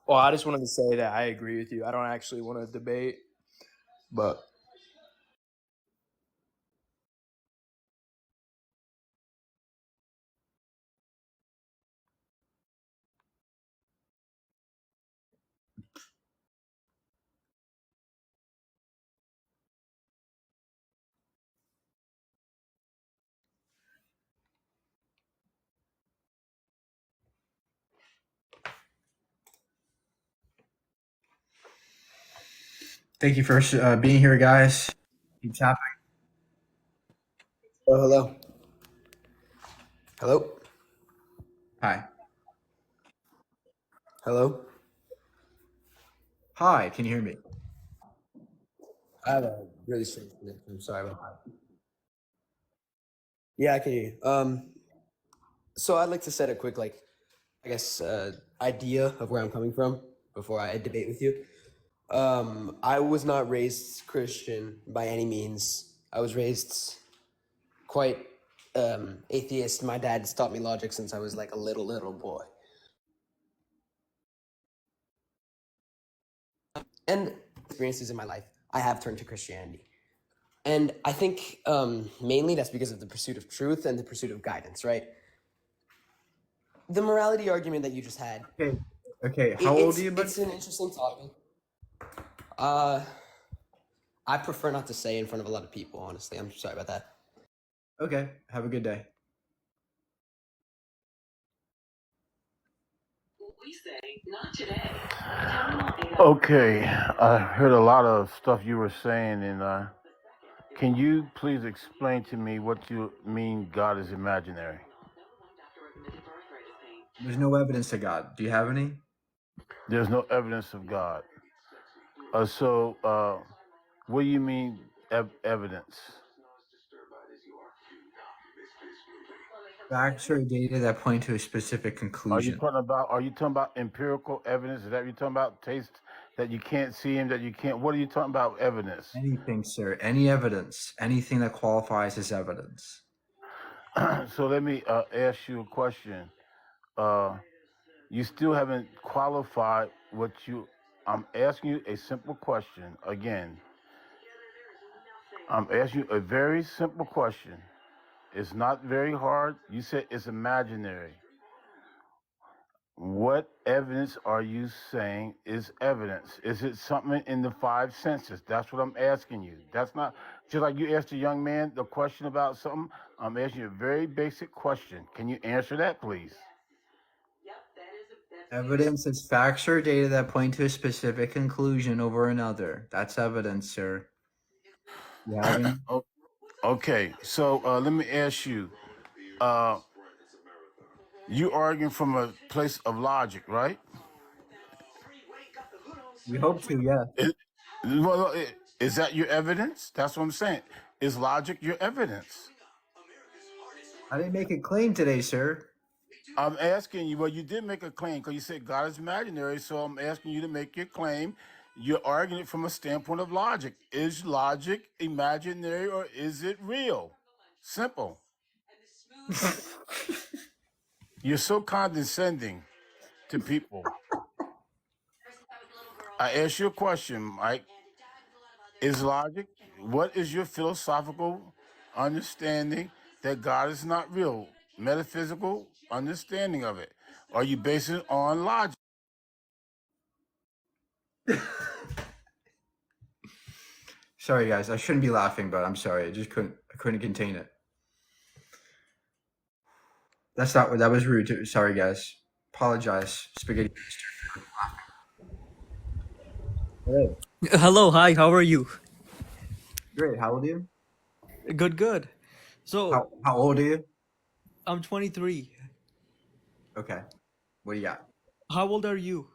Well, I just wanted to say that I agree with you. I don't actually want to debate, but Thank you for being here, guys. Keep tapping. oh, hello. Hello. Hi. Hello. Hi, can you hear me? I have a really strange connection. I'm sorry about that. Yeah, I can hear you. So I'd like to set a quick, I guess, idea of where I'm coming from before I debate with you. I was not raised Christian by any means. I was raised quite atheist. My dad's taught me logic since I was like a little boy. And experiences in my life, I have turned to Christianity. And I think mainly that's because of the pursuit of truth and the pursuit of guidance, right? The morality argument that you just had. Okay. How old are you, bud? It's an interesting topic. I prefer not to say in front of a lot of people, honestly. I'm sorry about that. Okay. Have a good day. Okay, I heard a lot of stuff you were saying, and can you please explain to me what you mean God is imaginary? There's no evidence to God. Do you have any? There's no evidence of God. What do you mean evidence? Facts or data that point to a specific Are you conclusion. talking about empirical evidence? Is that what you're talking about? Taste that you can't see him, that you can't. What are you talking about? Evidence. Anything, sir. Any evidence. Anything that qualifies as evidence. So let me ask you a question. You still haven't qualified what you. I'm asking you a simple question again. I'm asking you a very simple question. It's not very hard. You said it's imaginary. What evidence are you saying is evidence? Is it something in the five senses? That's what I'm asking you. That's not just like you asked a young man the question about something. I'm asking you a very basic question. Can you answer that, please? Evidence is facts or data that point to a specific conclusion over another. That's evidence, sir. You have any? Okay, so let me ask you. You arguing from a place of logic, right? We hope to, yeah. Is that your evidence? That's what I'm saying. Is logic your evidence? I didn't make a claim today, sir. I'm asking you, well, you did make a claim because you said God is imaginary, so I'm asking you to make your claim. You're arguing it from a standpoint of logic. Is logic imaginary or is it real? Simple. You're so condescending to people. I asked you a question, Mike. Is logic, what is your philosophical understanding that God is not real? Metaphysical understanding of it? Are you basing it on logic? Sorry, guys. I shouldn't be laughing, but I'm sorry. I couldn't contain it. That was rude. Too. Sorry, guys. Apologize. Spaghetti. Hey. Hello, hi, how are you? Great. How old are you? Good, good. So, How old are you? I'm 23. Okay. What do you got? How old are you?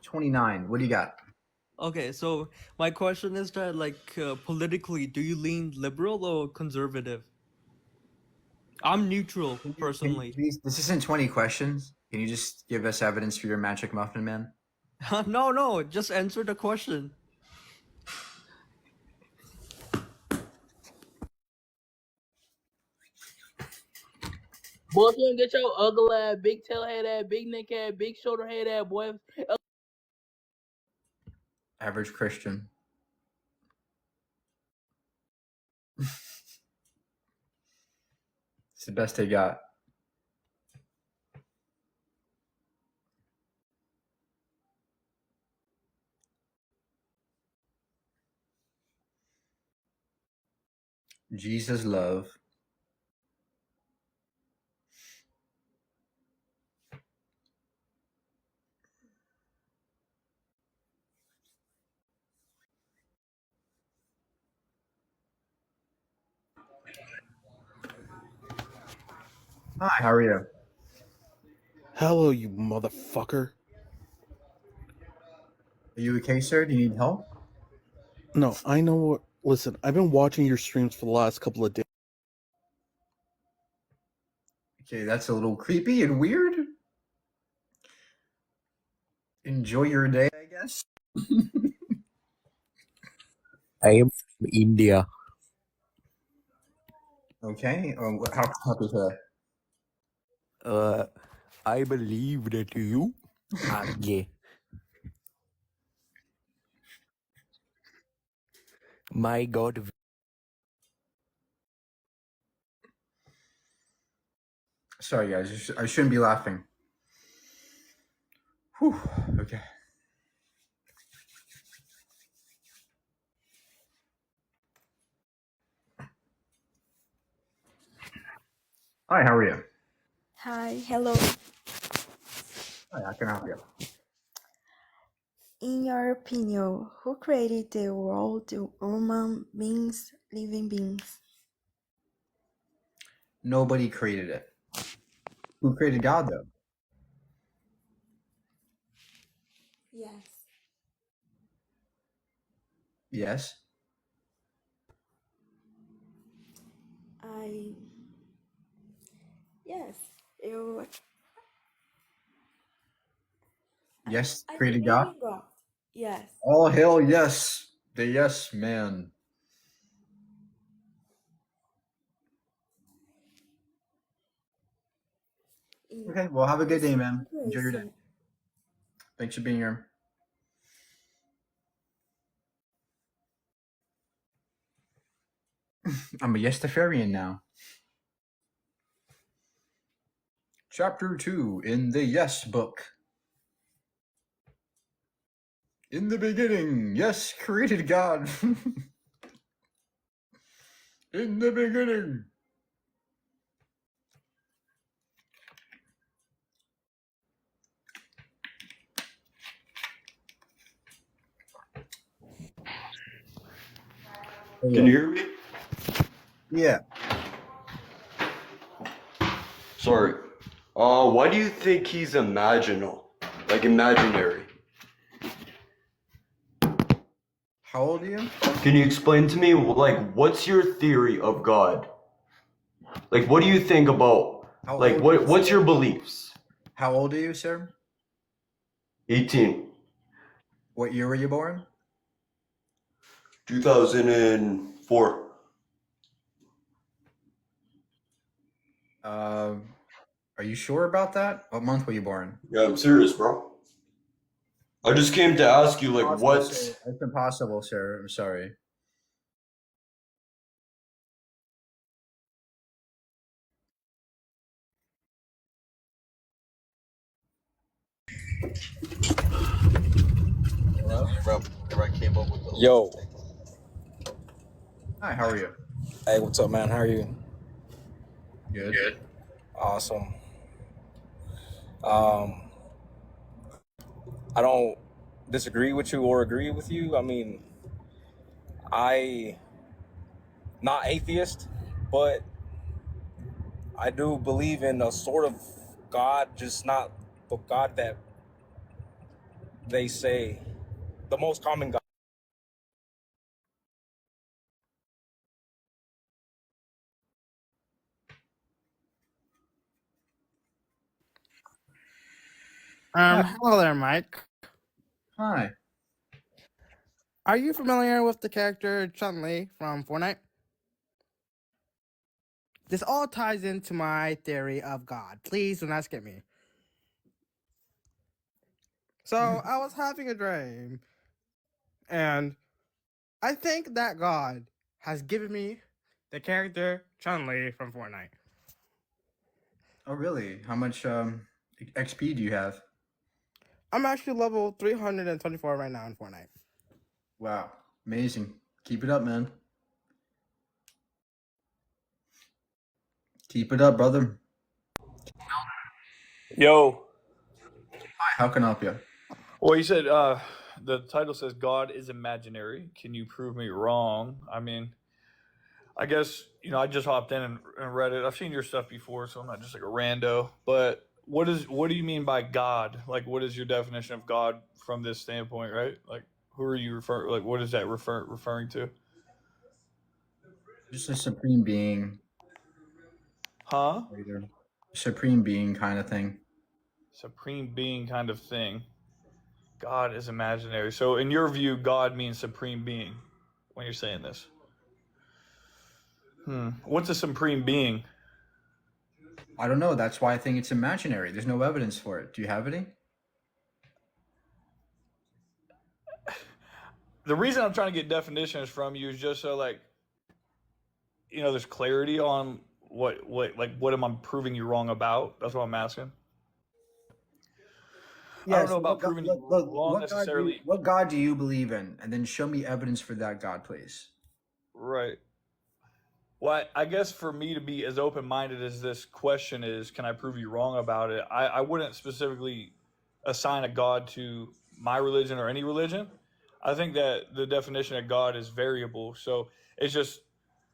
29. What do you got? Okay, so my question is that, politically, do you lean liberal or conservative? I'm neutral, Can you personally. please? This isn't 20 questions. Can you just give us evidence for your magic muffin man? No, just answer the question. Boy, if you don't get your ugly ass, big tail head ass, big neck ass, big shoulder head ass, boy. Average Christian. It's the best they got. Jesus love. Hi, how are you? Hello, you motherfucker. Are you okay, sir? Do you need help? No, I know what. Listen, I've been watching your streams for the last couple of days. Okay, that's a little creepy and weird. Enjoy your day, I guess. I am from India. Okay. How can I help you today? I believe that you are gay. My God. Sorry, guys. I shouldn't be laughing. Whew. Okay. Hi, how are you? Hi, hello. Hi, how can I help you? In your opinion, who created the world, the human beings, living beings? Nobody created it. Who created God, though? Yes. Yes. I yes. You Yes, I created believe God? in God. Yes. Oh, hell yes. The yes man. In Okay, well, have a good day, man. recent Enjoy your day. creation. Thanks for being here. I'm a Yestafarian now. Chapter 2 in the Yes book. In the beginning, yes created God. In the beginning. Can Hello. you hear me? Yeah. Sorry. Why do you think he's imaginal? Like imaginary? How old are you? Can you explain to me, like, what's your theory of God? Like, what do you think about, How like, old are you, what's sir? your beliefs? How old are you, sir? 18. What year were you born? 2004. Are you sure about that? What month were you born? Yeah, I'm serious, bro. I just came to ask you, like, Impossible, sir. what? That's impossible, sir. I'm sorry. Hello? Yo, Hi, how are you? hey, what's up, man? How are you? Good. Good. Awesome. Um, I don't disagree with you or agree with you. I mean, I not atheist, but I do believe in a sort of God, just not the God that they say, the most common God. Hi. Hello there, Mike. Hi. Are you familiar with the character Chun-Li from Fortnite? This all ties into my theory of God. Please do not skip me. So I was having a dream, and I think that God has given me the character Chun-Li from Fortnite. Oh, really? How much XP do you have? I'm actually level 324 right now in Fortnite. Wow. Amazing. Keep it up, man. Keep it up, brother. Yo, Hi, how can I help you? well, you said the title says God is imaginary. Can you prove me wrong? I mean, I guess I just hopped in and read it. I've seen your stuff before, so I'm not just like a rando. But what do you mean by God? Like, what is your definition of God from this standpoint? Right? Like, who are you referring? Like, what is that referring to? Just a supreme being. Huh? Later. Supreme being kind of thing. Supreme being kind of thing. God is imaginary. So, in your view, God means supreme being when you're saying this. What's a supreme being? I don't know. That's why I think it's imaginary. There's no evidence for it. Do you have any? the reason I'm trying to get definitions from you is just so like, there's clarity on what am I proving you wrong about? That's what I'm asking. I don't Yes. know about What God, proving you look, wrong necessarily. what God do you believe in? And then show me evidence for that God, please. Right. Well, I guess for me to be as open minded as this question is, can I prove you wrong about it? I wouldn't specifically assign a God to my religion or any religion. I think that the definition of God is variable. So it's just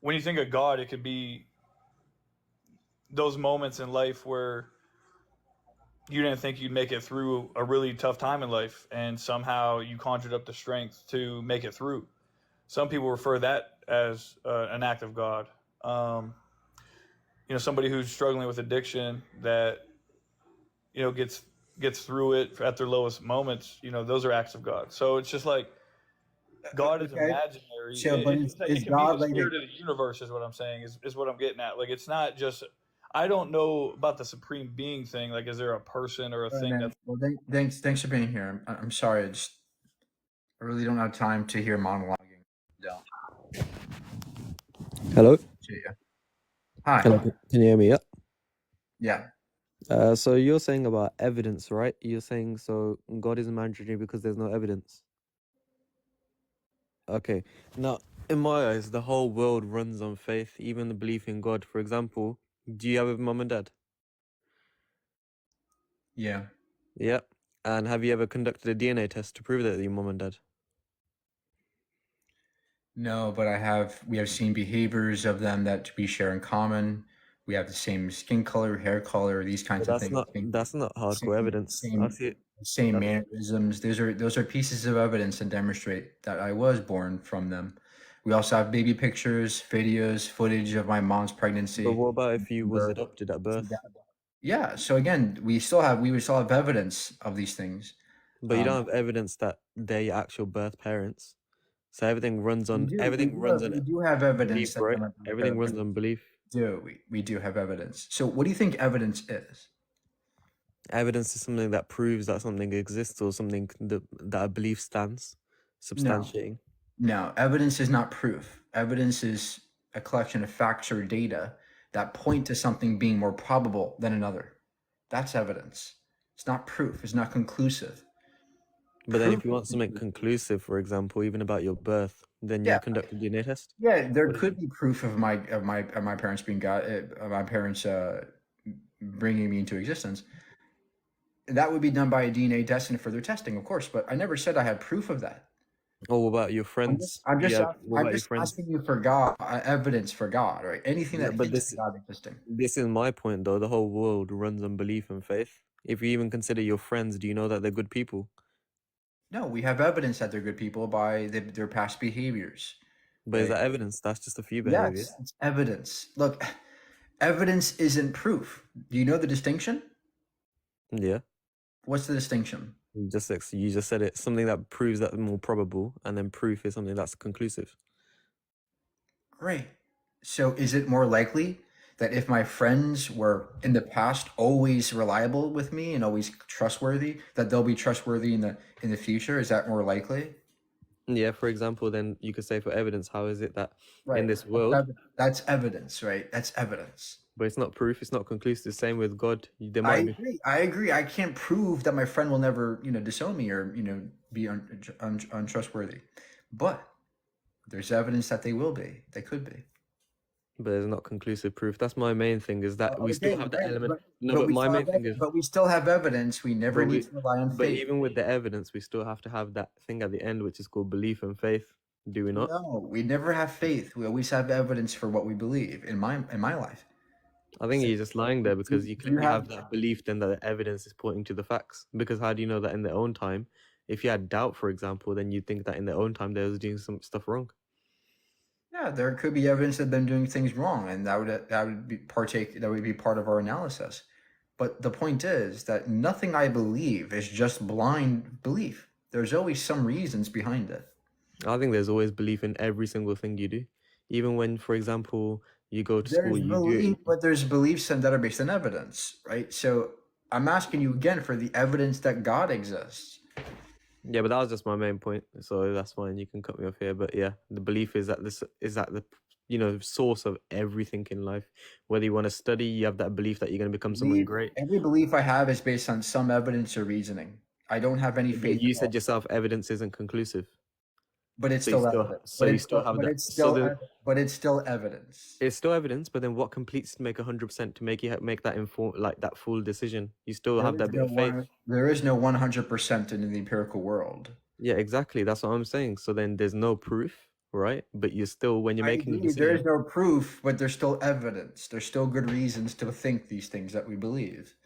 when you think of God, it could be those moments in life where you didn't think you'd make it through a really tough time in life, and somehow you conjured up the strength to make it through. Some people refer that as an act of God. Um, somebody who's struggling with addiction that gets through it at their lowest moments. Those are acts of God. So it's just like God is Okay. imaginary. So, but It is can be God the like spirit of the universe, is what I'm saying. Is what I'm getting at. Like it's not just. I don't know about the supreme being thing. Like, is there a person or a all right, thing man. that's Well, thanks for being here. I'm sorry. I really don't have time to hear monologuing. Don't. Hello? See ya. Hi. Hello, can you hear me? Yeah. Yeah. So you're saying about evidence, right? You're saying so God is imaginary because there's no evidence. Okay. Now, in my eyes, the whole world runs on faith, even the belief in God. For example, do you have a mom and dad? Yeah. Yep. And have you ever conducted a DNA test to prove that they're your mom and dad? No, but we have seen behaviors of them that we share in common. We have the same skin color, hair color, these But kinds of things. that's not hardcore evidence. I see it. Same That's mannerisms. Those are pieces of evidence that demonstrate that I was born from them. We also have baby pictures, videos, footage of my mom's But pregnancy. what about if you was birth. adopted at birth? Yeah. So again, we would still have evidence of these things. But you don't have evidence that they're your actual birth parents. So everything runs on We do have evidence belief, that right? Everything runs on belief. We do have evidence. So what do you think evidence is? Evidence is something that proves that something exists or something that a belief stands, substantiating. No, evidence is not proof. Evidence is a collection of facts or data that point to something being more probable than another. That's evidence. It's not proof. It's not conclusive. But then if you want something conclusive, for example, even about your birth, then you Yeah. conduct a DNA test? Yeah, there could be proof of my parents being God, of my parents bringing me into existence. That would be done by a DNA test and further testing, of course. But I never said I had proof of that. Or what about your friends? I'm just What about your friends? asking you for God, evidence for God, right? Anything that But hints at God existing. this is my point, though. The whole world runs on belief and faith. If you even consider your friends, do you know that they're good people? No, we have evidence that they're good people by their past behaviors. But is that evidence? That's just a few behaviors. Yes, it's evidence. Look, evidence isn't proof. Do you know the distinction? Yeah. What's the distinction? You just said it. Something that proves that more probable, and then proof is something that's conclusive. Great. So is it more likely that if my friends were in the past always reliable with me and always trustworthy, that they'll be trustworthy in the future? Is that more likely? Yeah, for example, then you could say for evidence, how is it that in this world, That's evidence, right? That's evidence. but it's not proof, it's not conclusive. Same with God. There I might be. agree. I agree. I can't prove that my friend will never, disown me or, be untrustworthy. But there's evidence that they will be. They could be. But there's not conclusive proof. That's my main thing, is that we still have the element. But My main thing is. But we still have evidence. We never need to rely on But faith. even with the evidence, we still have to have that thing at the end, which is called belief and faith. Do we not? No, we never have faith. We always have evidence for what we believe. In my life. I think you're just lying there, because you can have that belief then that the evidence is pointing to the facts. Because how do you know that in their own time? If you had doubt, for example, then you'd think that in their own time they was doing some stuff wrong. Yeah, there could be evidence that they're doing things wrong, and that would be part of our analysis. But the point is that nothing I believe is just blind belief. There's always some reasons behind it. I think there's always belief in every single thing you do. Even when, for example, you go to school, but there's beliefs that are based on evidence, right? So I'm asking you again for the evidence that God exists. Yeah, but that was just my main point, so that's fine. You can cut me off here, but yeah, the belief is that this is that the source of everything in life. Whether you want to study, you have that belief that you're going to become someone great. Every belief I have is based on some evidence or reasoning. I don't have any But faith you at said all. yourself, evidence isn't conclusive. But it's So you still still, evidence. so you still have that. So then, But it's still evidence. it's still evidence. But then, what completes to make 100% to make you make that like that full decision? You still have that bit of faith. There is no 100% in the empirical world. Yeah, exactly. That's what I'm saying. So then, there's no proof, right? But you still, when you're making a decision, there is no proof, but there's still evidence. There's still good reasons to think these things that we believe.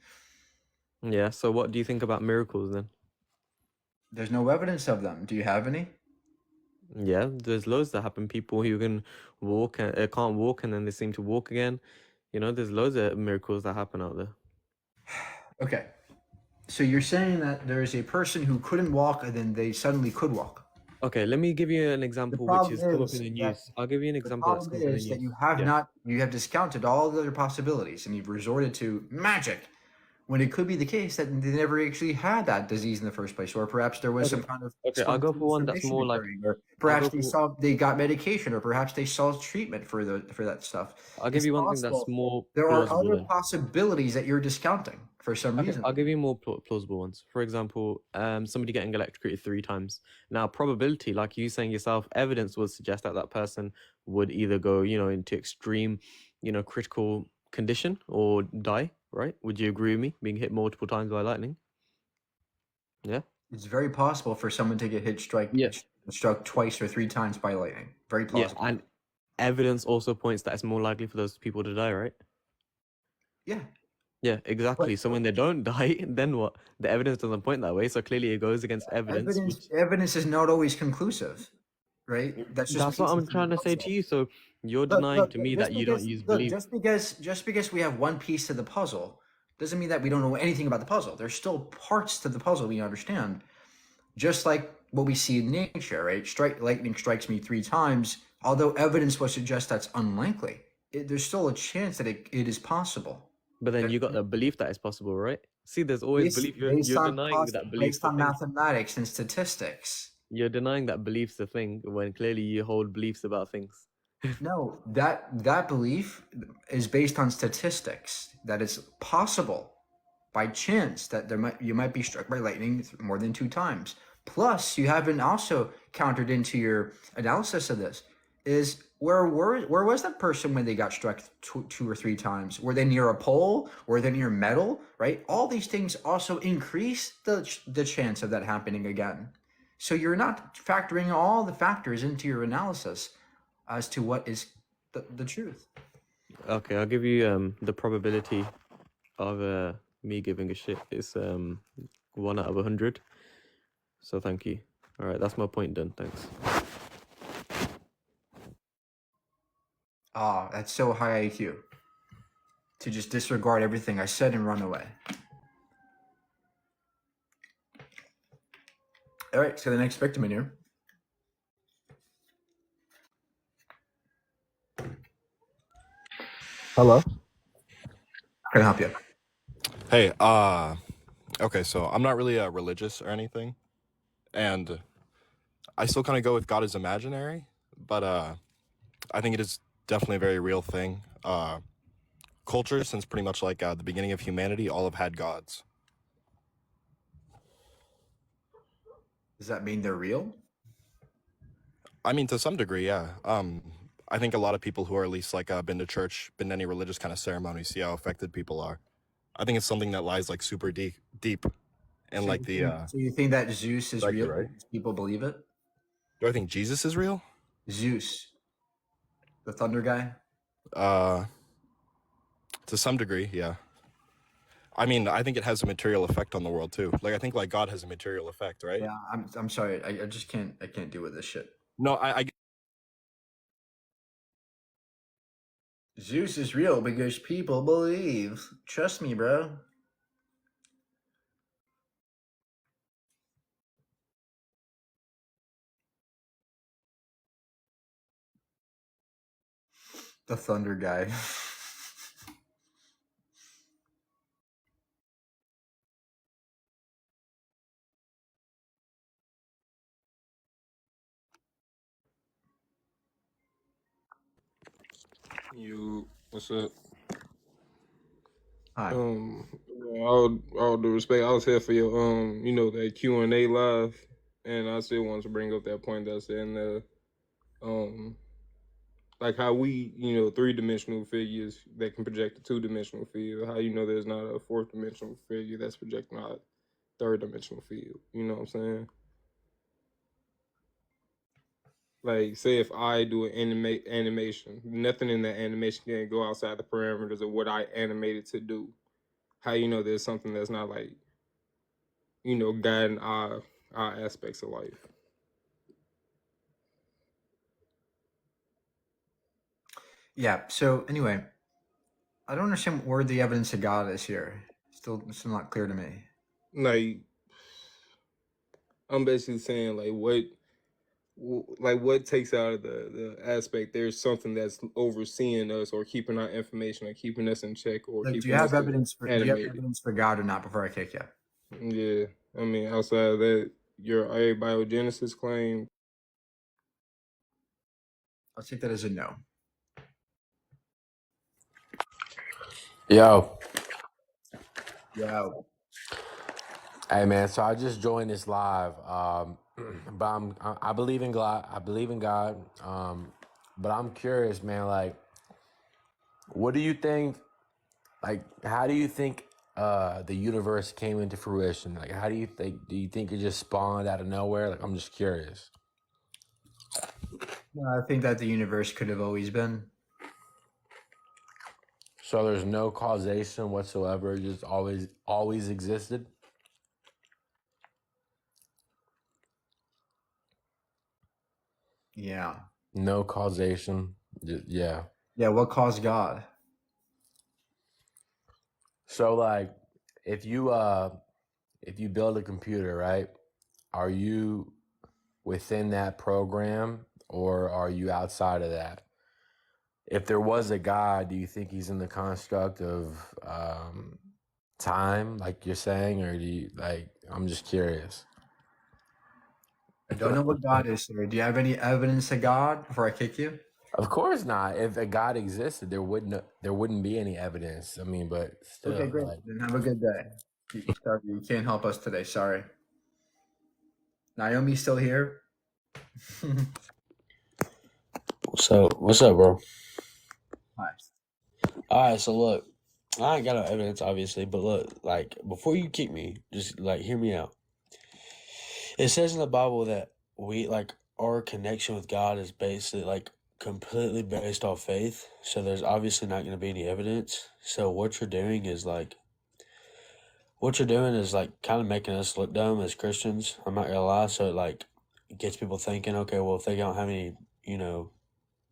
Yeah. So what do you think about miracles then? There's no evidence of them. Do you have any? Yeah, there's loads that happen. People who can walk and can't walk, and then they seem to walk again. There's loads of miracles that happen out there. Okay. So you're saying that there is a person who couldn't walk and then they suddenly could walk. Okay, let me give you an example which has come up in the news. I'll give you an example that's come up in the news. That you have discounted all the other possibilities and you've resorted to magic when it could be the case that they never actually had that disease in the first place, or perhaps there was some kind of I'll go for one that's more like, or perhaps they got medication, or perhaps they saw treatment for that stuff. I'll give you one thing that's more There are plausible. other possibilities that you're discounting for some reason. I'll give you more plausible ones. For example, somebody getting electrocuted 3 times. Now, probability, like you saying yourself, evidence would suggest that that person would either go, into extreme, critical condition or die, right? Would you agree with me? Being hit multiple times by lightning? Yeah. It's very possible for someone to get struck twice or 3 times by lightning. Very plausible. Yeah, and evidence also points that it's more likely for those people to die, right? Yeah. Yeah, exactly. So when they don't die, then what? The evidence doesn't point that way. So clearly it goes against evidence. Evidence is not always conclusive, right? That's what I'm trying to say to you. So you're denying to me that you don't use belief. Just because we have one piece to the puzzle doesn't mean that we don't know anything about the puzzle. There's still parts to the puzzle we understand. Just like what we see in nature, right? Lightning strikes me 3 times. Although evidence would suggest that's unlikely, there's still a chance that it is possible. But then you got the belief that it's possible, right? See, there's always belief. You're denying that belief. Based on mathematics and statistics. You're denying that belief's a thing when clearly you hold beliefs about things. No, that belief is based on statistics. That it's possible by chance that you might be struck by lightning more than 2 times. Plus, you haven't also countered into your analysis of this is where was that person when they got struck 2 or 3 times? Were they near a pole? Were they near metal? Right? All these things also increase the chance of that happening again. So you're not factoring all the factors into your analysis as to what is the truth. Okay, I'll give you the probability of me giving a shit is 1 out of 100. So thank you. All right, that's my point done. Thanks. Ah, that's so high IQ. To just disregard everything I said and run away. All right, so the next victim in here. Hello. Can I help you? Hey, okay, so I'm not really religious or anything, and I still kind of go with God is imaginary, but I think it is definitely a very real thing. Culture, since pretty much like the beginning of humanity, all have had gods. Does that mean they're real? I mean, to some degree, yeah. I think a lot of people who are at least like been to church, been to any religious kind of ceremony, see how affected people are. I think it's something that lies like super deep, and like the. So you think that Zeus is real? Right? People believe it? Do I think Jesus is real? Zeus, the thunder guy. To some degree, yeah. I mean, I think it has a material effect on the world too. Like I think like God has a material effect, right? Yeah, I'm sorry. I just can't deal with this shit. No, I Zeus is real because people believe. Trust me, bro. The thunder guy. You, what's up? Hi. All due respect, I was here for your that Q&A live, and I still want to bring up that point that's in the like how we, 3-dimensional figures that can project a 2-dimensional field. How there's not a 4th-dimensional figure that's projecting a 3rd-dimensional field. You know what I'm saying? Like, say if I do an animation, nothing in that animation can go outside the parameters of what I animated to do. How there's something that's not like, guiding our aspects of life. Yeah. So anyway, I don't understand where the evidence of God is here. Still not clear to me. Like, I'm basically saying like what takes out of the aspect there's something that's overseeing us or keeping our information or keeping us in check or Like, keeping us do you have animated. evidence for God or not before I kick you? Yeah, I mean, outside of that, your abiogenesis claim. I'll take that as a no. Yo, Yeah. hey man. So I just joined this live, but I believe in God. I believe in God. But I'm curious, man. Like, what do you think? Like, how do you think the universe came into fruition? Like, how do you think? Do you think it just spawned out of nowhere? Like, I'm just curious. No, I think that the universe could have always been. So there's no causation whatsoever. It just always existed. Yeah. No causation. Yeah. Yeah. What caused God? So like, if you build a computer, right? Are you within that program or are you outside of that? If there was a God, do you think he's in the construct of time, like you're saying, or do you like? I'm just curious. I don't know what God is, sir. Do you have any evidence of God before I kick you? Of course not. If a God existed, there wouldn't be any evidence. I mean, but still, Okay, great. like, Then have a good day. Sorry, you can't help us today. Sorry. Naomi's still here. What's up, bro? Hi. All right, so look, I ain't got no evidence, obviously, but look, like, before you kick me, just like hear me out. It says in the Bible that we like our connection with God is basically like completely based off faith. So there's obviously not going to be any evidence. So what you're doing is like kind of making us look dumb as Christians. I'm not gonna lie. So it like gets people thinking, okay, well, if they don't have any,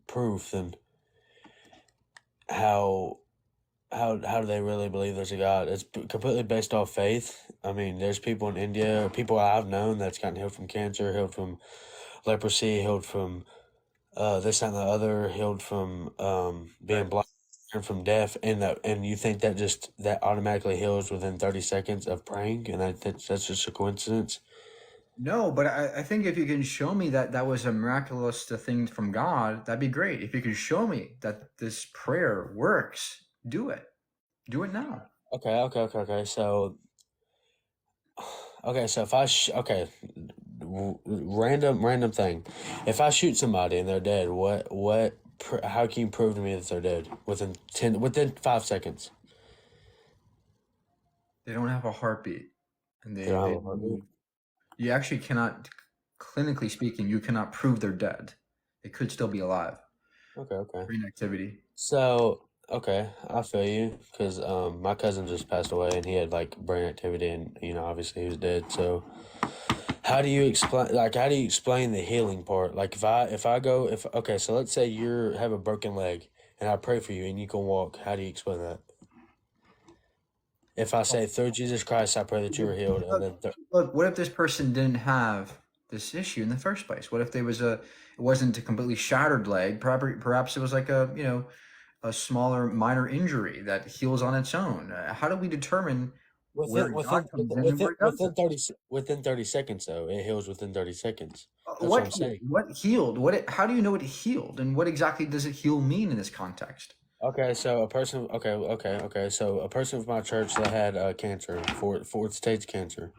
proof, then how do they really believe there's a God? It's completely based off faith. I mean, there's people in India, people I've known that's gotten healed from cancer, healed from leprosy, healed from this and the other, healed from being blind and from deaf, and you think that automatically heals within 30 seconds of praying, and that's just a coincidence? No, but I think if you can show me that that was a miraculous thing from God, that'd be great. If you could show me that this prayer works, do it. Do it now. Okay. So if random thing. If I shoot somebody and they're dead, how can you prove to me that they're dead within 5 seconds? They don't have a heartbeat, and They don't have a heartbeat? you actually cannot, clinically speaking, you cannot prove they're dead. They could still be alive. Okay. Brain activity. So, okay, I feel you, because my cousin just passed away and he had like brain activity and obviously he was dead. So how do you explain the healing part? Like so let's say you have a broken leg and I pray for you and you can walk. How do you explain that? If I say through Jesus Christ, I pray that you were healed, and then Look, what if this person didn't have this issue in the first place? What if it wasn't a completely shattered leg? Perhaps it was like a smaller minor injury that heals on its own. How do we determine where God comes in and where he doesn't? within 30 seconds though, it heals within 30 seconds. what I'm saying. What healed? How do you know it healed? And what exactly does it heal mean in this context? Okay, so a person. Okay. So a person of my church that had cancer, fourth stage cancer.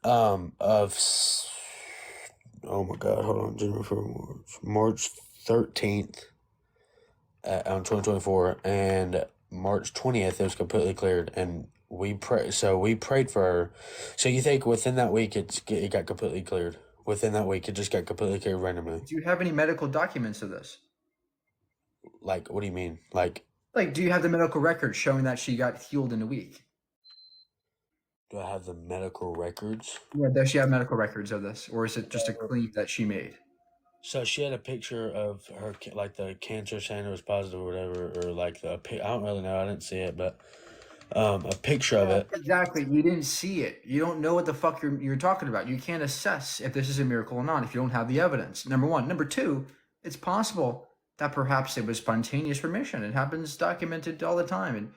Oh my God, hold on, January, February, March 13th, 2024, and March 20th it was completely cleared, and we prayed for her. So you think within that week it got completely cleared? Within that week, it just got completely cleared randomly. Do you have any medical documents of this? Like, what do you mean? Like, do you have the medical record showing that she got healed in a week? do I have the medical records? Yeah, does she have medical records of this, or is it just a claim that she made? So she had a picture of her, like the cancer saying it was positive or whatever, or like I don't really know. I didn't see it, but a picture of it. Exactly. You didn't see it. You don't know what the fuck you're talking about. You can't assess if this is a miracle or not if you don't have the evidence. Number one. Number two, it's possible that perhaps it was spontaneous remission. It happens documented all the time. And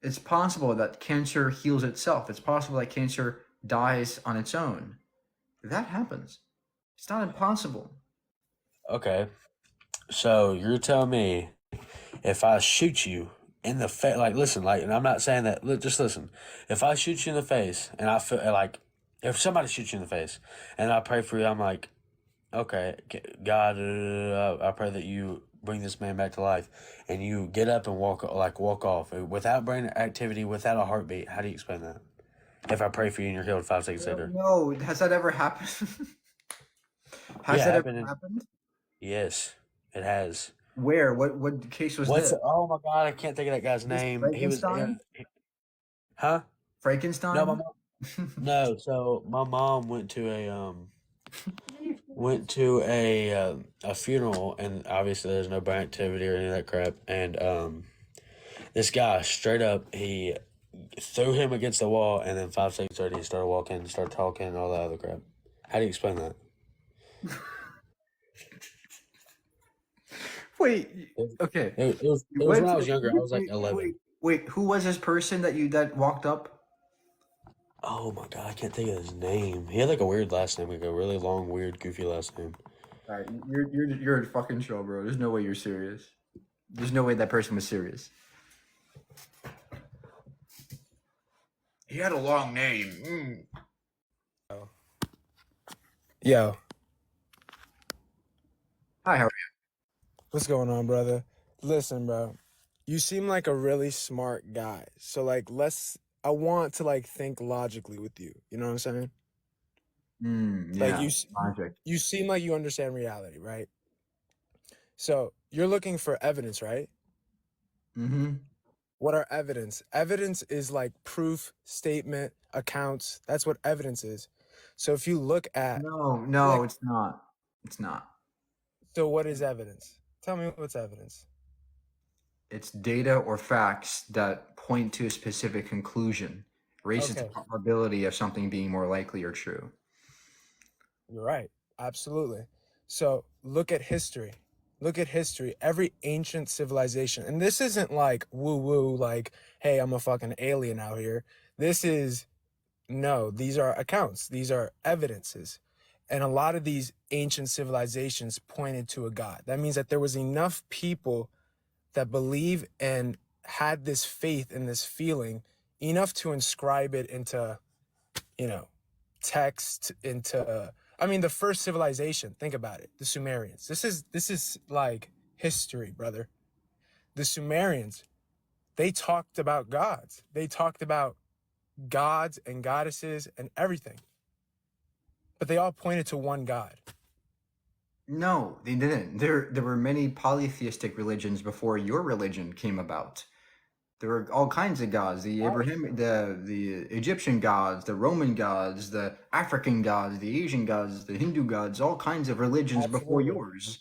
it's possible that cancer heals itself. It's possible that cancer dies on its own. That happens. It's not impossible. Okay. So you're telling me if I shoot you in the face, like, listen, like, and I'm not saying that, just listen. If I shoot you in the face and I feel like, if somebody shoots you in the face and I pray for you, I'm like, okay, God, I pray that you bring this man back to life, and you get up and walk off without brain activity, without a heartbeat. How do you explain that? If I pray for you and you're healed 5 seconds later. No, has that ever happened? Has that ever happened? Yes, it has. Where? What case was this? Oh my God, I can't think of that guy's name. He was. Huh? Frankenstein? No, my mom. No, so my mom went to a funeral, and obviously there's no brain activity or any of that crap. And this guy straight up, he threw him against the wall, and then 5 seconds later he started walking, started talking, and all that other crap. How do you explain that? Wait. Okay. It was when I was younger. I was like 11. Wait, who was this person that walked up? Oh my God, I can't think of his name. He had like a weird last name, like a really long, weird, goofy last name. All right, you're a fucking show, bro. There's no way you're serious. There's no way that person was serious. He had a long name. Yo. Hi, how are you? What's going on, brother? Listen, bro. You seem like a really smart guy. So like I want to like think logically with you. You know what I'm saying? Yeah, Like logic. you seem like you understand reality, right? So you're looking for evidence, right? Mm-hmm. What are evidence? Evidence is like proof, statement, accounts. That's what evidence is. So if you look at No, it's not. It's not. So what is evidence? Tell me what's evidence. It's data or facts that point to a specific conclusion, raises the probability of something being more likely or true. You're right. Absolutely. So look at history. Look at history. Every ancient civilization, and this isn't like woo-woo, like, hey, I'm a fucking alien out here. These are accounts. These are evidences. And a lot of these ancient civilizations pointed to a God. That means that there was enough people that believe and had this faith and this feeling enough to inscribe it into, text, into, the first civilization. Think about it. The Sumerians. This is like history, brother. The Sumerians, they talked about gods. They talked about gods and goddesses and everything. But they all pointed to one God. No, they didn't. There were many polytheistic religions before your religion came about. There were all kinds of gods: the Egyptian gods, the Roman gods, the African gods, the Asian gods, the Hindu gods. All kinds of religions before yours.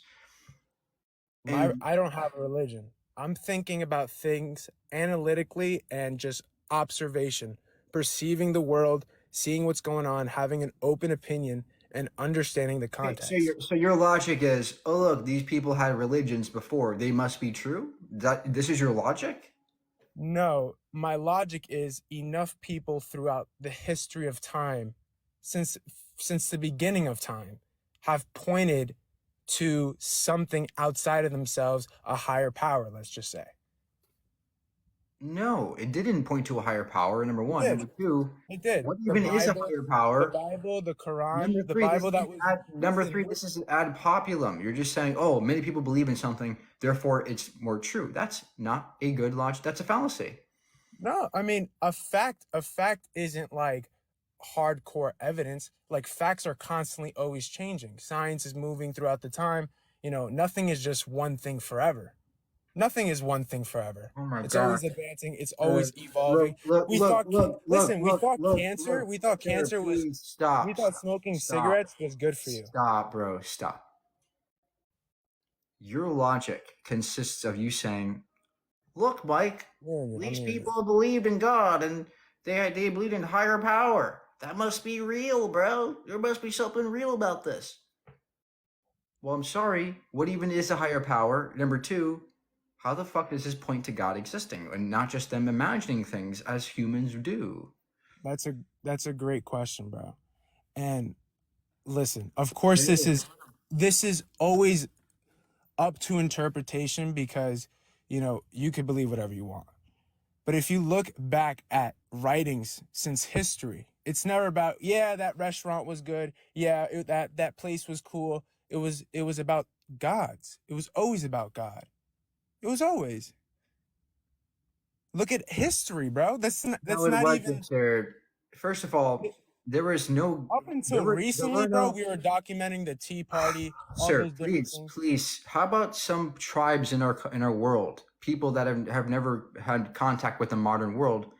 I don't have a religion. I'm thinking about things analytically and just observation, perceiving the world, seeing what's going on, having an open opinion, and understanding the context. So your logic is, oh look, these people had religions before; they must be true. This is your logic? No, my logic is enough people throughout the history of time, since the beginning of time, have pointed to something outside of themselves, a higher power, let's just say. No, it didn't point to a higher power, number one. It Number did. two, It did. what The even is a Bible, higher power? the Quran, Number the three, Bible that was this is ad populum. You're just saying, oh, many people believe in something, therefore it's more true. That's not a good logic. That's a fallacy. No, I mean, a fact isn't like hardcore evidence. Like, facts are constantly always changing. Science is moving throughout the time. You know, nothing is just one thing forever. Nothing is one thing forever. Oh my It's God. always advancing. It's always Look, evolving. We thought look, cancer sir, was, please stop. we thought smoking Stop. cigarettes was good for you. Stop, bro. Stop. Your logic consists of you saying, look, Mike, these people believed in God and they believed in higher power. That must be real, bro. There must be something real about this. Well, I'm sorry. What even is a higher power? Number two, how the fuck does this point to God existing and not just them imagining things as humans do? That's a great question, bro. And listen, of course, this is always up to interpretation because, you know, you could believe whatever you want. But if you look back at writings since history, it's never about, yeah, that restaurant was good. Yeah, that place was cool. It was about gods. It was always about God. It was always. Look at history, bro. That's not even. Sir. First of all, there was no up until recently, bro. We were documenting the Tea Party. Sir, please. How about some tribes in our world, people that have never had contact with the modern world?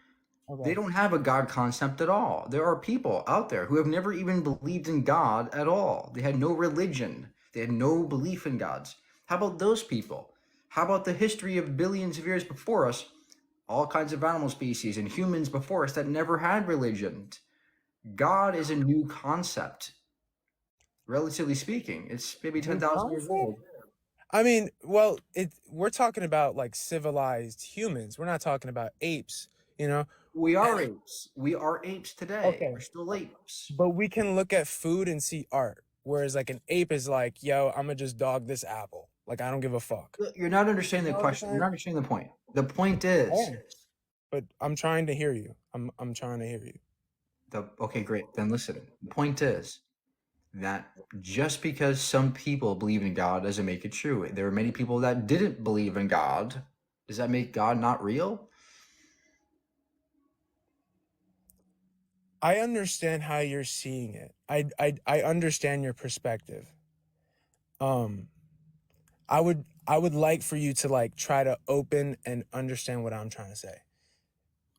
Okay. They don't have a God concept at all. There are people out there who have never even believed in God at all. They had no religion. They had no belief in gods. How about those people? How about the history of billions of years before us? All kinds of animal species and humans before us that never had religion. God is a new concept. Relatively speaking, it's maybe 10,000 years old. I mean, well, we're talking about like civilized humans. We're not talking about apes, you know? We are apes. We are apes today. Okay. We're still apes. But we can look at food and see art. Whereas like an ape is like, yo, I'm gonna just dog this apple. Like, I don't give a fuck. You're not understanding the question. You're not understanding the point. The point is. But I'm trying to hear you. I'm trying to hear you. Okay, great. Then listen. The point is that just because some people believe in God doesn't make it true. There are many people that didn't believe in God. Does that make God not real? I understand how you're seeing it. I understand your perspective. I would like for you to like try to open and understand what I'm trying to say.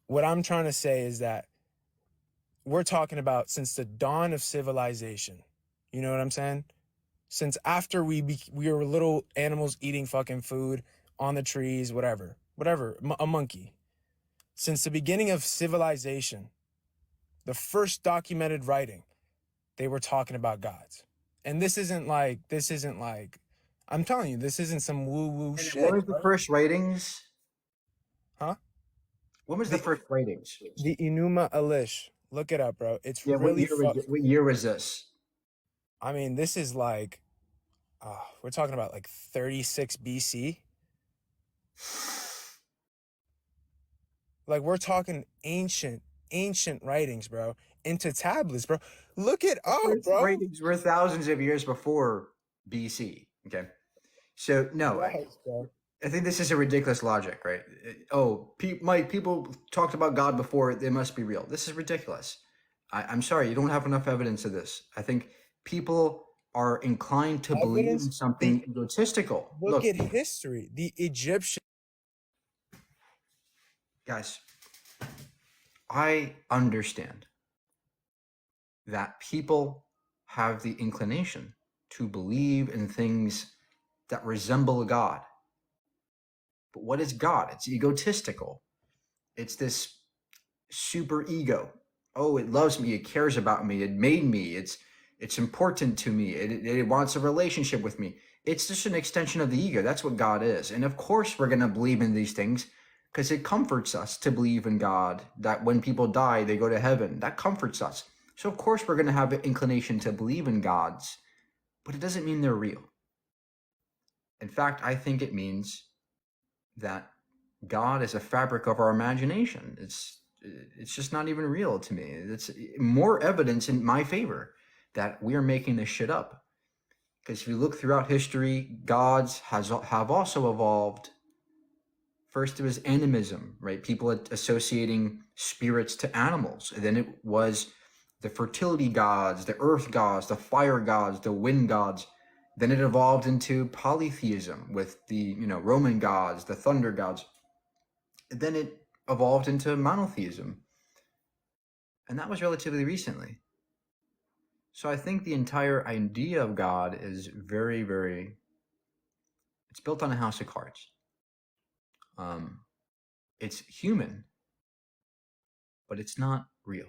What I'm trying to say is that we're talking about since the dawn of civilization. You know what I'm saying? Since after we were little animals eating fucking food on the trees, whatever, a monkey. Since the beginning of civilization, the first documented writing, they were talking about gods. And this isn't like, I'm telling you, this isn't some woo-woo shit. What was the first writings? Huh? When was the first writings? The Enuma Elish. Look it up, bro. It's what year was this? I mean, this is like, we're talking about like 36 BC. Like, we're talking ancient writings, bro. Into tablets, bro. Look it up, bro. Writings were thousands of years before BC. Okay. So, no, I think this is a ridiculous logic, right? Mike, people talked about God before. They must be real. This is ridiculous. I'm sorry. You don't have enough evidence of this. I think people are inclined to believe in something egotistical. Look at history. The Egyptian. Guys, I understand that people have the inclination to believe in things that resemble a God. But what is God? It's egotistical. It's this super ego. Oh, it loves me. It cares about me. It made me. It's important to me. It wants a relationship with me. It's just an extension of the ego. That's what God is. And of course, we're going to believe in these things because it comforts us to believe in God, that when people die, they go to heaven. That comforts us. So of course, we're going to have an inclination to believe in gods. but it doesn't mean they're real. In fact, I think it means that God is a fabric of our imagination. It's just not even real to me. It's more evidence in my favor that we are making this shit up. Because if you look throughout history, gods have also evolved. First, it was animism, right? People associating spirits to animals. And then it was the fertility gods, the earth gods, the fire gods, the wind gods. Then it evolved into polytheism with the Roman gods, the thunder gods. And then it evolved into monotheism. And that was relatively recently. So I think the entire idea of God is very, very, it's built on a house of cards. It's human, but it's not real.